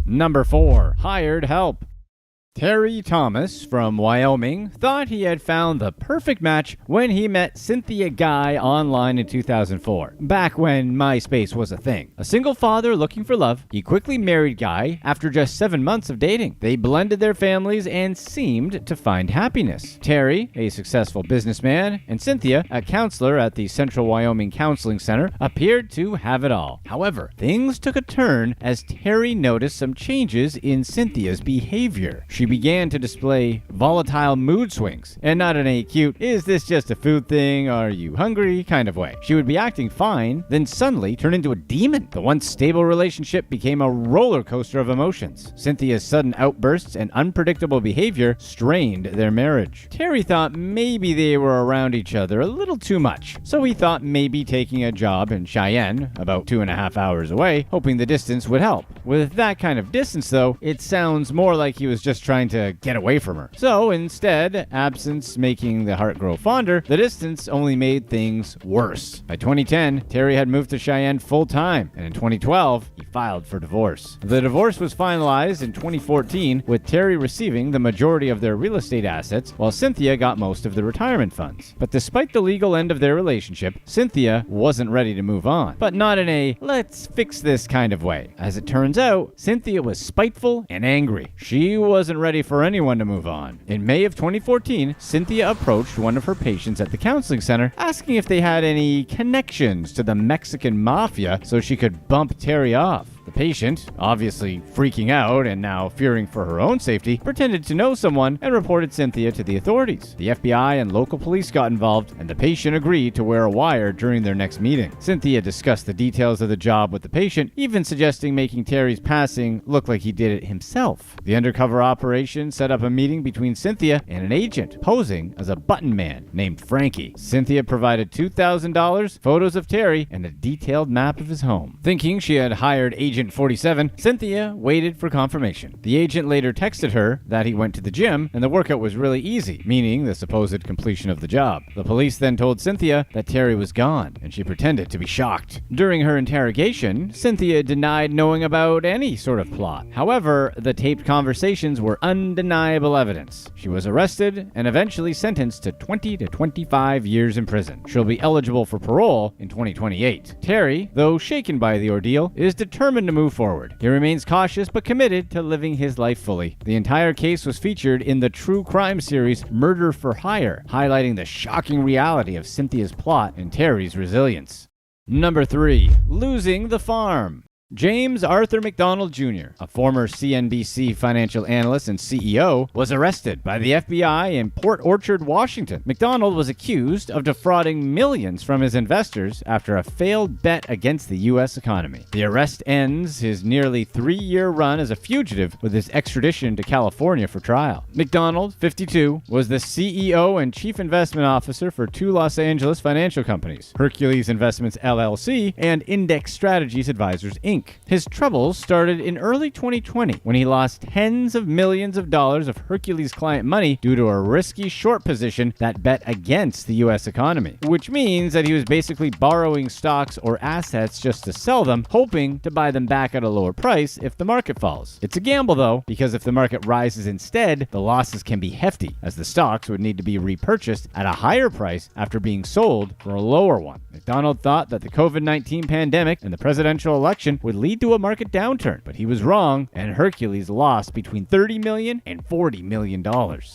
Number 4. Hired help. Terry Thomas from Wyoming thought he had found the perfect match when he met Cynthia Guy online in 2004, back when MySpace was a thing. A single father looking for love, he quickly married Guy after just 7 months of dating. They blended their families and seemed to find happiness. Terry, a successful businessman, and Cynthia, a counselor at the Central Wyoming Counseling Center, appeared to have it all. However, things took a turn as Terry noticed some changes in Cynthia's behavior. She began to display volatile mood swings, and not in a cute, is this just a food thing, are you hungry kind of way. She would be acting fine, then suddenly turn into a demon. The once stable relationship became a roller coaster of emotions. Cynthia's sudden outbursts and unpredictable behavior strained their marriage. Terry thought maybe they were around each other a little too much, so he thought maybe taking a job in Cheyenne, about 2.5 hours away, hoping the distance would help. With that kind of distance though, it sounds more like he was just trying to get away from her. So instead, absence making the heart grow fonder, the distance only made things worse. By 2010, Terry had moved to Cheyenne full-time, and in 2012, he filed for divorce. The divorce was finalized in 2014, with Terry receiving the majority of their real estate assets, while Cynthia got most of the retirement funds. But despite the legal end of their relationship, Cynthia wasn't ready to move on, but not in a let's fix this kind of way. As it turns out, Cynthia was spiteful and angry. She wasn't ready for anyone to move on. In May of 2014, Cynthia approached one of her patients at the counseling center, asking if they had any connections to the Mexican mafia so she could bump Terry off. The patient, obviously freaking out and now fearing for her own safety, pretended to know someone and reported Cynthia to the authorities. The FBI and local police got involved, and the patient agreed to wear a wire during their next meeting. Cynthia discussed the details of the job with the patient, even suggesting making Terry's passing look like he did it himself. The undercover operation set up a meeting between Cynthia and an agent, posing as a button man named Frankie. Cynthia provided $2,000, photos of Terry, and a detailed map of his home. Thinking she had hired Agent 47, Cynthia waited for confirmation. The agent later texted her that he went to the gym and the workout was really easy, meaning the supposed completion of the job. The police then told Cynthia that Terry was gone, and she pretended to be shocked. During her interrogation, Cynthia denied knowing about any sort of plot. However, the taped conversations were undeniable evidence. She was arrested and eventually sentenced to 20 to 25 years in prison. She'll be eligible for parole in 2028. Terry, though shaken by the ordeal, is determined to move forward. He remains cautious but committed to living his life fully. The entire case was featured in the true crime series Murder for Hire, highlighting the shocking reality of Cynthia's plot and Terry's resilience. Number 3. Losing the farm. James Arthur McDonald Jr., a former CNBC financial analyst and CEO, was arrested by the FBI in Port Orchard, Washington. McDonald was accused of defrauding millions from his investors after a failed bet against the U.S. economy. The arrest ends his nearly 3-year run as a fugitive with his extradition to California for trial. McDonald, 52, was the CEO and chief investment officer for 2 Los Angeles financial companies, Hercules Investments LLC and Index Strategies Advisors Inc. His troubles started in early 2020 when he lost tens of millions of dollars of Hercules client money due to a risky short position that bet against the U.S. economy, which means that he was basically borrowing stocks or assets just to sell them, hoping to buy them back at a lower price if the market falls. It's a gamble though, because if the market rises instead, the losses can be hefty, as the stocks would need to be repurchased at a higher price after being sold for a lower one. McDonald thought that the COVID-19 pandemic and the presidential election would lead to a market downturn, but he was wrong, and Hercules lost between $30 million and $40 million.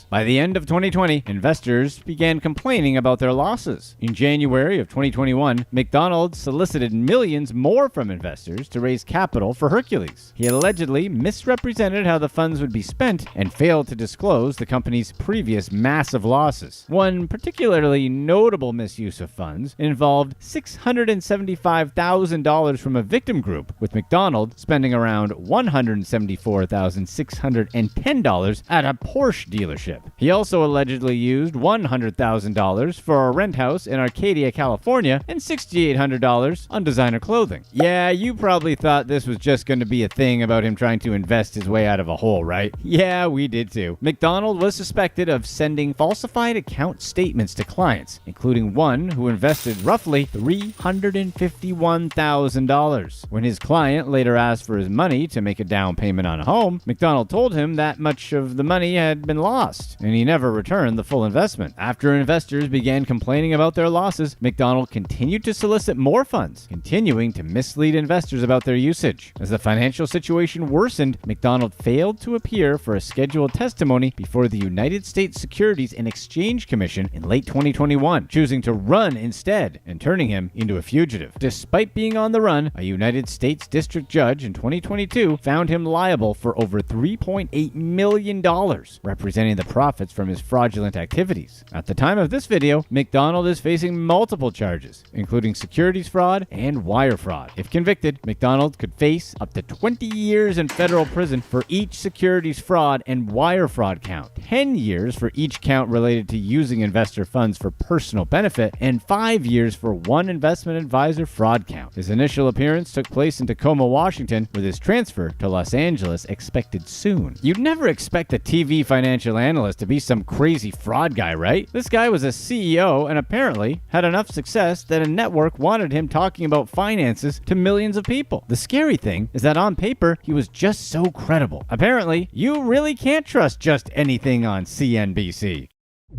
By the end of 2020, investors began complaining about their losses. In January of 2021, McDonald solicited millions more from investors to raise capital for Hercules. He allegedly misrepresented how the funds would be spent and failed to disclose the company's previous massive losses. One particularly notable misuse of funds involved $675,000 from a victim group, with McDonald spending around $174,610 at a Porsche dealership. He also allegedly used $100,000 for a rent house in Arcadia, California, and $6,800 on designer clothing. Yeah, you probably thought this was just going to be a thing about him trying to invest his way out of a hole, right? Yeah, we did too. McDonald was suspected of sending falsified account statements to clients, including one who invested roughly $351,000. When his client later asked for his money to make a down payment on a home, McDonald told him that much of the money had been lost, and he never returned the full investment. After investors began complaining about their losses, McDonald continued to solicit more funds, continuing to mislead investors about their usage. As the financial situation worsened, McDonald failed to appear for a scheduled testimony before the United States Securities and Exchange Commission in late 2021, choosing to run instead and turning him into a fugitive. Despite being on the run, a United States district judge in 2022 found him liable for over $3.8 million, representing the profits from his fraudulent activities. At the time of this video, McDonald is facing multiple charges, including securities fraud and wire fraud. If convicted, McDonald could face up to 20 years in federal prison for each securities fraud and wire fraud count, 10 years for each count related to using investor funds for personal benefit, and 5 years for one investment advisor fraud count. His initial appearance took place in Tacoma, Washington, with his transfer to Los Angeles expected soon. You'd never expect a TV financial analyst to be some crazy fraud guy, right? This guy was a CEO and apparently had enough success that a network wanted him talking about finances to millions of people. The scary thing is that on paper, he was just so credible. Apparently, you really can't trust just anything on CNBC.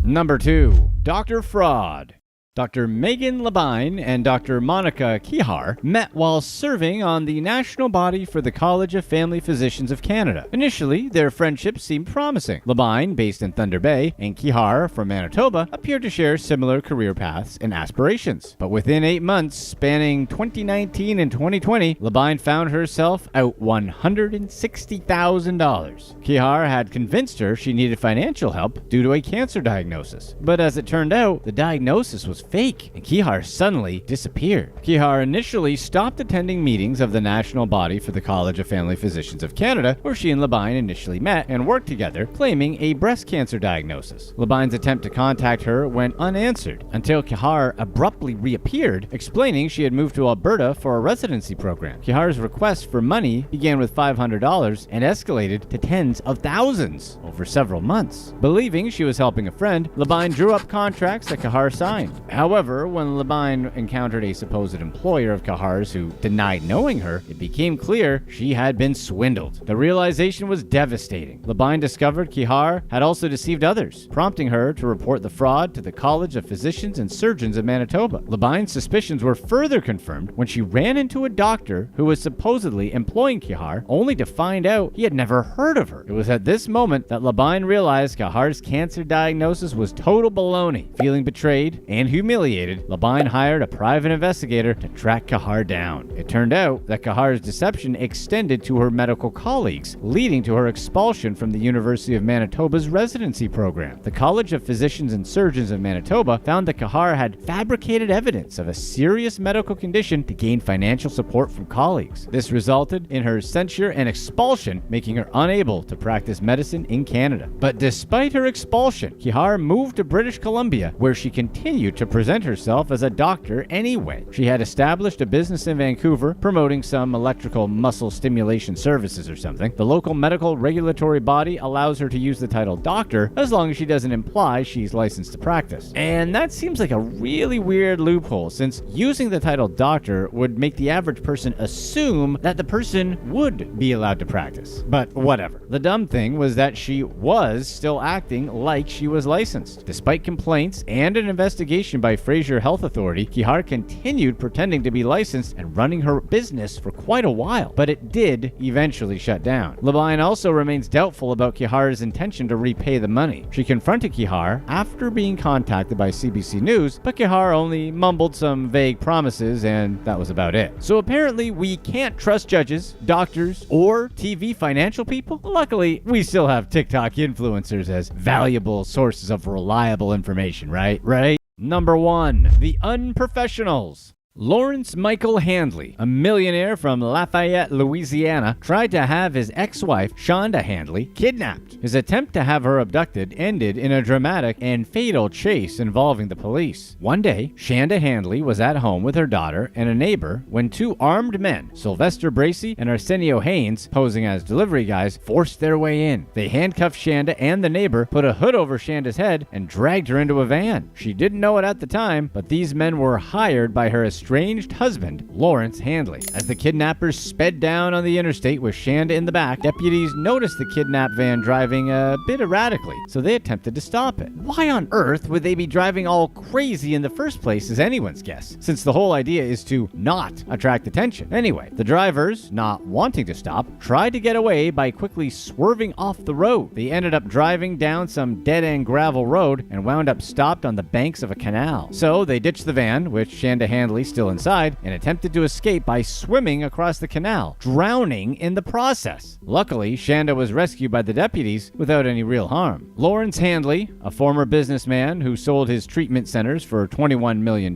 Number 2. Dr. Fraud. Dr. Megan Labine and Dr. Monica Kihar met while serving on the National Body for the College of Family Physicians of Canada. Initially, their friendship seemed promising. Labine, based in Thunder Bay, and Kihar from Manitoba, appeared to share similar career paths and aspirations. But within 8 months, spanning 2019 and 2020, Labine found herself out $160,000. Kihar had convinced her she needed financial help due to a cancer diagnosis. But as it turned out, the diagnosis was fake, and Kihar suddenly disappeared. Kihar initially stopped attending meetings of the National Body for the College of Family Physicians of Canada, where she and Labine initially met and worked together, claiming a breast cancer diagnosis. Labine's attempt to contact her went unanswered, until Kihar abruptly reappeared, explaining she had moved to Alberta for a residency program. Kihar's request for money began with $500 and escalated to tens of thousands over several months. Believing she was helping a friend, Labine drew up contracts that Kihar signed. However, when Labine encountered a supposed employer of Kihar's who denied knowing her, it became clear she had been swindled. The realization was devastating. Labine discovered Kihar had also deceived others, prompting her to report the fraud to the College of Physicians and Surgeons of Manitoba. Labine's suspicions were further confirmed when she ran into a doctor who was supposedly employing Kihar, only to find out he had never heard of her. It was at this moment that Labine realized Kihar's cancer diagnosis was total baloney. Feeling betrayed and humiliated, humiliated, Labine hired a private investigator to track Kahar down. It turned out that Kahar's deception extended to her medical colleagues, leading to her expulsion from the University of Manitoba's residency program. The College of Physicians and Surgeons of Manitoba found that Kahar had fabricated evidence of a serious medical condition to gain financial support from colleagues. This resulted in her censure and expulsion, making her unable to practice medicine in Canada. But despite her expulsion, Kahar moved to British Columbia, where she continued to present herself as a doctor anyway. She had established a business in Vancouver, promoting some electrical muscle stimulation services or something. The local medical regulatory body allows her to use the title doctor as long as she doesn't imply she's licensed to practice. And that seems like a really weird loophole, since using the title doctor would make the average person assume that the person would be allowed to practice. But whatever. The dumb thing was that she was still acting like she was licensed. Despite complaints and an investigation by Fraser Health Authority, Kahar continued pretending to be licensed and running her business for quite a while, but it did eventually shut down. Labine also remains doubtful about Kihar's intention to repay the money. She confronted Kahar after being contacted by CBC News, but Kahar only mumbled some vague promises, and that was about it. So apparently we can't trust judges, doctors, or TV financial people. Luckily, we still have TikTok influencers as valuable sources of reliable information, right? Number 1. The Unprofessionals. Lawrence Michael Handley, a millionaire from Lafayette, Louisiana, tried to have his ex-wife, Shonda Handley, kidnapped. His attempt to have her abducted ended in a dramatic and fatal chase involving the police. One day, Shonda Handley was at home with her daughter and a neighbor when two armed men, Sylvester Bracey and Arsenio Haynes, posing as delivery guys, forced their way in. They handcuffed Shonda and the neighbor, put a hood over Shonda's head, and dragged her into a van. She didn't know it at the time, but these men were hired by her estranged husband, Lawrence Handley. As the kidnappers sped down on the interstate with Shonda in the back, deputies noticed the kidnap van driving a bit erratically, so they attempted to stop it. Why on earth would they be driving all crazy in the first place is anyone's guess, since the whole idea is to not attract attention. Anyway, the drivers, not wanting to stop, tried to get away by quickly swerving off the road. They ended up driving down some dead-end gravel road and wound up stopped on the banks of a canal. So they ditched the van, with Shonda Handley still inside, and attempted to escape by swimming across the canal, drowning in the process. Luckily, Shonda was rescued by the deputies without any real harm. Lawrence Handley, a former businessman who sold his treatment centers for $21 million,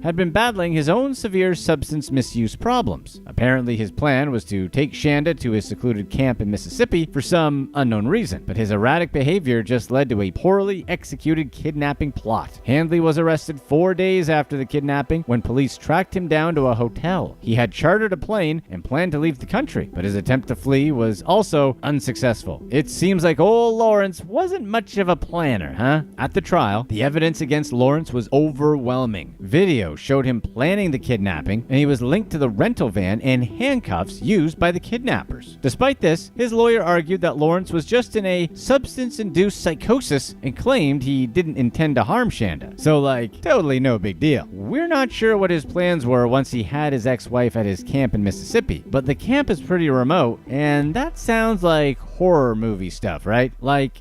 had been battling his own severe substance misuse problems. Apparently, his plan was to take Shonda to his secluded camp in Mississippi for some unknown reason, but his erratic behavior just led to a poorly executed kidnapping plot. Handley was arrested 4 days after the kidnapping when police tracked him down to a hotel. He had chartered a plane and planned to leave the country, but his attempt to flee was also unsuccessful. It seems like old Lawrence wasn't much of a planner, huh? At the trial, the evidence against Lawrence was overwhelming. Video showed him planning the kidnapping, and he was linked to the rental van and handcuffs used by the kidnappers. Despite this, his lawyer argued that Lawrence was just in a substance-induced psychosis and claimed he didn't intend to harm Shonda. So, totally no big deal. We're not sure what his plans were once he had his ex-wife at his camp in Mississippi, but the camp is pretty remote, and that sounds like horror movie stuff, right?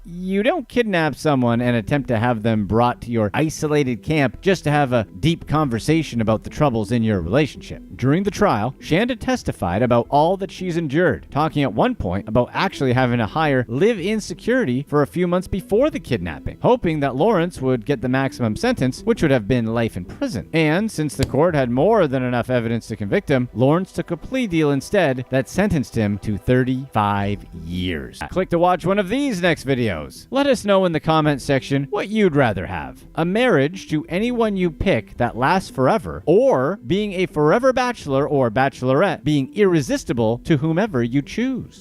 You don't kidnap someone and attempt to have them brought to your isolated camp just to have a deep conversation about the troubles in your relationship. During the trial, Shonda testified about all that she's endured, talking at one point about actually having to hire live-in security for a few months before the kidnapping, hoping that Lawrence would get the maximum sentence, which would have been life in prison. And since the court had more than enough evidence to convict him, Lawrence took a plea deal instead that sentenced him to 35 years. Click to watch one of these next videos. Let us know in the comment section what you'd rather have: a marriage to anyone you pick that lasts forever, or being a forever bachelor or bachelorette, being irresistible to whomever you choose.